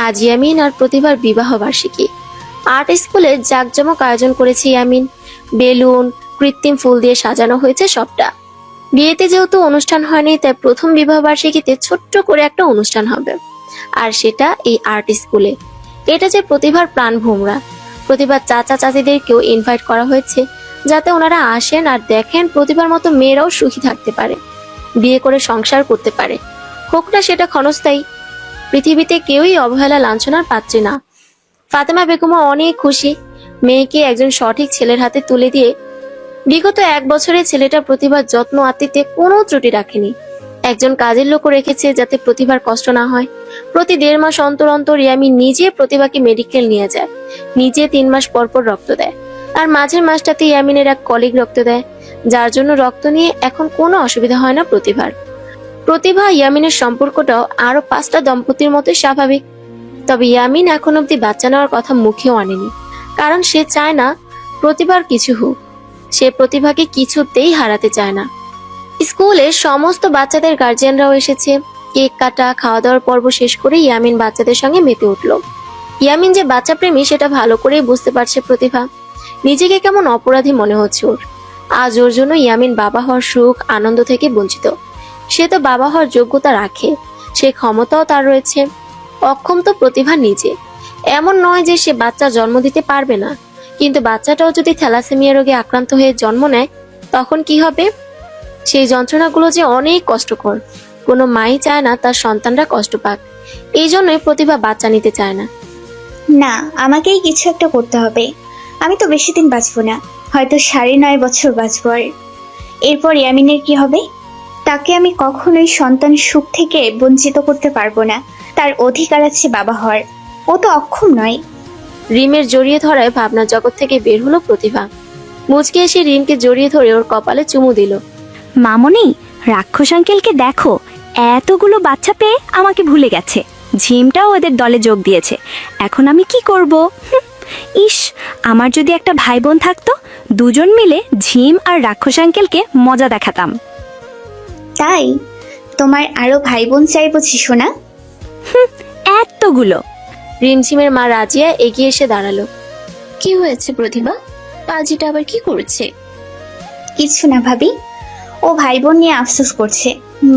আজ ইয়ামিন আর প্রতিভার বিবাহ বার্ষিকী। আর্ট স্কুলে জাঁকজমক আয়োজন করেছে ইয়ামিন। বেলুন, কৃত্রিম ফুল দিয়ে সাজানো হয়েছে সবটা। বিয়েতে যেহেতু অনুষ্ঠান হয়নি, তাই প্রথম বিবাহ বার্ষিকীতে ছোট্ট করে একটা অনুষ্ঠান হবে, আর সেটা এই আর্ট স্কুলে। এটা যে প্রতিভার প্রাণ ভোমরা। প্রতিভার চাচা চাচিদেরকেও ইনভাইট করা হয়েছে, যাতে ওনারা আসেন আর দেখেন প্রতিভার মতো মেয়েরাও সুখী থাকতে পারে, বিয়ে করে সংসার করতে পারে। হোক না সেটা ক্ষণস্থায়ী। পৃথিবীতে কেউই অবহেলা লাঞ্ছনার পাত্রী না। ফাতেমা বেগমও অনেক খুশি মেয়েকে একজন সঠিক ছেলের হাতে তুলে দিয়ে। বিগত 1 বছরে ছেলেটা প্রতিভার যত্ন আত্মীতে কোনো ত্রুটি রাখেনি। একজন কাজের লোকও রেখেছে যাতে প্রতিভার কষ্ট না হয়। প্রতি 1.5 মাস অন্তর অন্তর ইয়ামিন নিজে প্রতিভাকে মেডিকেল নিয়ে যায়, নিজে 3 মাস পর পর রক্ত দেয়। আর মাঝের মাসটাতে ইয়ামিনের এক কলিগ রক্ত দেয়, যার জন্য রক্ত নিয়ে এখন কোনো অসুবিধা হয় না প্রতিভার। প্রতিভা ইয়ামিনের সম্পর্কটাও আরো 5টা দম্পতির মতো স্বাভাবিক। তবে ইয়ামিন এখন অব্দি বাচ্চা নেওয়ার কথা মুখেও আনেনি, কারণ সে চায় না প্রতিভার কিছু হোক। সে প্রতিভাকে কিছুতেই হারাতে চায় না। স্কুলে সমস্ত বাচ্চাদের গার্জিয়ানরাও এসেছে। কেক কাটা, খাওয়া দাওয়ার পর্ব শেষ করে ইয়ামিন বাচ্চাদের সঙ্গে মেতে উঠল। ইয়ামিন যে বাচ্চা প্রেমী সেটা ভালো করেই বুঝতে পারছে প্রতিভা। নিজেকে কেমন অপরাধী মনে হচ্ছে ওর। আজ ওর জন্য ইয়ামিন বাবা হওয়ার সুখ আনন্দ থেকে বঞ্চিত। সে তো বাবা হওয়ার যোগ্যতা রাখে, সে ক্ষমতাও তার রয়েছে। অক্ষম তো প্রতিভা নিজে। এমন নয় যে সে বাচ্চা জন্ম দিতে পারবে না, কিন্তু বাচ্চাটাও যদি থ্যালাসেমিয়া রোগে আক্রান্ত হয়ে জন্ম নেয় তখন কি হবে? সেই যন্ত্রণাগুলো যে অনেক কষ্টকর। কোনো মাই চায় না তার সন্তানরা কষ্ট পাক। এই জন্যই প্রতিভা বাচ্চা নিতে চায় না। না, আমাকেই কিছু একটা করতে হবে। আমি তো বেশি দিন বাঁচবো না, হয়তো 9.5 বছর বাঁচবো। আর এরপর ইয়ামিনের কি হবে? তাকে আমি কখনোই সন্তান সুখ থেকে বঞ্চিত করতে পারবো না। তার অধিকার আছে বাবা হওয়ার। ও তো অক্ষম নয়। রিমের জড়িয়ে ধরায় ভাবনার জগৎ থেকে বের হলো প্রতিভা। মুচকে এসে রিমকে জড়িয়ে ধরে ওর কপালে চুমু দিল। মামনি, রাক্ষস আঙ্কেলকে দেখো, এতগুলো বাচ্চা পেয়ে আমাকে ভুলে গেছে। ঝিমটাও ওদের দলে যোগ দিয়েছে। এখন আমি কি করব? ইস, আমার যদি একটা ভাই বোন থাকতো, দুজন মিলে ঝিম আর রাক্ষস আঙ্কেলকে মজা দেখাতাম। তাই তোমার আরো ভাই বোন চাই বুঝি সোনা? এতগুলো। রিমঝিমের মা রাজিয়া এগিয়ে এসে দাঁড়ালো। কি হয়েছে প্রতিভা? পাজিটা আবার কি করেছে? কিছু না ভাবি, ও ভাই বোন নিয়ে আফসোস করছে।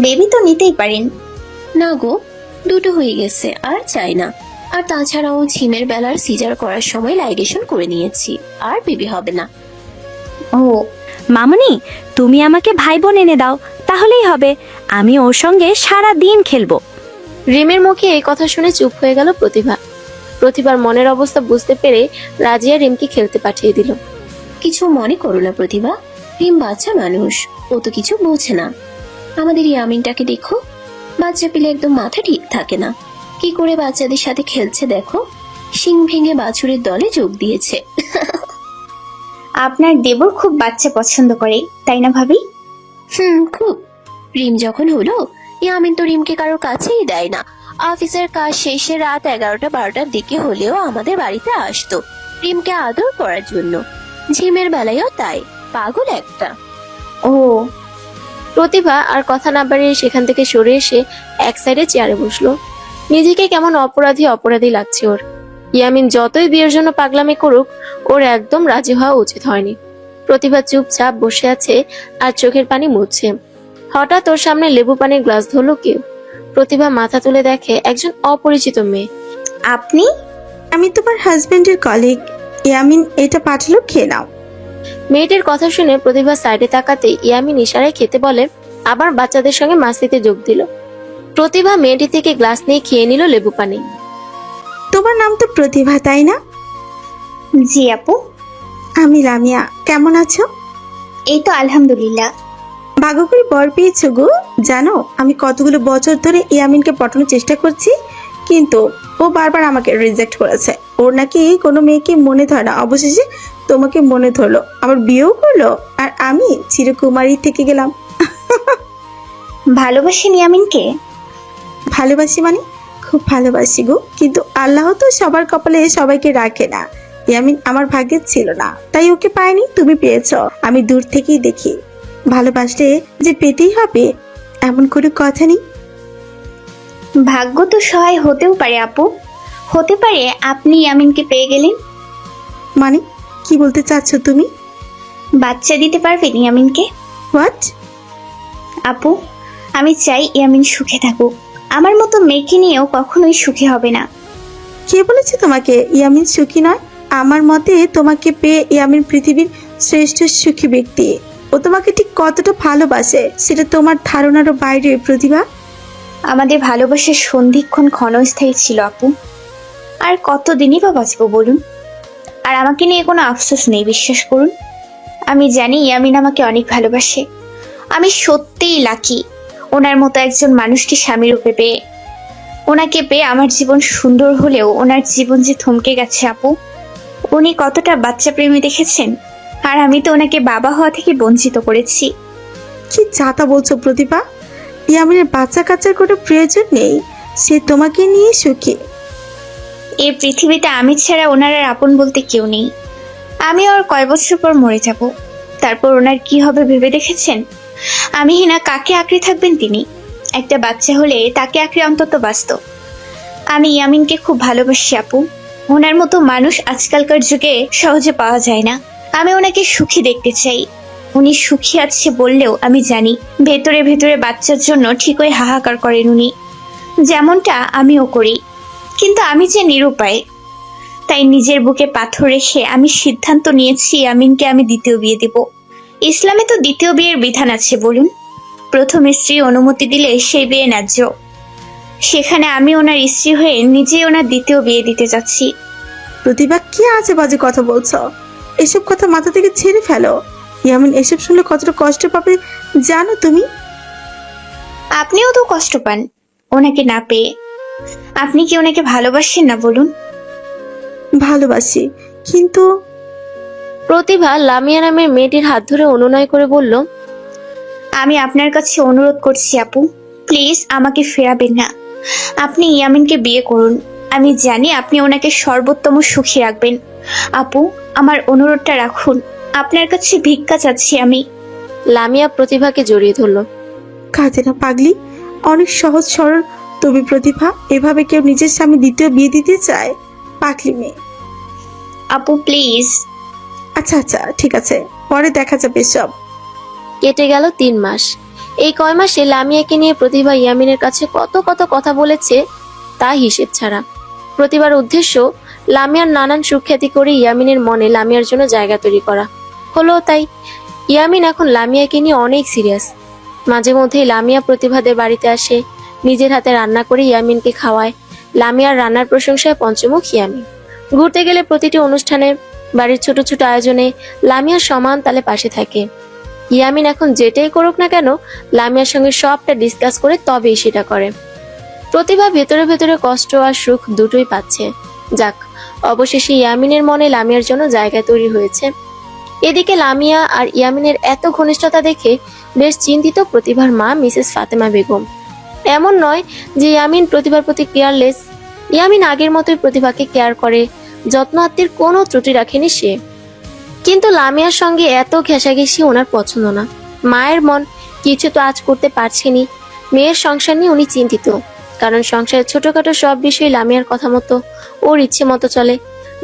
বেবি তো নিতেই পারেন। না গো, দুটো হয়ে গেছে, আর চাই না। আর তাছাড়াও ঝিমের বেলার সিজার করার সময় লাইগেশন করে নিয়েছি, আর বেবি হবে না। ও মামনি, তুমি আমাকে ভাই বোন এনে দাও, তাহলেই হবে। আমি ওর সঙ্গে সারা দিন খেলবো। রিমের মুখে এই কথা শুনে চুপ হয়ে গেল প্রতিভা। প্রতিভার মনের অবস্থা বুঝতে পেরে রাজিয়া রিমকে খেলতে পাঠিয়ে দিল। কিছু মনে করো না প্রতিভা, রিম বাচ্চা মানুষ, ও তো কিছু বোঝে না। আমাদের ইয়ামিনটাকে দেখো, বাচ্চা পেলে একদম মাথা ঠিক থাকে না। কি করে বাচ্চাদের সাথে খেলছে দেখো, শিং ভেঙে বাছুরের দলে যোগ দিয়েছে। আপনার দেবর খুব বাচ্চা পছন্দ করে, তাই না ভাবি? খুব। রিম যখন হলো, ইয়ামিন তো রিমকে কারোর কাছেই দেয় না। অফিসের কাজ শেষে রাত 11টা-12টার দিকে হলেও আমাদের বাড়িতে আসতো রিমকে আদর করার জন্য। ঝিমের বেলায়ও তাই, পাগল একটা। ও প্রতিভা আর কথা না বাড়িয়ে সেখান থেকে সরে এসে এক সাইডে চেয়ারে বসলো। নিজেকে কেমন অপরাধী অপরাধী লাগছে ওর। ইয়ামিন যতই বিয়ের জন্য পাগলামি করুক, ওর একদম রাজি হওয়া উচিত হয়নি। প্রতিভা চুপচাপ বসে আছে আর চোখের পানি মুছছে। হঠাৎ ওর সামনে লেবু পানির গ্লাস ধরলো কেউ। প্রতিভা মাথা তুলে দেখে একজন অপরিচিত মেয়ে। আপনি? আমি তোমার হাজবেন্ডের কলিগ। ইয়ামিন এটা পাঠালো, খেয়ে নাও। মেয়েটির কথা শুনে প্রতিভা সাইডে তাকাতে ইয়ামিন ইশারায় খেতে বলে, আবার বাচ্চাদের সঙ্গে মাস্তিতে যোগ দিল। প্রতিভা মেয়েটি থেকে গ্লাস নিয়ে খেয়ে নিল লেবু পানি। তোমার নাম তো প্রতিভা, তাই না? জি আপু। আমি লামিয়া। কেমন আছো? এই তো আলহামদুলিল্লাহ। ভাগ্য করে বর পেয়েছো গো। জানো, আমি কতগুলো বছর ধরে ইয়ামিনকে পটানোর চেষ্টা করছি, কিন্তু ও বারবার আমাকে রিজেক্ট করেছে। ওর নাকি কোনো মেয়েকে মনে ধরে না। অবশেষে তোমাকে মনে ধরলো, আমার বিয়েও করলো, আর আমি চিরকুমারী থেকে গেলাম। ভালোবাসেন ইয়ামিনকে? ভালোবাসি মানে খুব ভালোবাসি গো, কিন্তু আল্লাহ তো সবার কপালে সবাইকে রাখে না। ইয়ামিন আমার ভাগ্যে ছিল না, তাই ওকে পাইনি, তুমি পেয়েছো। আমি দূর থেকেই দেখি, ভালোবাসলে যে পেতেই হবে এমন কোনো কথা নেই। ভাগ্য তো সহায় হতেও পারে আপু। হতে পারে আপনি ইয়ামিনকে পেয়ে গেলেন। মানে কি বলতে চাচ্ছ তুমি? বাচ্চা দিতে পারবেন ইয়ামিনকে? হোয়াট? আপু, আমি চাই ইয়ামিন সুখে থাকুক। আমার মতো মেয়েকে নিয়েও কখনোই সুখী হবে না। কে বলেছে তোমাকে ইয়ামিন সুখী নয়? আমার মতে তোমাকে পেয়ে ইয়ামিন পৃথিবীর শ্রেষ্ঠ সুখী ব্যক্তি। ও তোমাকে ঠিক কতটা ভালোবাসে সেটা তোমার ধারণারও বাইরে প্রতিভা। আমাদের ভালোবাসার সন্ধিক্ষণ ক্ষণস্থায়ী ছিল আপু। আর কতদিনই বা বাঁচবো বলুন? আর আমাকে নিয়ে কোনো আফসোস নেই, বিশ্বাস করুন। আমি জানি ইয়ামিন আমাকে অনেক ভালোবাসে। আমি সত্যিই লাকি ওনার মতো একজন মানুষকে স্বামী রূপে পেয়ে। ওনাকে পেয়ে আমার জীবন সুন্দর হলেও ওনার জীবন যে থমকে গেছে আপু। উনি কতটা বাচ্চা প্রেমী দেখেছেন, আর আমি তো ওনাকে বাবা হওয়া থেকে বঞ্চিত করেছি। কি যাতা বলছো প্রতিভা? ইয়ামিনের বাচ্চা কাচ্চার কোনো প্রয়োজন নেই, সে তোমাকে নিয়ে সুখী। এই পৃথিবীতে আমি ছাড়া ওনার আর আপন বলতে কেউ নেই। আমি আর কয় বছর পর মরে যাব, তারপর ওনার কি হবে ভেবে দেখেছেন? আমি হিনা কাকে আঁকড়ে থাকবেন তিনি? একটা বাচ্চা হলে তাকে আঁকড়ে অন্তত বাঁচত। আমি ইয়ামিনকে খুব ভালোবাসি আপু। ওনার মতো মানুষ আজকালকার যুগে সহজে পাওয়া যায় না। আমি ওনাকে সুখী দেখতে চাই। উনি সুখী আছে বললেও আমি জানি ভেতরে ভেতরে বাচ্চার জন্য ঠিকই হাহাকার করেন উনি। যেমনটা আমিও করি, কিন্তু আমি যে নিরুপায়। তাই নিজের বুকে পাথর রেখে আমি সিদ্ধান্ত নিয়েছি ইয়ামিনকে আমি দ্বিতীয় বিয়ে দেব। ইসলামে তো দ্বিতীয় বিয়ের বিধান আছে বলুন। প্রথম স্ত্রী অনুমতি দিলে সেই বিয়ে ন্যায্য। সেখানে আমি ওনার স্ত্রী হয়ে নিজেই ওনার দ্বিতীয় বিয়ে দিতে যাচ্ছি। প্রতিভা, কি আজে বাজে কথা বলছো? এসব কথা মাথা থেকে ছেড়ে ফেলো। ইয়ামিন এসব শুনলে কতটা কষ্ট পাবে জানো তুমি? আপনিও তো কষ্ট পান ওনাকে না পেয়ে। আপনি কি ওনাকে ভালোবাসেন না বলুন? ভালোবাসি, কিন্তু প্রতিভা লামিয়া নামের মেয়েটির হাত ধরে অনুনয় করে বলল, আমি আপনার কাছে অনুরোধ করছি আপু, প্লিজ আমাকে ফেরাবেন না। আপনি ইয়ামিনকে বিয়ে করুন। আমি জানি আপনি ওনাকে সর্বোত্তম সুখী রাখবেন। আপু, আমার অনুরোধটা রাখুন। আপনার কাছে ভিক্ষা চাচ্ছি আমি। লামিয়া প্রতিভাকে জড়িয়ে ধরল। কাজে না পাগলি, অনেক সহজ সরল তুমি। প্রতিভা, এভাবে কেউ নিজের স্বামী দ্বিতীয় বিয়ে দিতে চায়? পাগলি মেয়ে। আপু প্লিজ। আচ্ছা আচ্ছা, ঠিক আছে, পরে দেখা যাবে সব। কেটে গেল 3 মাস। এই কয় মাসে লামিয়াকে নিয়ে প্রতিভা ইয়ামিনের কাছে কত কত কথা বলেছে তা হিসেব ছাড়া। প্রতিভার উদ্দেশ্য লামিয়ার নানান সুখ্যাতি করে ইয়ামিনের মনে লামিয়ার জন্য জায়গা তৈরি করা। হলো তাই। ইয়ামিন এখন লামিয়াকে নিয়ে অনেক সিরিয়াস। মাঝে মধ্যেই লামিয়া প্রতিভাদের বাড়িতে আসে, নিজের হাতে রান্না করে ইয়ামিনকে খাওয়ায়। লামিয়ার রান্নার প্রশংসায় পঞ্চমুখ ইয়ামিন। ঘুরতে গেলে প্রতিটি অনুষ্ঠানে, বাড়ির ছোট ছোট আয়োজনে লামিয়ার সমান তালে পাশে থাকে। ইয়ামিন এখন যেটাই করুক না কেন লামিয়ার সঙ্গে সবটা ডিসকাস করে তবেই সেটা করে। প্রতিভা ভেতরে ভেতরে কষ্ট আর সুখ দুটোই পাচ্ছে। যাক, অবশেষে ইয়ামিনের মনে লামিয়ার জন্য জায়গা তৈরি হয়েছে। এদিকে লামিয়া আর ইয়ামিনের এত ঘনিষ্ঠতা দেখে বেশ চিন্তিত প্রতিভার মা মিসেস ফাতেমা বেগম। এমন নয় যে ইয়ামিন প্রতিভার প্রতি কেয়ারলেস। ইয়ামিন আগের মতোই প্রতিভাকে কেয়ার করে, যত্ন আত্মীর কোনো ত্রুটি রাখেনি সে। কিন্তু লামিয়ার সঙ্গে এত ঘেঁষাঘেঁষি ওনার পছন্দ না। মায়ের মন কিছু তো আজ করতে পারছেনি। মেয়ের সংসার নিয়ে উনি চিন্তিত, কারণ সংসারের ছোটখাটো সব বিষয় লামিয়ার কথা মতো, ওর ইচ্ছে মতো চলে।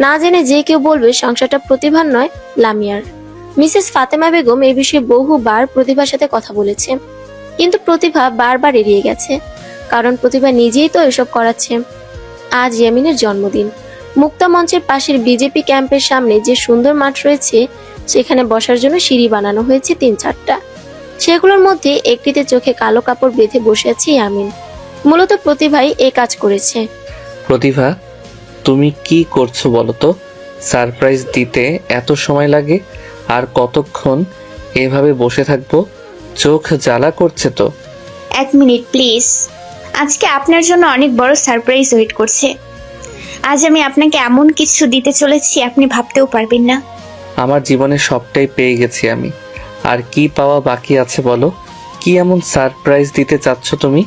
না জেনে যে কেউ বলবে সংসারটা প্রতিভার নয়, লামিয়ার। মিসেস ফাতেমা বেগম এই বিষয়ে বহুবার প্রতিভার সাথে কথা বলেছে, কিন্তু প্রতিভা বারবার এড়িয়ে গেছে, কারণ প্রতিভা নিজেই তো এসব করাচ্ছে। আজ ইয়ামিনের জন্মদিন। মুক্তা মঞ্চের পাশের বিজেপি ক্যাম্পের সামনে যে সুন্দর মাঠ রয়েছে, সেখানে বসার জন্য সিঁড়ি বানানো হয়েছে 3-4টা। সেগুলোর মধ্যে একটিতে চোখে কালো কাপড় বেঁধে বসে আছে ইয়ামিন। মূলত প্রতিভাই এই কাজ করেছে। প্রতিভা, তুমি কি করছো বলো তো? সারপ্রাইজ দিতে এত সময় লাগে? আর কতক্ষণ এভাবে বসে থাকবো? চোখ জ্বালা করছে তো। 1 মিনিট প্লিজ। আজকে আপনার জন্য অনেক বড় সারপ্রাইজ ওয়েট করছে। আজ আমি আপনাকে এমন কিছু দিতে চলেছি আপনি ভাবতেও পারবেন না। আমার জীবনে সবটাই পেয়ে গেছি আমি, আর কি পাওয়া বাকি আছে বলো? কি এমন সারপ্রাইজ দিতে চাচ্ছ তুমি?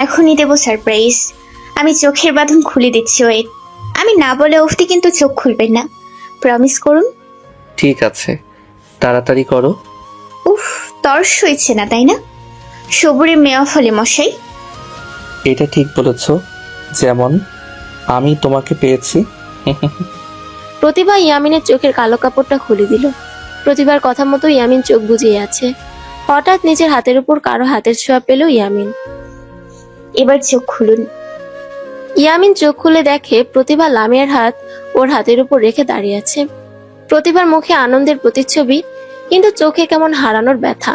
এখনই দেবো সারপ্রাইজ। আমি চোখের বাঁধন খুলে দিচ্ছি, ওয়েট। আমি না বলে অবধি কিন্তু চোখ খুলবেন না, প্রমিস করুন। ঠিক আছে, তাড়াতাড়ি করো। উফ, তর্স হয়েছে না তাই না? সবুরে মেওয়া ফলে মশাই। এটা ঠিক বলেছ, যেমন আমি তোমাকে পেয়েছি। প্রতিভা ইয়ামিনের চোখের কালো কাপড়টা খুলে দিল। প্রতিভার কথা মতো ইয়ামিন চোখ বুজিয়ে আছে। হঠাৎ নিজের হাতের উপর কারো হাতের ছোঁয়া পেল ইয়ামিন। এবার চোখ খুলুন। ইয়ামিন চোখ খুলে দেখে প্রতিভা লামিয়ার হাত ওর হাতের উপর রেখে দাঁড়িয়ে আছে। প্রতিভার মুখে আনন্দের প্রতিচ্ছবি, কিন্তু চোখে কেমন হারানোর ব্যথা।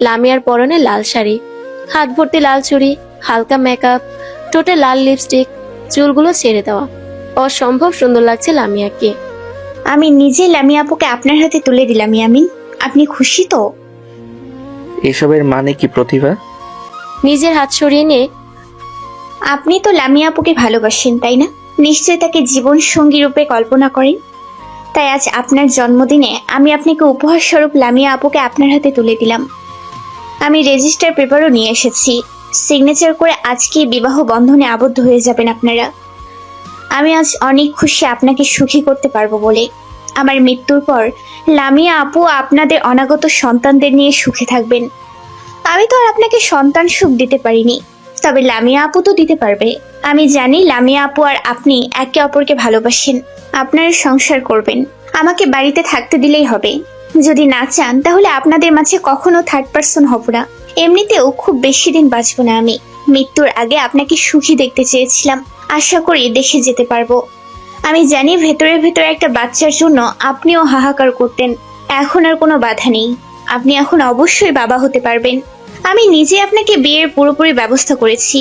লামিয়ার পরনে লাল শাড়ি, হাত ভর্তি লাল চুড়ি, হালকা মেকআপ, ঠোঁটে লাল লিপস্টিক, চুলগুলো ছেড়ে দেওয়া। অসম্ভব সুন্দর লাগছে লামিয়াকে। আমি নিজে লামিয়া আপুকে আপনার হাতে তুলে দিলাম ইয়ামিন। আপনি খুশি তো? এসবের মানে কি প্রতিভা? নিজের হাত সরিয়ে নিয়ে, আপনি তো লামিয়া আপুকে ভালোবাসেন তাই না? নিশ্চয় তাকে জীবন সঙ্গী রূপে কল্পনা করেন। তাই আজ আপনার জন্মদিনে আমি আপনাকে উপহার স্বরূপ লামিয়া আপুকে আপনার হাতে তুলে দিলাম। আমি রেজিস্টার পেপারও নিয়ে এসেছি। সিগনেচার করে আজকে বিবাহ বন্ধনে আবদ্ধ হয়ে যাবেন আপনারা। আমি আজ অনেক খুশি আপনাকে সুখী করতে পারবো বলে। আমার মৃত্যুর পর লামিয়া আপু আপনাদের অনাগত সন্তানদের নিয়ে সুখে থাকবেন। আমি তো আর আপনাকে সন্তান সুখ দিতে পারিনি, তবে লামিয়া আপু তো দিতে পারবে। আমি জানি লামিয়া আপু আর আপনি একে অপরকে ভালোবাসেন, আপনারা সংসার করবেন। আমাকে বাড়িতে থাকতে দিলেই হবে। যদি না চান তাহলে আপনাদের মাঝে কখনো থার্ড পার্সন হব না। এমনিতেও খুব বেশি দিন বাঁচবো না আমি। মৃত্যুর আগে আপনাকে সুখী দেখতে চেয়েছিলাম, আশা করি দেখে যেতে পারবো। আমি জানি ভেতরে ভেতরে একটা বাচ্চার জন্য আপনিও হাহাকার করতেন। এখন আর কোনো বাধা নেই, আপনি এখন অবশ্যই বাবা হতে পারবেন। আমি নিজে আপনাকে বিয়ের পুরোপুরি ব্যবস্থা করেছি।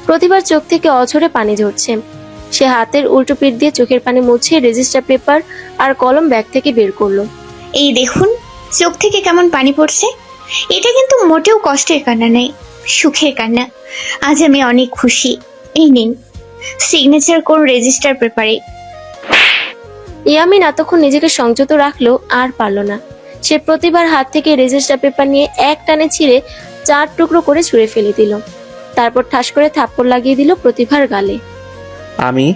প্রতিভার চোখ থেকে অঝরে পানি ঝরছে। সে হাতের উল্টো পিঠ দিয়ে চোখের পানি মুছে রেজিস্টার পেপার আর কলম ব্যাগ থেকে বের করলো। এই দেখুন, চোখ থেকে কেমন পানি পড়ছে। এটা কিন্তু মোটেও কষ্টের কান্না নেই, সুখের কান্না। আজ আমি অনেক খুশি। এই নিন, সিগনেচার করুন রেজিস্টার পেপারে। ইয়ামিন এতক্ষণ নিজেকে সংযত রাখলো, আর পারল না। সে প্রতিভার হাত থেকে রেজিস্টার পেপার নিয়ে এক টানে ছিঁড়ে 4 টুকরো করে ছুঁড়ে ফেলে দিল। তারপর ঠাস করে থাপ্পড় লাগিয়ে দিল প্রতিভার গালে। আমি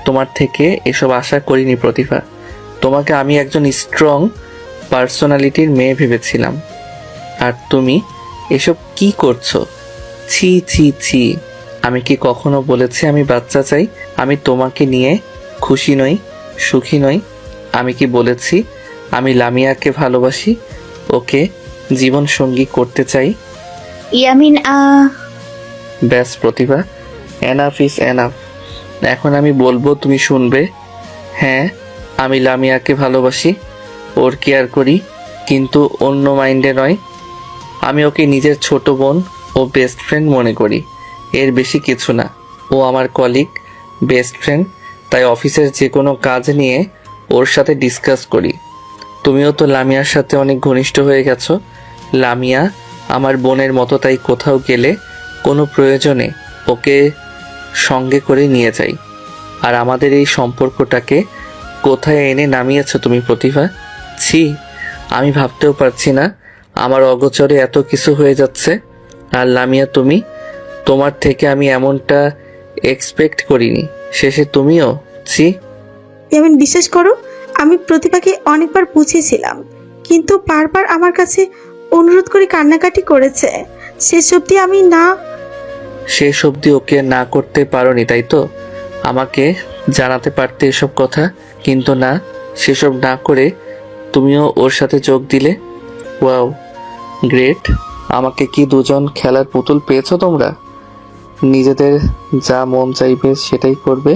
তোমার থেকে এসব আশা করিনি প্রতিভা। তোমাকে আমি একজন স্ট্রং পার্সোনালিটির মেয়ে ভেবেছিলাম, আর তুমি এসব কি করছো? ছি ছি ছি। আমি কি কখনো বলেছি আমি বাচ্চা চাই? আমি তোমাকে নিয়ে খুশি নই, সুখী নই? আমি কি বলেছি আমি লামিয়াকে ভালোবাসি, ওকে জীবন সঙ্গী করতে চাই? ইয়ামিন, ব্যাস প্রতিভা, এনাফ ইজ এনাফ। এখন আমি বলবো, তুমি শুনবে। হ্যাঁ, আমি লামিয়াকে ভালোবাসি, ওর কেয়ার করি, কিন্তু অন্য মাইন্ডে নয়। আমি ওকে নিজের ছোট বোন ও বেস্ট ফ্রেন্ড মনে করি, এর বেশি কিছু না। ও আমার কলিগ, বেস্ট ফ্রেন্ড, তাই অফিসের যে কোনো কাজ নিয়ে ওর সাথে ডিসকাস করি। তুমিও তো লামিয়ার সাথে অনেক ঘনিষ্ঠ হয়ে গেছো। লামিয়া আমার বোনের মতো, তাই কোথাও গেলে কোনো প্রয়োজনে ওকে সঙ্গে করে নিয়ে যাই। আর আমাদের এই সম্পর্কটাকে কোথায় এনে নামিয়েছো তুমি প্রতিভা? ছি, আমি ভাবতেও পারছি না আমার অগোচরে এত কিছু হয়ে যাচ্ছে। আর লামিয়া, তুমি, তোমার থেকে আমি এমনটা এক্সপেক্ট করিনি। শেষে তুমিও, ছি। ইয়ামিন, বিশ্বাস করো, আমি প্রতিভাকে অনেকবার বুঝিয়েছিলাম, কিন্তু বারবার আমার কাছে অনুরোধ করে কান্নাকাটি করেছে। শেষ অবধি আমি না। শেষ অবধি ওকে না করতে পারোনি, তাই তো? আমাকে জানাতে পারতে এসব কথা, কিন্তু না, সেসব না করে তুমিও ওর সাথে যোগ দিলে। Wow, great. আমাকে কি দুজন খেলার পুতুল পেয়েছো তোমরা? নিজেদের যা মন চাইবে সেটাই করবে।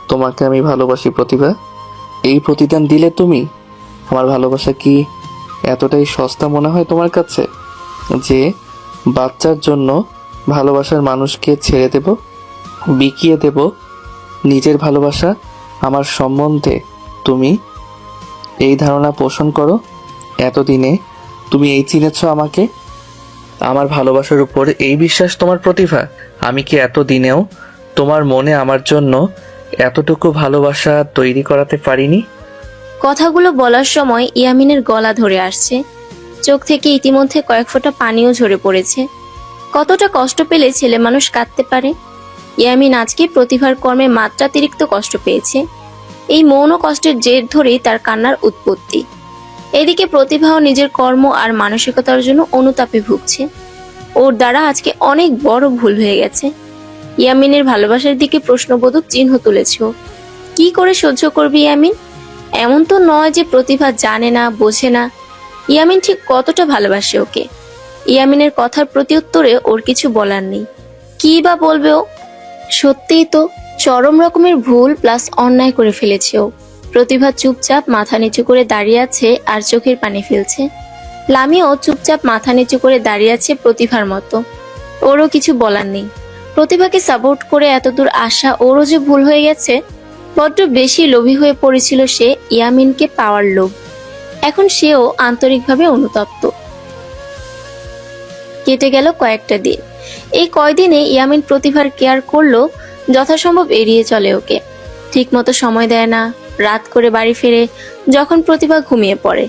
তোমাকে আমি ভালোবাসি প্রতিভা। এই প্রতিদান দিলে তুমি। আমার ভালোবাসা কি এতটাই সস্তা মনে হয় তোমার কাছে যে বাচ্চার জন্য ভালোবাসার মানুষকে ছেড়ে দেব, বিকিয়ে দেব নিজের ভালোবাসা? আমার সম্বন্ধে তুমি এই ধারণা পোষণ করো? এতদিনে তুমি এই চিনেছ আমাকে, আমার ভালোবাসার উপর এই বিশ্বাস তোমার প্রতিভা? আমি কি এতদিনেও তোমার মনে আমার জন্য এতটুকু ভালোবাসা তৈরি করাতে পারিনি? কথাগুলো বলার সময় ইয়ামিনের গলা ধরে আসছে। চোখ থেকে ইতিমধ্যে কয়েক ফোঁটা পানিও ঝরে পড়েছে। কতটা কষ্ট পেলে ছেলে মানুষ কাঁদতে পারে। ইয়ামিন আজকে প্রতিভার কর্মে মাত্রাতিরিক্ত কষ্ট পেয়েছে। এই মৌন কষ্টের জের ধরেই তার কান্নার উৎপত্তি। এদিকে প্রতিভাও নিজের কর্ম আর মানসিকতার জন্য অনুতাপে ভুগছে। ওর দ্বারা আজকে অনেক বড় ভুল হয়ে গেছে। ইয়ামিনের ভালোবাসার দিকে প্রশ্নবোধক চিহ্ন তুলেছে ও। কি করে সহ্য করবে ইয়ামিন? এমন তো নয় যে প্রতিভা জানে না, বোঝে না ইয়ামিন ঠিক কতটা ভালোবাসে ওকে। ইয়ামিনের কথার প্রত্যুত্তরে ওর কিছু বলার নেই। কি বা বলবে ও? সত্যিই তো চরম রকমের ভুল প্লাস অন্যায় করে ফেলেছে ও। প্রতিভা চুপচাপ মাথা নিচু করে দাঁড়িয়ে আছে আর চোখের পানি ফেলছে। লামিও চুপচাপ মাথা নিচু করে দাঁড়িয়ে আছে প্রতিভার মতো। ওরও কিছু বলার নেই। প্রতিভাকে সাপোর্ট করে এতদূর আসা ওরও যে ভুল হয়ে গেছে। বড্ড বেশি লোভী হয়ে পড়েছিল সে ইয়ামিনকে পাওয়ার লোভ। এখন সেও আন্তরিকভাবে অনুতপ্ত। কেটে গেল কয়েকটা দিন। এই কয়দিনে ইয়ামিন প্রতিভার কেয়ার করলো, যথাসম্ভব এড়িয়ে চলে ওকে। ঠিকমতো সময় দেয় না, রাত করে বাড়ি ফেরে যখন প্রতিভা ঘুমিয়ে পড়ে।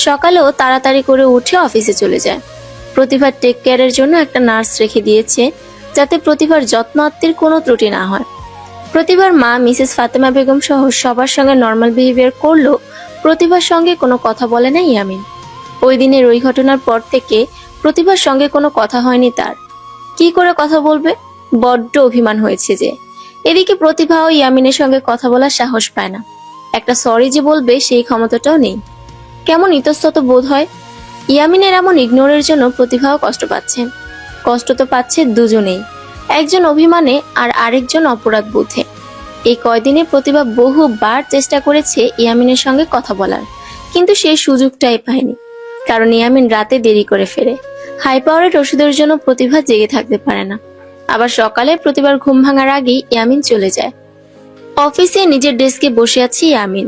সকালেও তাড়াতাড়ি করে উঠে অফিসে চলে যায়। প্রতিভার টেক কেয়ারের জন্য একটা নার্স রেখে দিয়েছে, যাতে প্রতিভার যত্ন আত্মের কোনো ত্রুটি না হয়। প্রতিভার মা মিসেস ফাতেমা বেগম সহ সবার সঙ্গে নর্মাল বিহেভিয়ার করলেও প্রতিভার সঙ্গে কোনো কথা বলে না ইয়ামিন। ওই দিনের ওই ঘটনার পর থেকে প্রতিভার সঙ্গে কোনো কথা হয়নি তার। কি করে কথা বলবে? বড্ড অভিমান হয়েছে যে। এদিকে প্রতিভাও ইয়ামিনের সঙ্গে কথা বলার সাহস পায় না। একটা সরি যে বলবে সেই ক্ষমতাটাও নেই। কেমন ইতস্তত বোধ হয়। ইয়ামিনের এমন ইগনোরের জন্য প্রতিভাও কষ্ট পাচ্ছে। কষ্ট তো পাচ্ছে দুজনেই, একজন অভিমানে আর আরেকজন অপরাধ বোধে। এই কয়দিনে প্রতিভা বহুবার চেষ্টা করেছে ইয়ামিনের সঙ্গে কথা বলার, কিন্তু সেই সুযোগটাই পায়নি, কারণ ইয়ামিন রাতে দেরি করে ফেরে। হাই পাওয়ারের ওষুধের জন্য প্রতিভা জেগে থাকতে পারে না। আবার সকালে প্রতিভার ঘুম ভাঙার আগেই ইয়ামিন চলে যায়। অফিসে নিজের ডেস্কে বসে আছে ইয়ামিন।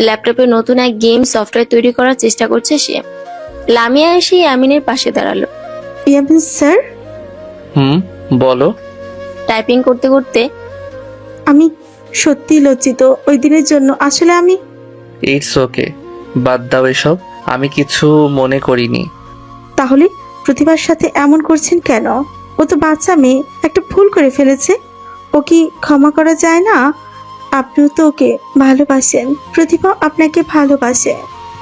ল্যাপটপে নতুন এক গেম সফটওয়্যার তৈরি করার চেষ্টা করছে সে। লামিয়া এসে ইয়ামিনের পাশে দাঁড়ালো। ইয়ামিন স্যার, বলো। টাইপিং করতে করতে, আমি সত্যি লজ্জিত ওই দিনের জন্য। আসলে আমি ইটস ওকে, বাদ দাও এসব, আমি কিছু মনে করিনি। তাহলে প্রতিভার সাথে এমন করছেন কেন? ও তো বাচ্চা মেয়ে, একটা ভুল করে ফেলেছে। ও কি ক্ষমা করা যায় না? আপনিও তো ওকে ভালোবাসেন, প্রতিভা আপনাকে ভালোবাসে।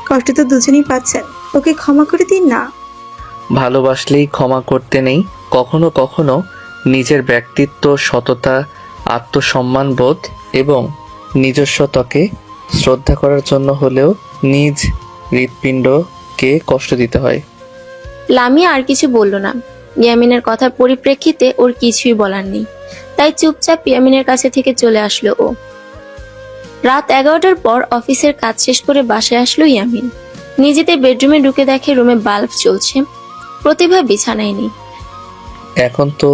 কষ্ট তো দুজনেই পাচ্ছেন, ওকে ক্ষমা করে দিন না। ভালোবাসলেই ক্ষমা করতে নেই। কখনো কখনো নিজের ব্যক্তিত্ব, সততা, আত্মসম্মান বোধ এবং নিজস্বতাকে শ্রদ্ধা করার জন্য হলেও নিজ হৃৎপিণ্ডকে কষ্ট দিতে হয়। লামিয়া আর কিছু বলল না। ইয়ামিনের কথার পরিপ্রেক্ষিতে ওর কিছুই বলার নেই, তাই চুপচাপ ইয়ামিনের কাছে থেকে চলে আসলো ও। রাত 11টার পর অফিসের কাজ শেষ করে বাসায় আসলো ইয়ামিন। নিজেতে বেডরুমে ঢুকে দেখে রুমে বাল্ব চলছে, প্রতিভা বিছানায় নেই। এখন তো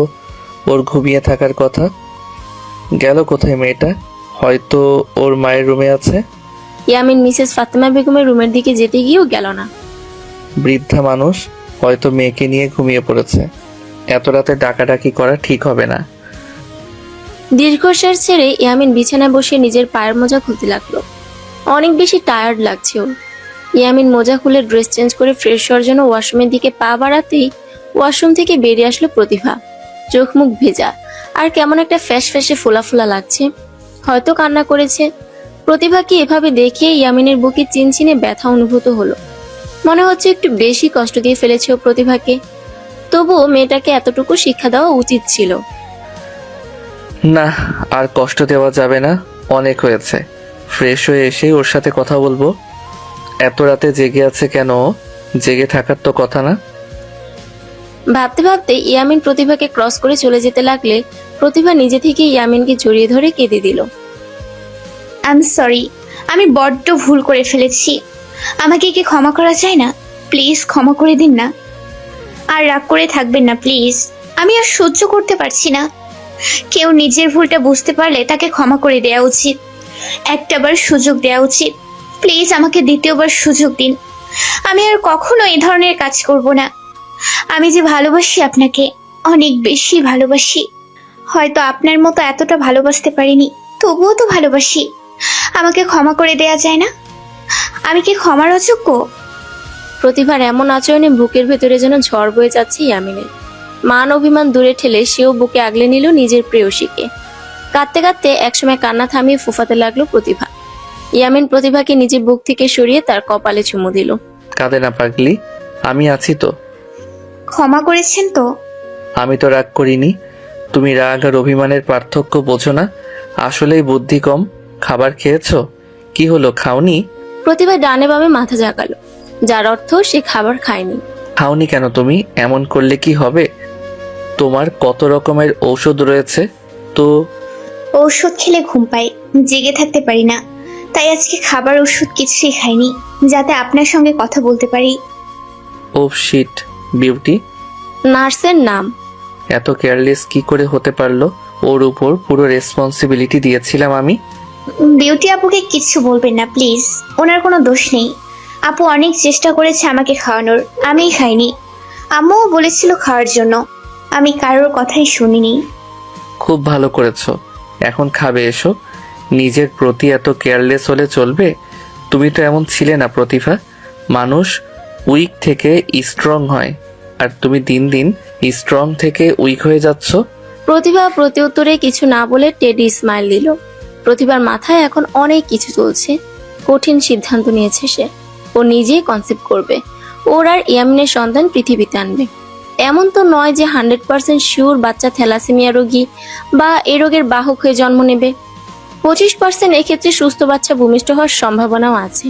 ওর ঘুমিয়ে থাকার কথা, গেল কোথায় মেয়েটা? হয়তো ওর মায়ের রুমে আছে। ইয়ামিন মিসেস ফাতেমা বেগমের রুমের দিকে যেতে গিয়েও গেল না। বৃদ্ধা মানুষ, হয়তো মেয়েকে নিয়ে ঘুমিয়ে পড়েছে। এত রাতে ডাকাডাকি করা ঠিক হবে না। দীর্ঘশ্বাস ছেড়ে ইয়ামিন বিছানায় বসে নিজের পায়ের মোজা খুলতে লাগলো। অনেক বেশি টায়ার্ড লাগছে ওর। ইয়ামিন মোজা খুলে ড্রেস চেঞ্জ করে ফ্রেশ হওয়ার জন্য ওয়াশরুমের দিকে পা বাড়াতেই ওয়াশরুম থেকে বেরিয়ে আসলো প্রতিভা। চোখ মুখ ভেজা আর কেমন একটা ফ্যাস ফ্যাসে ফোলা ফোলা লাগছে, হয়তো কান্না করেছে। প্রতিভাকে এভাবে দেখে ইয়ামিনের বুকে চিনচিনে ব্যথা অনুভূত হলো। মনে হচ্ছে একটু বেশি কষ্ট দিয়ে ফেলেছে ও প্রতিভাকে। তবুও মেয়েটাকে এতটুকু শিক্ষা দেওয়া উচিত ছিল। না, আর কষ্ট দেওয়া যাবে না, অনেক হয়েছে। ফ্রেশ হয়ে এসে ওর সাথে কথা বলবো। এত রাতে জেগে আছে কেন? জেগে থাকার তো কথা না। ভাবতে ভাবতে ইয়ামিন প্রতিভাকে ক্রস করে চলে যেতে লাগলে প্রতিভা নিজে থেকে ইয়ামিনকে জড়িয়ে ধরে কেঁদে দিল। আই এম সরি, আমি বড্ড ভুল করে ফেলেছি। আমাকে কি ক্ষমা করা যায় না? প্লিজ ক্ষমা করে দিন না। আর রাগ করে থাকবেন না প্লিজ। আমি আর সহ্য করতে পারছি না। কেউ নিজের ভুলটা বুঝতে পারলে তাকে ক্ষমা করে দেওয়া উচিত, একটাবার সুযোগ দেওয়া উচিত। প্লিজ আমাকে দ্বিতীয়বার সুযোগ দিন। আমি আর কখনো এই ধরনের কাজ করব না। আমি যে ভালোবাসি আপনাকে, অনেক বেশি ভালোবাসি। হয়তো আপনার মতো এতটা ভালোবাসতে পারিনি, তবুও তো ভালোবাসি। আমাকে ক্ষমা করে দেয়া যায় না? আমি কি ক্ষমার অযোগ্য? প্রতিভার এমন আচরণে বুকের ভেতরে যেন ঝড় বয়ে যাচ্ছে ইয়ামিনের। মান অভিমান দূরে ঠেলে সেও বুকে আগলে নিল নিজের প্রেয়সীকে। কাঁদতে কাঁদতে একসময় কান্না থামিয়ে ফুফাতে লাগলো প্রতিভা। ইয়ামিন প্রতিভাকে নিজের বুক থেকে সরিয়ে তার কপালে চুমু দিল। কাঁদে না পাগলি, আমি আছি তো। ক্ষমা করেছেন তো? আমি তো রাগ করিনি। তুমি রাগ আর অভিমানের পার্থক্য বোঝো না। আসলেই বুদ্ধি কম। খাবার খেয়েছো? কি হলো, খাওনি? প্রতিভা ডানে বামে মাথা জাগালো, যার অর্থ সে খাবার খায়নি। খাওনি কেন তুমি? এমন করলে কি হবে? তোমার কত রকমের ঔষধ রয়েছে তো। ঔষধ খেলে ঘুম পাই, জেগে থাকতে পারি না। তাই আজকে খাবার ওষুধ কিছুই খাইনি, যাতে আপনার সঙ্গে কথা বলতে পারি। ও শিট, বিউটি নার্সের নাম। এত কেয়ারলেস কি করে হতে পারলো? ওর উপর পুরো রেসপন্সিবিলিটি দিয়েছিলাম আমি। বিউটি আপুকে কিচ্ছু বলবেন না প্লিজ, ওনার কোনো দোষ নেই। আপু অনেক চেষ্টা করেছে আমাকে খাওয়ানোর, আমিই খাইনি। আম্মুও বলেছিল খাওয়ার জন্য, আমি কারোর কথাই শুনিনি। খুব ভালো করেছো, এখন খাবে এসো। নিজের প্রতি এত কেয়ারলেস হলে চলবে? তুমি তো এমন ছিলে না প্রতিভা। মানুষ উইক থেকে স্ট্রং হয়, আর তুমি দিন দিন স্ট্রং থেকে উইক হয়ে যাচ্ছ। প্রতিভা প্রতিউত্তরে কিছু না বলে টেডি স্মাইল দিল। প্রতিভার মাথায় এখন অনেক কিছু চলছে। কঠিন সিদ্ধান্ত নিয়েছে সে। ও নিজেই কনসেপ্ট করবে, ওর আর ইয়ামিনের সন্তান পৃথিবীতে আনবে। এমন তো নয় যে 100% শিওর বাচ্চা থ্যালাসেমিয়া রোগী বা এ রোগের বাহক হয়ে জন্ম নেবে। 25% এক্ষেত্রে সুস্থ বাচ্চা ভূমিষ্ঠ হওয়ার সম্ভাবনাও আছে।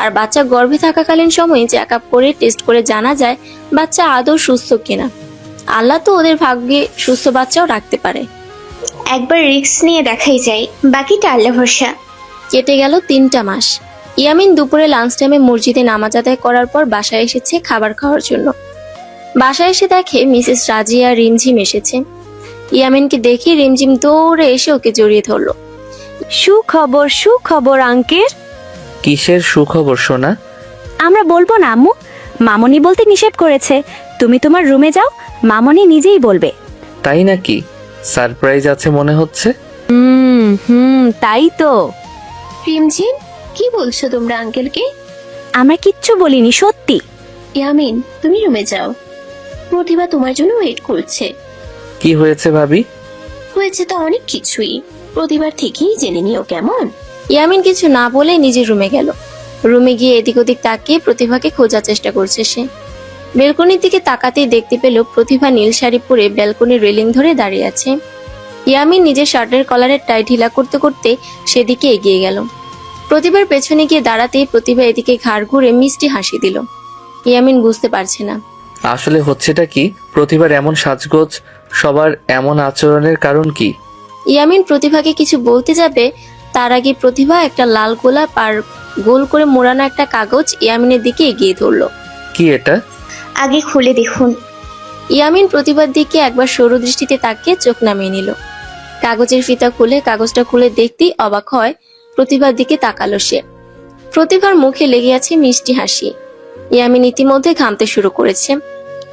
আর বাচ্চা গর্ভে থাকাকালীন সময়ে চেক আপ করে টেস্ট করে জানা যায় বাচ্চা আদৌ সুস্থ কিনা। আল্লাহ তো ওদের ভাগ্যে সুস্থ বাচ্চাও রাখতে পারে। একবার রিস্ক নিয়ে দেখাই যায়, বাকিটা আল্লাহ ভরসা। কেটে গেল 3টা মাস। ইয়ামিন দুপুরে লাঞ্চ টাইমে মসজিদে নামাজ আদায় করার পর বাসায় এসেছে খাবার খাওয়ার জন্য। বাসায় এসে দেখে মিসেস রাজিয়া রিমঝিম এসেছে। ইয়ামিনকে দেখে রিমঝিম দৌড়ে এসে ওকে জড়িয়ে ধরলো। সুখবর সুখবর আঙ্কেল। কিসের সুখবর সোনা? আমরা বলবো না আম্মু, মামনি বলতে নিষেধ করেছে। তুমি তোমার রুমে যাও, মামনি নিজেই বলবে। তাই নাকি? সারপ্রাইজ আছে মনে হচ্ছে। তাই তো। রিমঝিম, কি বলছো তোমরা আঙ্কেলকে? আমরা কিচ্ছু বলিনি, সত্যি। ইয়ামিন, তুমি রুমে যাও, প্রতিভা তোমার জন্য ওয়েট করছে। কি হয়েছে ভাবি? হয়েছে তো অনেক কিছুই, প্রতিবার থেকেই জেনে নিও কেমন। ইয়ামিন কিছু না বলে নিজের রুমে গেল। রুমে গিয়ে এদিক ওদিক তাকিয়ে প্রতিভাকে খোঁজার চেষ্টা করছে সে। বেলকনির দিকে তাকাতেই দেখতে পেল প্রতিভা নীল শাড়ি পরে ব্যালকনির রেলিং ধরে দাঁড়িয়ে আছে। ইয়ামিন নিজের শার্টের কলারের টাই ঢিলা করতে করতে সেদিকে এগিয়ে গেল। প্রতিভার পেছনে গিয়ে দাঁড়াতেই প্রতিভা এদিকে ঘাড় ঘুরে মিষ্টি হাসি দিল। ইয়ামিন বুঝতে পারছে না আসলে হচ্ছেটা কি। প্রতিবার এমন সাজগোজ, সবার এমন আচরণের কারণ কি? ইয়ামিন প্রতিভাকে কিছু বলতে যাবে, তার আগে প্রতিভা একটা লাল গোলাপ আর গোল করে মোড়ানো একটা কাগজ ইয়ামিনের দিকে এগিয়ে ধরলো। কি এটা? আগে খুলে দেখুন। ইয়ামিন প্রতিভার দিকে একবার সরু দৃষ্টিতে তাকিয়ে চোখ নামিয়ে নিল। কাগজের ফিতা খুলে কাগজটা খুলে দেখতেই অবাক হয়। প্রতিভার দিকে তাকালো সে। প্রতিভার মুখে লেগে আছে মিষ্টি হাসি। ইয়ামিন ইতিমধ্যে ঘামতে শুরু করেছে।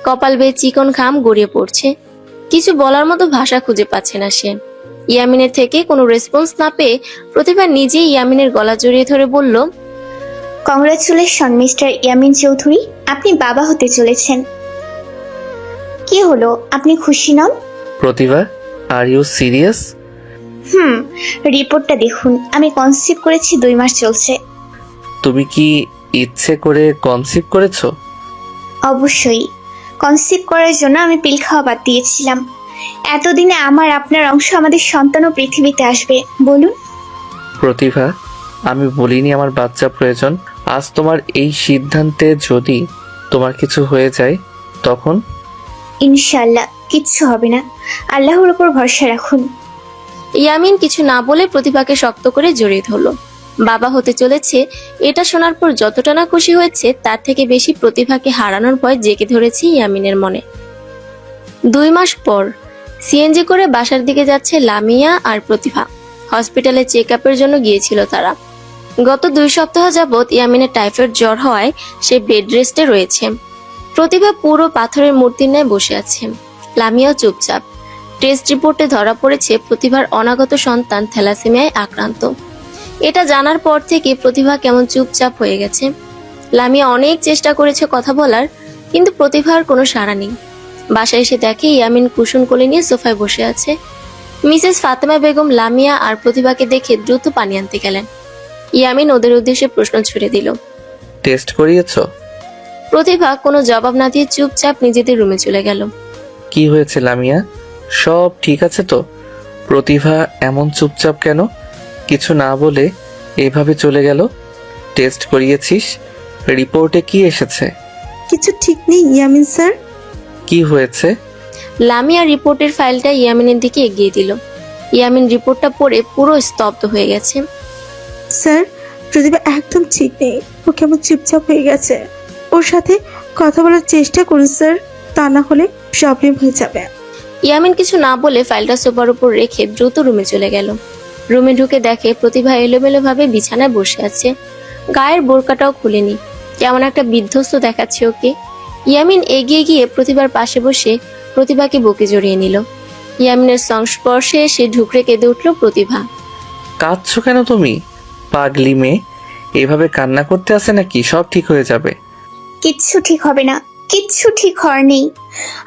কপাল বেয়ে চিকন ঘাম গড়িয়ে পড়ছে। কিছু বলার মতো ভাষা খুঁজে পাচ্ছে না সে। ইয়ামিনের থেকে কোনো রেসপন্স না পেয়ে প্রতিভা নিজেই ইয়ামিনের গলা জড়িয়ে ধরে বলল, কংগ্রাচুলেশন মিস্টার ইয়ামিন চৌধুরী, আপনি বাবা হতে চলেছেন। কি হলো, আপনি খুশি নন? প্রতিভা, আর ইউ সিরিয়াস? রিপোর্টটা দেখুন, আমি কনসিভ করেছি, 2 মাস চলছে। তুমি কি ইচ্ছে করে কনসিভ করেছো? অবশ্যই, কনসিভ করার জন্য আমি পিল খাওয়া বাদ দিয়েছিলাম। এতদিনে আমার আপনার অংশ আমাদের সন্তানও পৃথিবীতে আসবে। বলুন। প্রতিভা, আমি বলিনি আমার বাচ্চা প্রয়োজন। আজ তোমার এই সিদ্ধান্তে যদি তোমার কিছু হয়ে যায় তখন? ইনশাআল্লাহ কিচ্ছু হবে না, আল্লাহর উপর ভরসা রাখুন। ইয়ামিন কিছু না বলে প্রতিভাকে শক্ত করে জড়িয়ে ধরল। বাবা হতে চলেছে এটা শোনার পর যতটা না খুশি হয়েছে তার থেকে বেশি প্রতিভাকে হারানোর ভয় জেগে ধরেছে ইয়ামিনের মনে। 2 মাস পর সিএনজি করে বাসার দিকে যাচ্ছে লামিয়া আর প্রতিভা। হসপিটালে চেক আপের জন্য গিয়েছিল তারা। গত 2 সপ্তাহ যাবৎ ইয়ামিনের টাইফয়েড জ্বর হওয়ায় সে বেড রেস্টে রয়েছে। প্রতিভা পুরো পাথরের মূর্তির ন্যায় বসে আছে। লামিয়াও চুপচাপ। টেস্ট রিপোর্টে ধরা পড়েছে প্রতিভার অনাগত সন্তান থ্যালাসেমিয়ায় আক্রান্ত। এটা জানার পর থেকে প্রতিভা কেমন চুপচাপ হয়ে গেছে। লামিয়া অনেক চেষ্টা করেছে কথা বলার, কিন্তু প্রতিভার কোনো সাড়া নেই। বাসায় এসে দেখে ইয়ামিন কুশন কোলে নিয়ে সোফায় বসে আছে। মিসেস ফাতেমা বেগম লামিয়া আর প্রতিভাকে দেখে দ্রুত পানি আনতে গেলেন। ইয়ামিন ওদের উদ্দেশ্যে প্রশ্ন ছুড়ে দিল, টেস্ট করিয়েছো? প্রতিভা কোনো জবাব না দিয়ে চুপচাপ নিজেদের রুমে চলে গেল। কি হয়েছে লামিয়া, সব ঠিক আছে তো? প্রতিভা এমন চুপচাপ কেন? কিছু না বলে এভাবে চলে গেল। টেস্ট করিয়েছিস? রিপোর্টে কি এসেছে? কিছু ঠিক নেই ইয়ামিন স্যার। কি হয়েছে? লামিয়া রিপোর্টের ফাইলটা ইয়ামিনের দিকে এগিয়ে দিল। ইয়ামিন রিপোর্টটা পড়ে পুরো স্তব্ধ হয়ে গেছে। স্যার, প্রতিভা একদম ঠিক নেই, ও কেমন চুপচাপ হয়ে গেছে। ওর সাথে কথা বলার চেষ্টা করুন স্যার, তা না হলে প্রবলেম হয়ে যাবে। ইয়ামিন কিছু না বলে ফাইলটা সোফার উপর রেখে দ্রুত রুমে চলে গেল। রুমে ঢুকে দেখে প্রতিভা এলোমেলো ভাবে বিছানায় বসে আছে। গায়ের বোরকাটাও খুলেনি, কেমন একটা বিধ্বস্ত দেখাচ্ছে ওকে। ইয়ামিন এগিয়ে গিয়ে প্রতিভার পাশে বসে প্রতিভাকে বুকে জড়িয়ে নিল। ইয়ামিনের সংস্পর্শে সে ঢুকরে কেঁদে উঠল প্রতিভা। কাঁদছো কেন তুমি? পাগলি মেয়ে, এভাবে কান্না করতে আসে নাকি? সব ঠিক হয়ে যাবে। কিচ্ছু ঠিক হবে না, কিচ্ছু ঠিক হওয়ার নেই।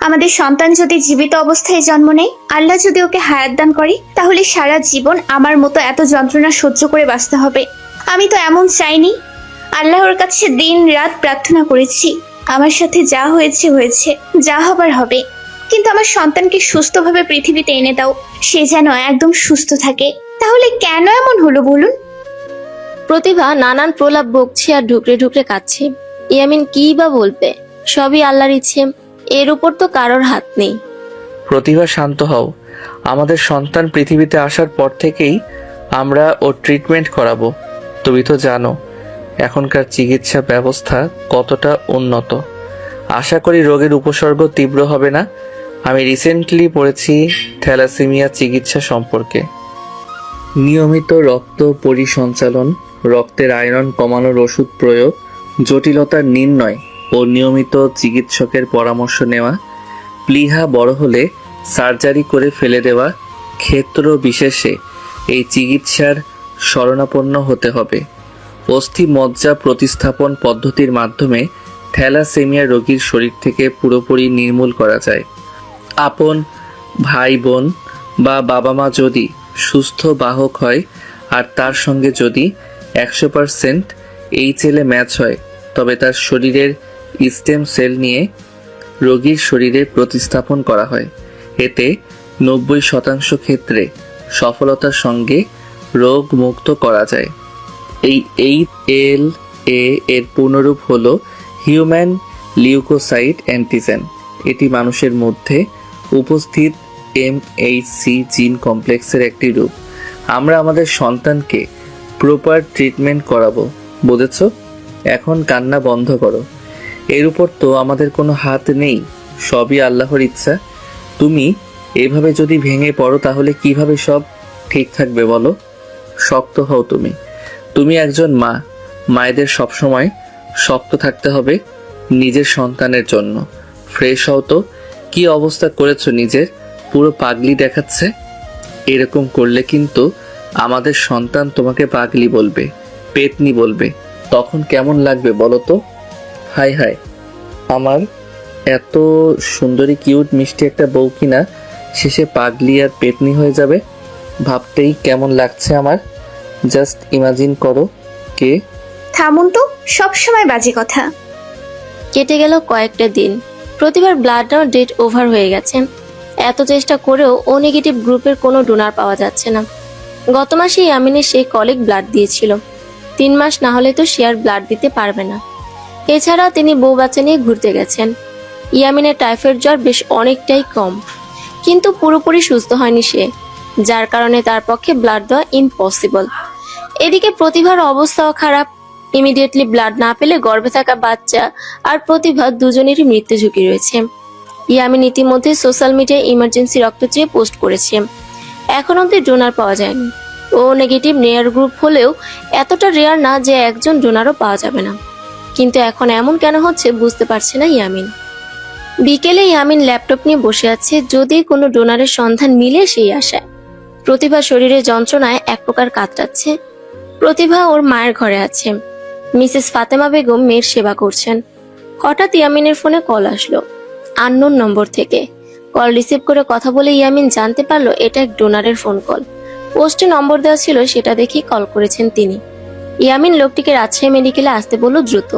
আমাদের সন্তান যদি জীবিত অবস্থায় জন্ম নেয়, আল্লাহ যদি ওকে হায়াত দান করে, তাহলে সারা জীবন আমার মতো এত যন্ত্রণা সহ্য করে বাঁচতে হবে। আমি তো এমন চাইনি। আল্লাহর কাছে দিন রাত প্রার্থনা করেছি, আমার সাথে যা হয়েছে হয়েছে, যা হবার হবে, কিন্তু আমার সন্তানকে সুস্থভাবে পৃথিবীতে এনে দাও, সে যেন একদম সুস্থ থাকে। তাহলে কেন এমন হলো বলুন? প্রতিভা নানান প্রলাপ বকছে আর ঢুকরে ঢুকরে কাঁদছে। ইয়ামিন কি বা বলবে? সবই আল্লাহর ইচ্ছে। এর উপর তো কারোর হাত নেই। প্রতিভা, শান্ত হও। আমাদের সন্তান পৃথিবীতে আসার পর থেকেই আমরা ওর ট্রিটমেন্ট করাবো। তুমি তো জানো এখনকার চিকিৎসা ব্যবস্থা কতটা উন্নত। আশা করি রোগের উপসর্গ তীব্র হবে না। আমি রিসেন্টলি পড়েছি থ্যালাসেমিয়া চিকিৎসা সম্পর্কে। নিয়মিত রক্ত পরিসঞ্চালন, রক্তের আয়রন কমানোর ওষুধ প্রয়োগ, জটিলতার নির্ণয় ও নিয়মিত চিকিৎসকের পরামর্শ নেওয়া, প্লীহা বড় হলে সার্জারি করে ফেলে দেওয়া, ক্ষেত্র বিশেষে এই চিকিৎসার শরণাপন্ন হতে হবে। অস্থি মজ্জা প্রতিস্থাপন পদ্ধতির মাধ্যমে থ্যালাসেমিয়া রোগীর শরীর থেকে পুরোপুরি নির্মূল করা যায়। আপন ভাই বোন বা বাবা মা যদি সুস্থ বাহক হয় আর তার সঙ্গে যদি 100% HLA ম্যাচ হয়, তবে তার শরীরের স্টেম সেল নিয়ে রোগীর শরীরে প্রতিস্থাপন করা হয়। এতে 90% ক্ষেত্রে সফলতার সঙ্গে রোগ মুক্ত করা যায়। এই HLA এর পূর্ণরূপ হলো হিউম্যান লিউকোসাইট অ্যান্টিজেন। এটি মানুষের মধ্যে উপস্থিত MHC জিন কমপ্লেক্সের একটি রূপ। আমরা আমাদের সন্তানকে প্রপার ট্রিটমেন্ট করাবো, বুঝেছো? এখন কান্না বন্ধ করো। এর উপর তো আমাদের কোনো হাত নেই, সবই আল্লাহর ইচ্ছা। তুমি এভাবে যদি ভেঙে পড়ো তাহলে কিভাবে সব ঠিক থাকবে বলো? শক্ত হও তুমি। তুমি একজন মা, মায়েদের সবসময় শক্ত থাকতে হবে নিজের সন্তানের জন্য। ফ্রেশ হও তো। কি অবস্থা করেছো নিজের, পুরো পাগলি দেখাচ্ছে। এরকম করলে কিন্তু আমাদের সন্তান তোমাকে পাগলি বলবে, পেতনি বলবে। তখন কেমন লাগবে বলো তো? হায় হায়, আমার এত সুন্দরী কিউট মিষ্টি একটা বউ কিনা শেষে পাগলি আর পেতনি হয়ে যাবে। ভাবতেই কেমন লাগছে আমার। জাস্ট ইমাজিন করো। কে? থামুন তো, সবসময় বাজে কথা। কেটে গেল কয়েকটা দিন। প্রতিবার ব্লাড নেওয়ার ডেট ওভার হয়ে গেছে। এত চেষ্টা করেও ও নেগেটিভ গ্রুপের কোনো ডোনার পাওয়া যাচ্ছে না। গত মাসে ইয়ামিনের সেই কলিগ ব্লাড দিয়েছিল। 3 মাস না হলে তো সে আর ব্লাড দিতে পারবে না। এছাড়া তিনি বউ বাচ্চা নিয়ে ঘুরতে গেছেন। ইয়ামিনের টাইফয়েড জ্বর বেশ অনেকটাই কম, কিন্তু পুরোপুরি সুস্থ হয়নি সে, যার কারণে তার পক্ষে ব্লাড দেওয়া ইম্পসিবল। এদিকে প্রতিভার অবস্থাও খারাপ। ইমিডিয়েটলি ব্লাড না পেলে গর্ভে থাকা বাচ্চা আর প্রতিভা দুজনেরই মৃত্যু ঝুঁকি রয়েছে। ইয়ামিন ইতিমধ্যে সোশ্যাল মিডিয়ায় ইমার্জেন্সি রক্ত চেয়ে পোস্ট করেছে। এখন অব্দি ডোনার পাওয়া যায়নি। ও নেগেটিভ নেয়ার গ্রুপ হলেও এতটা রেয়ার না যে একজন ডোনারও পাওয়া যাবে না। কিন্তু এখন এমন কেন হচ্ছে বুঝতে পারছে না ইয়ামিন। বিকেলে ইয়ামিন ল্যাপটপ নিয়ে বসে আছে, যদি কোনো ডোনারের সন্ধান মিলে সেই আশায়। প্রতিভা শরীরে যন্ত্রণায় এক প্রকার কাতরাচ্ছে। প্রতিভা ওর মায়ের ঘরে আছে। মিসেস ফাতেমা বেগম মেয়ের সেবা করছেন। হঠাৎ ইয়ামিনের ফোনে কল আসলো, আননোন নম্বর থেকে। কল রিসিভ করে কথা বলে ইয়ামিন জানতে পারলো এটা এক ডোনারের ফোন কল। পোস্টে নম্বর দেওয়া ছিল, সেটা দেখেই কল করেছেন তিনি। ইয়ামিন লোকটিকে রাজশাহী মেডিকেলে আসতে বলল দ্রুত।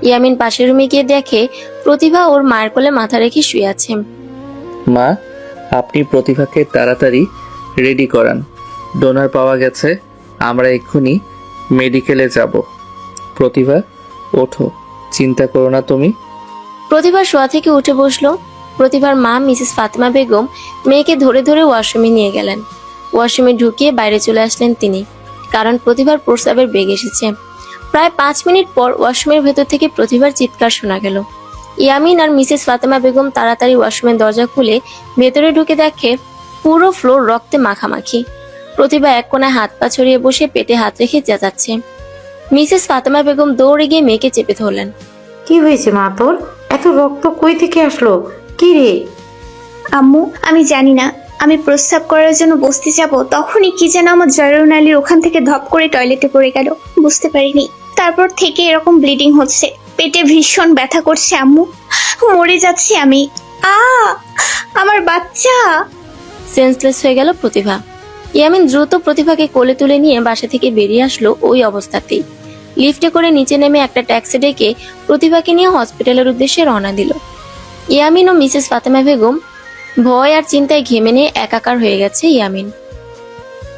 ইয়ামিন পাশের রুমে গিয়ে দেখে প্রতিভা ওর মায়ের কোলে মাথা রেখে শুয়ে আছে। মা, আপনি প্রতিভাকে তাড়াতাড়ি রেডি করান। ডোনার পাওয়া গেছে, আমরা এক্ষুনি মেডিকেলে যাব। প্রতিভা, ওঠো, চিন্তা করো না তুমি। প্রতিভা শোয়া থেকে উঠে বসলো। প্রতিভার মা মিসেস ফাতেমা বেগম মেয়েকে ধরে ধরে ওয়াশরুমে নিয়ে গেলেন। ওয়াশরুমে ঢুকিয়ে বাইরে চলে আসলেন তিনি, কারণ প্রতিভার প্রস্রাবের বেগ এসেছে। প্রায় 5 মিনিট পর ওয়াশরুমের ভেতর থেকে প্রতিভার চিৎকার শোনা গেল। ইয়ামিন আর মিসেস ফাতেমা বেগম তাড়াতাড়ি ওয়াশরুমের দরজা খুলে ভেতরে ঢুকে দেখে পুরো ফ্লোর রক্তে মাখামাখি। প্রতিভা এক কোণায় হাত পা ছড়িয়ে বসে পেটে হাত রেখে চেঁচাচ্ছে। মিসেস ফাতেমা বেগম দৌড়ে গিয়ে মেয়েকে চেপে ধরলেন। কি হয়েছে মা তোর? এত রক্ত কই থেকে আসলো? কি রে? আম্মু, আমি জানি না। আমি প্রস্রাব করার জন্য বসতে যাব, তখনই কি যেন আমার জয়রনালীর ওখান থেকে ধপ করে টয়লেটে পড়ে গেল। বুঝতে পারিনি। তারপর থেকে এরকম ব্লিডিং হচ্ছে, পেটে ভীষণ ব্যথা করছে আম্মু। মরে যাচ্ছি আমি। আমার বাচ্চা। সেন্সলেস হয়ে গেল প্রতিভা। ইয়ামিন দ্রুত প্রতিভাকে কোলে তুলে নিয়ে বাসা থেকে বেরিয়ে আসলো ওই অবস্থাতেই। লিফটে করে নিচে নেমে একটা ট্যাক্সি ডেকে প্রতিভাকে নিয়ে হসপিটালের উদ্দেশ্যে রওনা দিল। ইয়ামিন ও মিসেস ফাতেমা বেগম ভয় আর চিন্তায় ঘেমে নিয়ে একাকার হয়ে গেছে ইয়ামিন।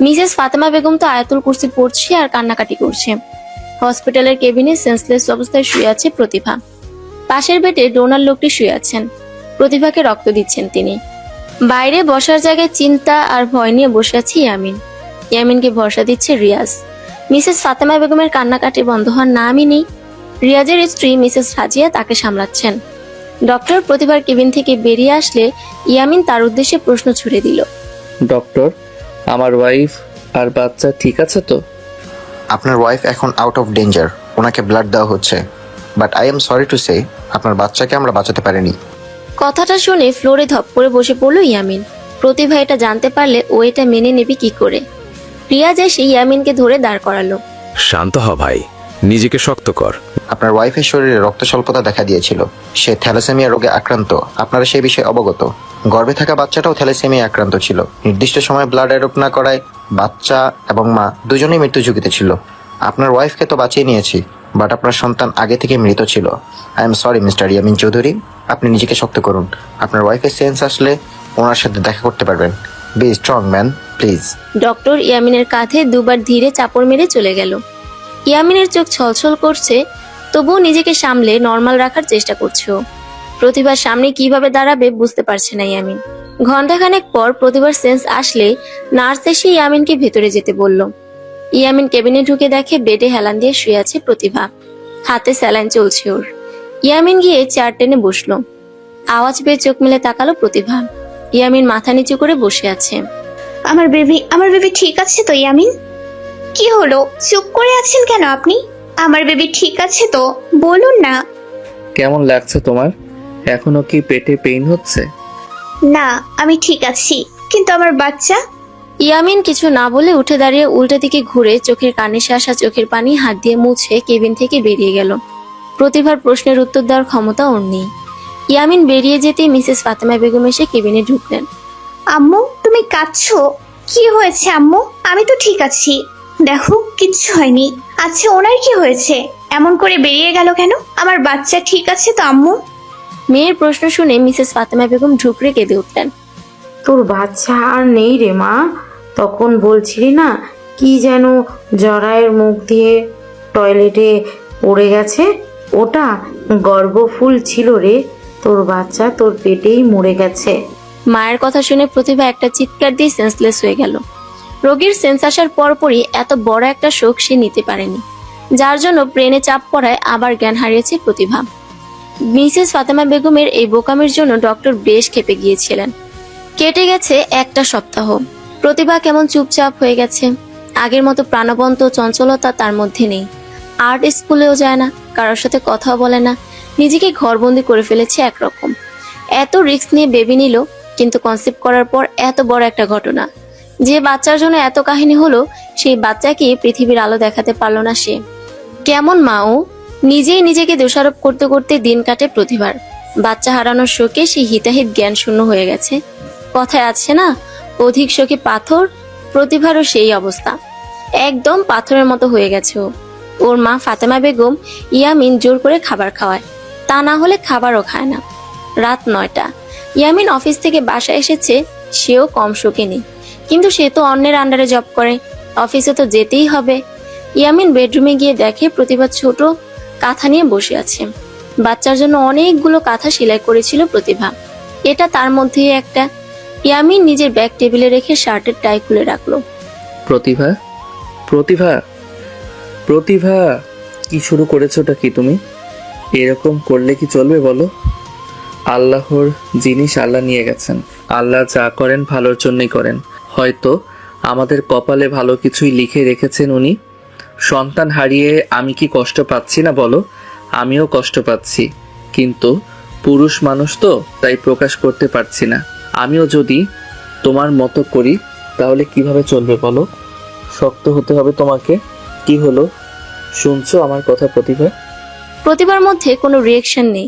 মিসেস ফাতেমা বেগম তো আয়াতুল কুরসি পড়ছে আর কান্নাকাটি করছে। হসপিটালের কেবিনে সেন্সলেস অবস্থায় শুয়ে আছে প্রতিভা। পাশের বেডে ডোনার লোকটি শুয়ে আছেন। প্রতিভাকে রক্ত দিচ্ছেন তিনি। বাইরে বসার জায়গায় চিন্তা আর ভয় নিয়ে বসে আছে ইয়ামিন। ইয়ামিনকে ভরসা দিচ্ছে রিয়াজ। মিসেস ফাতেমা বেগমের কান্নাকাটি বন্ধ হওয়ার নামই নেই। রিয়াজের স্ত্রী মিসেস রাজিয়া তাকে সামলাচ্ছেন। ডক্টর প্রতিভার কেবিন থেকে বেরিয়ে আসলে ইয়ামিন তার উদ্দেশ্যে প্রশ্ন ছুড়ে দিল। ডক্টর, আমার ওয়াইফ আর বাচ্চা ঠিক আছে তো? আপনার ওয়াইফ এখন আউট অফ ডেঞ্জার, ওনাকে ব্লাড দেওয়া হচ্ছে, but I am sorry to say আপনার বাচ্চাকে আমরা বাঁচাতে পারিনি। কথাটা শুনে ফ্লোরে ধপ করে বসে পড়ল ইয়ামিন। প্রতিভা এটা জানতে পারলে ও এটা মেনে নেবে কি করে? রিয়াজ এসে ইয়ামিনকে ধরে দাঁড় করালো। শান্ত হ ভাই, নিজেকে শক্ত কর। আপনার ওয়াইফের শরীরে রক্ত স্বল্পতা দেখা দিয়েছিল, সে থ্যালাসেমিয়া রোগে আক্রান্ত, আপনারা সেই বিষয়ে অবগত। গর্ভে থাকা বাচ্চাটাও থ্যালাসেমিয়া আক্রান্ত ছিল। নির্দিষ্ট সময় ব্লাড অ্যাডপ না করায় বাচ্চা এবং মা দুজনেই মৃত্যু ঝুঁকিতে ছিল। আপনার ওয়াইফকে তো বাঁচিয়ে নিয়েছি, বাট আপনার সন্তান আগে থেকে মৃত ছিল। I am sorry mister Yamin Chowdhury, আপনি নিজেকে শক্ত করুন। আপনার ওয়াইফের সেন্স আসলে ওনার সাথে দেখা করতে পারবেন। Be strong man, please. Doctor ইয়ামিনের কাঁধে দুবার ধীরে চাপড় মেরে চলে গেল। ইয়ামিনের চোখ ছলছল করছে, তবুও নিজেকে সামলে নর্মাল রাখার চেষ্টা করছে ও। প্রতিভার সামনে কিভাবে দাঁড়াবে বুঝতে পারছে না ইয়ামিন। ঘন্টাখানেক পর প্রতিভার সেন্স আসলে নার্স এসে ইয়ামিনকে ভেতরে যেতে বলল। ইয়ামিন কেবিনে ঢুকে দেখে বেডে হেলান দিয়ে শুয়ে আছে প্রতিভা, হাতে স্যালাইন চলছে ওর। ইয়ামিন গিয়ে চেয়ার টেনে বসলো। আওয়াজ পেয়ে চোখ মেলে তাকালো প্রতিভা। ইয়ামিন মাথা নিচু করে বসে আছে। আমার বেবি ঠিক আছে তো ইয়ামিন? কি হলো, চুপ করে আছেন কেন আপনি? আমার বেবি ঠিক আছে তো, বলুন না। কেমন লাগছে তোমার? এখনো কি পেটে পেইন হচ্ছে? না, আমি ঠিক আছি, কিন্তু আমার বাচ্চা। ইয়ামিন কিছু না বলে উঠে দাঁড়িয়ে উল্টো দিকে ঘুরে চোখের কানিশে আসা চোখের পানি হাত দিয়ে মুছে কেবিন থেকে বেরিয়ে গেল। প্রতিভার প্রশ্নের উত্তর দেওয়ার ক্ষমতা ওর নেই। ইয়ামিন বেরিয়ে যেতেই মিসেস ফাতেমা বেগম এসে কেবিনে ঢুকলেন। আম্মু, তুমি কাঁদছো? কি হয়েছে আম্মু? আমি তো ঠিক আছি, দেখো কিচ্ছু হয়নি। আচ্ছা, ওনার কি হয়েছে? এমন করে বেরিয়ে গেল কেন? আমার বাচ্চা ঠিক আছে তো আম্মু? মেয়ের প্রশ্ন শুনে মিসেস ফাতেমা বেগম ঢুকরে কেঁদে উঠলেন। তোর বাচ্চা আর নেই রে মা। তখন বলছিলি না কি যেন জরায়ের মুখ দিয়ে টয়লেটে পড়ে গেছে, ওটা গর্ভফুল ছিল রে। তোর বাচ্চা তোর পেটেই মরে গেছে। মায়ের কথা শুনে প্রতিভা একটা চিৎকার দিয়ে সেন্সলেস হয়ে গেল। রোগীর সেন্স আসার পরপরই এত বড় একটা শোক সে নিতে পারেনি, যার জন্য ব্রেনে চাপ পড়ায় আবার জ্ঞান হারিয়েছে প্রতিভা। মিসেস ফাতেমা বেগমের এই বোকামির জন্য ডক্টর বেশ ক্ষেপে গিয়েছিলেন। কেটে গেছে একটা সপ্তাহ। প্রতিভা কেমন চুপচাপ হয়ে গেছে। আগের মতো প্রাণবন্ত চঞ্চলতা তার মধ্যে নেই। আর্ট স্কুলেও যায় না, কারোর সাথে কথাও বলে না, নিজেকে ঘরবন্দি করে ফেলেছে একরকম। এত রিস্ক নিয়ে বেবি নিল, কিন্তু কনসেপ্ট করার পর এত বড় একটা ঘটনা। যে বাচ্চার জন্য এত কাহিনী হলো, সেই বাচ্চাকে পৃথিবীর আলো দেখাতে পারলো না সে। কেমন মা ও? নিজেই নিজেকে দোষারোপ করতে করতে দিন কাটে প্রতিভার। বাচ্চা হারানোর শোকে সে হিতাহিত জ্ঞান শূন্য হয়ে গেছে। কথায় আছে না, অধিক শোকে পাথর। প্রতিভারও সেই অবস্থা, একদম পাথরের মতো হয়ে গেছে ও। ওর মা ফাতেমা বেগম ইয়ামিন জোর করে খাবার খাওয়ায়, তা না হলে খাবারও খায় না। রাত 9টা, ইয়ামিন অফিস থেকে বাসায় এসেছে। সেও কম শোকে নেই, কিন্তু সে তো অন্যের আন্ডারে জব করে, অফিসে তো যেতেই হবে। ইয়ামিন বেডরুমে গিয়ে দেখে প্রতিভা ছোট কাঁথা নিয়ে বসে আছে। বাচ্চার জন্য অনেকগুলো কাঁথা সেলাই করেছিল প্রতিভা, এটা তার মধ্যেই একটা। ইয়ামিন নিজের ব্যাগ টেবিলে রেখে শার্টের টাই খুলে রাখলো। প্রতিভা, প্রতিভা, প্রতিভা, কি শুরু করেছোটা কি তুমি? এরকম করলে কি চলবে বলো? আল্লাহর জিনিস আল্লাহ নিয়ে গেছেন। আল্লাহ যা করেন ভালোর জন্যই করেন। হয়তো আমাদের কপালে ভালো কিছুই লিখে রেখেছেন উনি। সন্তান হারিয়ে আমি কি কষ্ট পাচ্ছি না বলো? আমিও কষ্ট পাচ্ছি, কিন্তু পুরুষ মানুষ তো, তাই প্রকাশ করতে পারছি না। আমিও যদি তোমার মতো করি তাহলে কিভাবে চলবে বলো? শক্ত হতে হবে তোমাকে। কি হলো, শুনছো আমার কথা প্রতিভা? প্রতিভার মধ্যে কোনো রিয়েকশন নেই।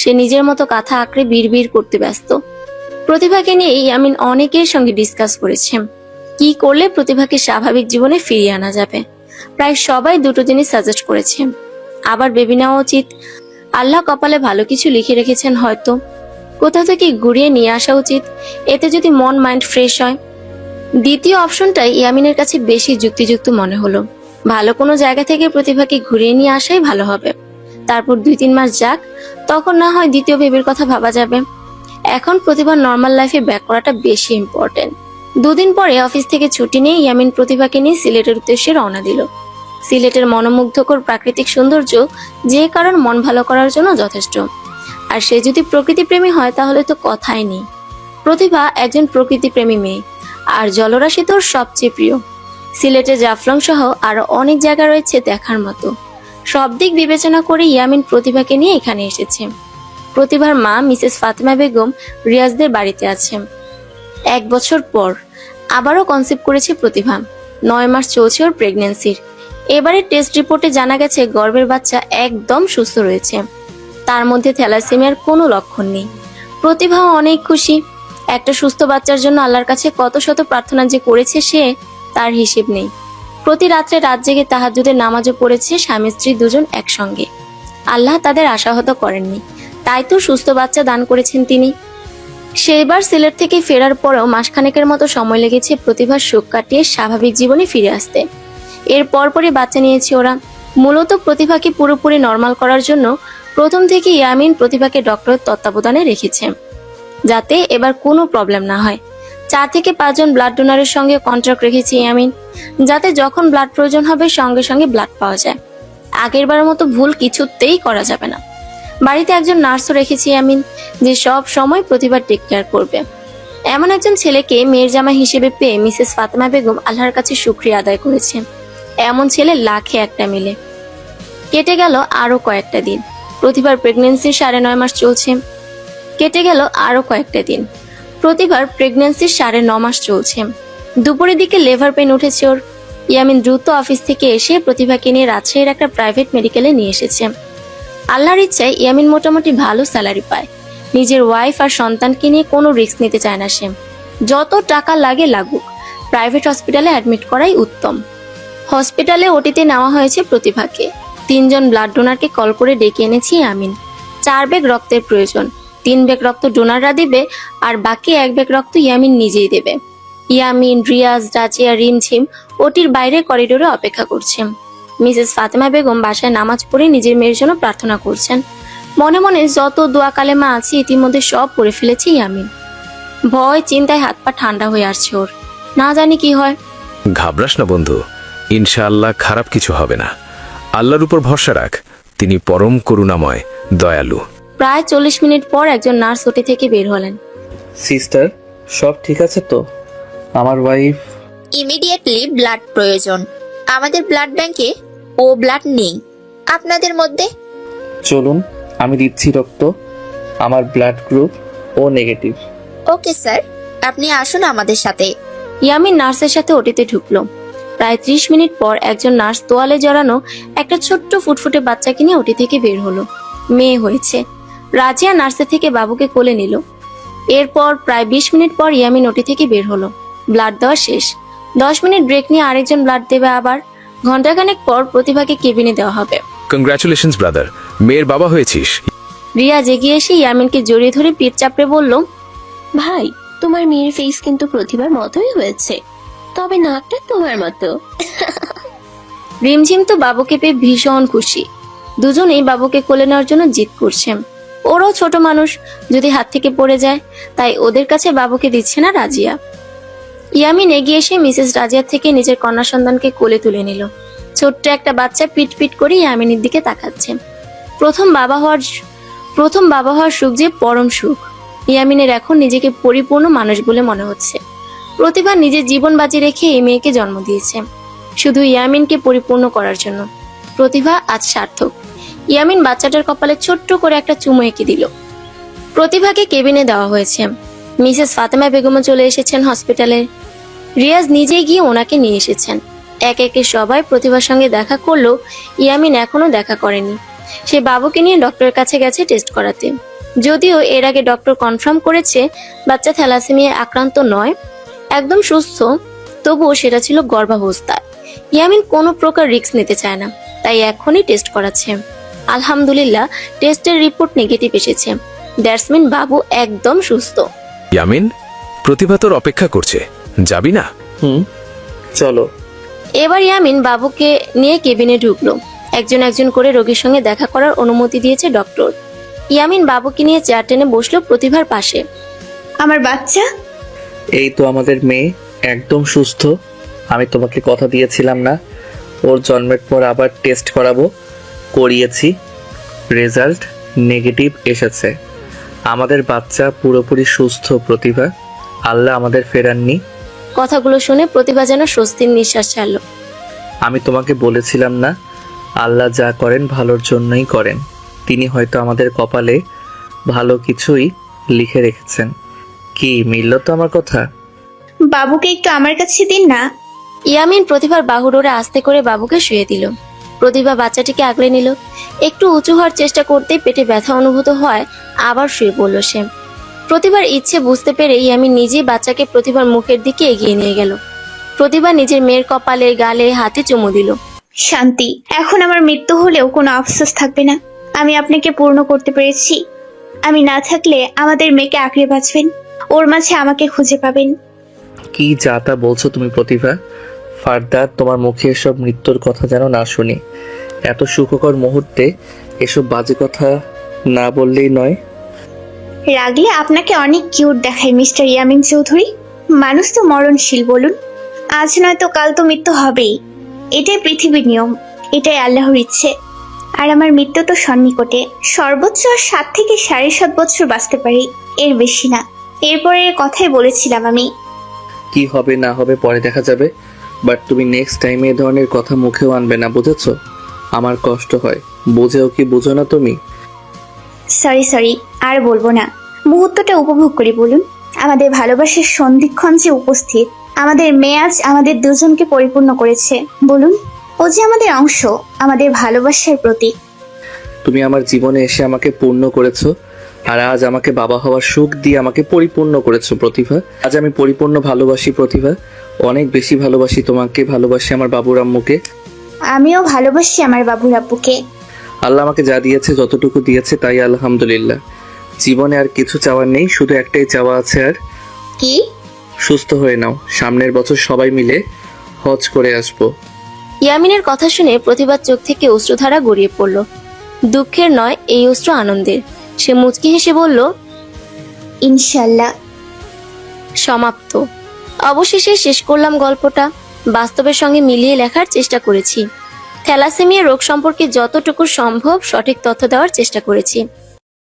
সে নিজের মতো কথা আঁকড়ে বিড়বিড় করতে ব্যস্ত। প্রতিভাকে নিয়ে ইয়ামিন অনেকের সঙ্গে ডিসকাস করেছে, কি করলে প্রতিভাকে স্বাভাবিক জীবনে ফিরিয়ে আনা যাবে। প্রায় সবাই দুটো জিনিস সাজেস্ট করেছে। আবার বেবি নেওয়া উচিত, আল্লাহ কপালে ভালো কিছু লিখে রেখেছেন, হয়তো কোথা থেকে ঘুরিয়ে নিয়ে আসা উচিত, এতে যদি মন মাইন্ড ফ্রেশ হয়। দ্বিতীয় অপশনটাই ইয়ামিনের কাছে বেশি যুক্তিযুক্ত মনে হলো। ভালো কোনো জায়গা থেকে প্রতিভাকে ঘুরিয়ে নিয়ে আসাই ভালো হবে। তারপর 2-3 মাস যাক, তখন না হয় দ্বিতীয় বেবির কথা ভাবা যাবে। এখন প্রতিভার নর্মাল লাইফে ব্যাক করাটা বেশি ইম্পর্টেন্ট। 2 দিন পরে অফিস থেকে ছুটি নিয়ে ইয়ামিন প্রতিভাকে নিয়ে সিলেটের উদ্দেশ্যে রওনা দিল। সিলেটের মনোমুগ্ধকর প্রাকৃতিক সৌন্দর্য যে কারোর মন ভালো করার জন্য যথেষ্ট, আর সে যদি প্রকৃতিপ্রেমী হয় তাহলে তো কথাই নেই। প্রতিভা একজন প্রকৃতিপ্রেমী মেয়ে, আর জলরাশি তোর সবচেয়ে প্রিয়। সিলেটে জাফলং সহ আরো অনেক জায়গা রয়েছে দেখার মতো। সব দিক বিবেচনা করে ইয়ামিন প্রতিভাকে নিয়ে এখানে এসেছে। প্রতিভার মা মিসেস ফাতেমা বেগম রিয়াজদের বাড়িতে আছে। 1 বছর পর আবারও কনসেপ্ট করেছে প্রতিভা। 9 মাস চলছে ওর প্রেগন্যান্সির। এবারে টেস্ট রিপোর্টে জানা গেছে গর্ভের বাচ্চা একদম সুস্থ রয়েছে, তার মধ্যে থ্যালাসেমিয়ার কোনো লক্ষণ নেই। প্রতিভাও অনেক খুশি। একটা সুস্থ বাচ্চার জন্য আল্লাহর কাছে কত শত প্রার্থনা যে করেছে সে, তার হিসেব নেই। প্রতি রাত্রে রাত জেগে তাহাজ্জুদের নামাজও পড়েছে স্বামী স্ত্রী দুজন একসঙ্গে। আল্লাহ তাদের আশাহত করেননি, তাই তো সুস্থ বাচ্চা দান করেছেন তিনি। সেবার সিলেট থেকে ফেরার পরেও মাসখানেকের মতো সময় লেগেছে প্রতিভার শোক কাটিয়ে স্বাভাবিক জীবনে ফিরে আসতে। এর পরপরই বাচ্চা নিয়েছে ওরা। মূলত প্রতিভাকে পুরোপুরি নর্মাল করার জন্য প্রথম থেকে ইয়ামিন প্রতিভাকে ডক্টরের তত্ত্বাবধানে রেখেছে, যাতে এবার কোনো প্রবলেম না হয়। 4 থেকে 5 জন ব্লাড ডোনারের সঙ্গে কন্ট্রাক্ট রেখেছে ইয়ামিন, যাতে যখন ব্লাড প্রয়োজন হবে সঙ্গে সঙ্গে ব্লাড পাওয়া যায়। আগেরবারের মতো ভুল কিছুতেই করা যাবে না। বাড়িতে একজন নার্সও রেখেছি ইয়ামিন, যে সব সময় প্রতিভার টেক কেয়ার করবে। এমন একজন ছেলেকে মেয়ের জামাই হিসেবে পেয়ে মিসেস ফাতেমা বেগম আল্লাহর কাছে শুকরিয়া আদায় করেছে। এমন ছেলে লাখে একটা মিলে। কেটে গেল আরো কয়েকটা দিন। প্রতিভার প্রেগন্যান্সির 9.5 মাস চলছে। কেটে গেল আরো কয়েকটা দিন। প্রতিভার প্রেগন্যান্সির 9.5 মাস চলছে। দুপুরের দিকে লেভার পেন উঠেছে ওর। ইয়ামিন দ্রুত অফিস থেকে এসে প্রতিভাকে নিয়ে রাজশাহীর একটা প্রাইভেট মেডিকেলে নিয়ে এসেছে। আল্লাহর ইচ্ছায় ইয়ামিন মোটামুটি ভালো স্যালারি পায়। নিজের ওয়াইফ আর সন্তানকে নিয়ে কোনো রিস্ক নিতে চায় না সে। যত টাকা লাগে লাগুক, প্রাইভেট হসপিটালে অ্যাডমিট করাই উত্তম। হসপিটালে ওটিতে নেওয়া হয়েছে প্রতিভাকে। 3 জন ব্লাড ডোনারকে কল করে ডেকে এনেছি ইয়ামিন। 4 ব্যাগ রক্তের প্রয়োজন। 3 ব্যাগ রক্ত ডোনাররা দিবে, আর বাকি 1 ব্যাগ রক্ত ইয়ামিন নিজেই দেবে। ইয়ামিন, রিয়াজ, রাজিয়া, রিমঝিম ওটির বাইরে করিডোরে অপেক্ষা করছেন। মিসেস ফাতেমা বেগম বাসায় নামাজ পড়ে নিজের মেয়ের জন্য প্রার্থনা করছেন। মনে মনে যত দোয়া কালেমা আছে ইতিমধ্যে সব পড়ে ফেলেছে ইয়ামিন। ভয় চিন্তায় হাত পা ঠান্ডা হয়ে আসছে ওর, না জানি কি হয়। ঘাবড়াস না বন্ধু, ইনশাআল্লাহ খারাপ কিছু হবে না। আল্লাহর উপর ভরসা রাখ, তিনি পরম করুণাময়, দয়ালু। প্রায় 40 মিনিট পর একজন নার্স ওটি থেকে বের হলেন। সিস্টার, সব ঠিক আছে তো? আমার ওয়াইফ ইমিডিয়েটলি ব্লাড প্রয়োজন। আমাদের ব্লাড ব্যাংকে ও ব্লাড নেই। আপনাদের মধ্যে চলুন, আমি দিচ্ছি রক্ত। আমার ব্লাড গ্রুপ ও নেগেটিভ। ওকে স্যার, আপনি আসুন আমাদের সাথে। ইয়ামিন নার্সের সাথে ওটিতে ঢুকলো। প্রায় 30 মিনিট পর একজন নার্স তোয়ালে জড়ানো একটা ছোট্ট ফুটফুটে বাচ্চাকে নিয়ে ওটি থেকে বের হলো। মেয়ে হয়েছে। রাজিয়া নার্সের থেকে বাবুকে কোলে নিল। এরপর প্রায় 20 মিনিট পর ইয়ামিন ওটি থেকে বের হলো। ব্লাড দেওয়া শেষ। 10 মিনিট ব্রেক নিয়ে আরেকজন ব্লাড দেবে আবার। ঘন্টাখানেক পর প্রতিভাকে কেবিনে দেওয়া হবে। কংগ্রাচুলেশনস ব্রাদার, মেয়ের বাবা হয়েছিস। রিয়াজ এগিয়ে এসে ইয়ামিনকে জড়িয়ে ধরে পিঠ চাপড়ে বলল, ভাই, তোমার মেয়ের ফেস কিন্তু প্রতিভার মতোই হয়েছে, তবে নাকটা তোমার মতো। রিমঝিম তো বাবুকে পেয়ে ভীষণ খুশি। দুজনেই বাবুকে কোলে নেওয়ার জন্য জিদ করছে। ওরাও ছোট মানুষ, যদি হাত থেকে পড়ে যায়, তাই ওদের কাছে বাবুকে দিচ্ছে না রাজিয়া। ইয়ামিন এগিয়ে এসে মিসেস রাজিয়ার থেকে নিজের কন্যা সন্তানকে কোলে তুলে নিল। ছোট্ট একটা বাচ্চা পিট পিট করে ইয়ামিনের দিকে তাকাচ্ছে। প্রথম বাবা হওয়ার সুখ যে পরম সুখ। ইয়ামিনের এখন নিজেকে পরিপূর্ণ মানুষ বলে মনে হচ্ছে। প্রতিভা নিজের জীবন বাজি রেখে এই মেয়েকে জন্ম দিয়েছে, শুধু ইয়ামিনকে পরিপূর্ণ করার জন্য। প্রতিভা আজ সার্থক। ইয়ামিন বাচ্চাটার কপালে ছোট্ট করে একটা চুমু এঁকে দিল। প্রতিভাকে কেবিনে দেওয়া হয়েছে। মিসেস ফাতেমা বেগমও চলে এসেছেন হসপিটালে। রিয়াজ নিজেই গিয়ে ওনাকে নিয়ে এসেছেন। একে একে সবাই প্রতিভার সঙ্গে দেখা করলেও ইয়ামিন এখনো দেখা করেনি। সে বাবুকে নিয়ে ডক্টরের কাছে গেছে টেস্ট করাতে। যদিও এর আগে ডক্টর কনফার্ম করেছে বাচ্চা থ্যালাসেমিয়ায় আক্রান্ত নয়, একদম সুস্থ, তবুও সেটা ছিল গর্ভাবস্থায়। ইয়ামিন কোনো প্রকার রিস্ক নিতে চায় না, তাই এখনই টেস্ট করাচ্ছে। আলহামদুলিল্লাহ, টেস্টের রিপোর্ট নেগেটিভ এসেছে। দ্যাটস মিন বাবু একদম সুস্থ। ইয়ামিন, প্রতিভা তোর অপেক্ষা করছে, যাবি না? চলো। এবার ইয়ামিন বাবুকে নিয়ে কেবিনে ঢুকলো। একজন একজন করে রোগীর সঙ্গে দেখা করার অনুমতি দিয়েছে ডক্টর। ইয়ামিন বাবুকে নিয়ে চেয়ার টেনে বসলো প্রতিভার পাশে। আমার বাচ্চা? এই তো আমাদের মেয়ে, একদম সুস্থ। আমি তোমাকে কথা দিয়েছিলাম না ওর জন্মের পর আবার টেস্ট করিয়েছি, রেজাল্ট নেগেটিভ এসেছে। আমাদের বাচ্চা পুরোপুরি সুস্থ প্রতিভা, আল্লাহ আমাদের ফেরাননি। কথাগুলো শুনে প্রতিভা যেন স্বস্তির নিঃশ্বাস ছাড়লো। আমি তোমাকে বলেছিলাম না, আল্লাহ যা করেন ভালোর জন্যই করেন। তিনি হয়তো আমাদের কপালে ভালো কিছুই লিখে রেখেছেন। কি মিলল তো আমার কথা? বাবুকে একটু আমার কাছে দিন না। ইয়ামিন প্রতিভার বাহুর ওরে আস্তে করে বাবুকে শুয়ে দিল। প্রতিভা বাচ্চাটিকে আগলে নিল। একটু উঁচু হওয়ার চেষ্টা করতেই পেটে ব্যথা অনুভূত হয়, আবার শুয়ে পড়ল সে। প্রতিভার ইচ্ছে বুঝতে পেরে ইয়ামিন নিজেই বাচ্চাকে প্রতিভার মুখের দিকে এগিয়ে নিয়ে গেল। প্রতিভা নিজের মেয়ের কপালে, গালে, হাতে চুমু দিল। শান্তি, এখন আমার মৃত্যু হলেও কোনো আফসোস থাকবে না। আমি আপনাকে পূর্ণ করতে পেরেছি। আমি না থাকলে আমাদের মেয়েকে আঁকড়ে বাঁচবেন, ওর মাঝে আমাকে খুঁজে পাবেন। কি যা তা বলছো তুমি প্রতিভা? ফার্দার তোমার মুখে এসব মৃত্যুর কথা যেন না শুনি। এত সুখকর মুহূর্তে এসব বাজে কথা না বললেই নয়। রাগলে আপনাকে অনেক কিউট দেখায় মিস্টার ইয়ামিন চৌধুরী। মানুষ তো মরণশীল, বলুন। আজ নয়তো কাল তো মৃত্যু হবেই। এটাই পৃথিবীর নিয়ম, এটাই আল্লাহর ইচ্ছে। আর আমার মৃত্যু তো সন্নিকটে। সর্বোচ্চ 7 থেকে 7.5 বছর বাঁচতে পারি, এর বেশি না। এরপরে কথাই বলেছিলাম আমি। কি হবে না হবে পরে দেখা যাবে, বাট তুমি নেক্সট টাইমে এ ধরনের কথা মুখেও আনবে না, বুঝেছো? আমার কষ্ট হয়, বুঝেও কি বুঝো না তুমি? সরি, আর বলবো না। মুহূর্তটা উপভোগ করি, বলুন। আমাদের ভালোবাসার সন্ধিক্ষণ যে উপস্থিত। আমাদের মেয়ে আজ আমাদের দুজনকে পরিপূর্ণ করেছে, বলুন। ও যে আমাদের অংশ, আমাদের ভালোবাসার প্রতীক। তুমি আমার জীবনে এসে আমাকে পূর্ণ করেছো, আর আজ আমাকে বাবা হওয়ার সুখ দিয়ে আমাকে পরিপূর্ণ করেছো প্রতিভা। আজ আমি পরিপূর্ণ ভালোবাসি প্রতিভা, অনেক বেশি ভালোবাসি তোমাকে, ভালোবাসি আমার বাবুর আম্মুকে। আমিও ভালোবাসি আমার বাবুর আব্বুকে। আল্লাহ আমাকে যা দিয়েছে, যতটুকু দিয়েছে তাই আলহামদুলিল্লাহ। জীবনে আর কিছু চাওয়ার নেই, শুধু একটাই চাওয়া আছে। আর কি? সুস্থ হয়ে নাও, সামনের বছর সবাই মিলে হজ করে আসবো। ইয়ামিনের কথা শুনে প্রতিভার চোখ থেকে অশ্রুধারা গড়িয়ে পড়ল। দুঃখের নয়, এই অশ্রু আনন্দের। সে মুচকি হেসে বলল, ইনশাল্লাহ। সমাপ্ত। অবশেষে শেষ করলাম গল্পটা। বাস্তবের সঙ্গে মিলিয়ে লেখার চেষ্টা করেছি। থ্যালাসেমিয়া রোগ সম্পর্কে যতটুকু সম্ভব সঠিক তথ্য দেওয়ার চেষ্টা করেছি।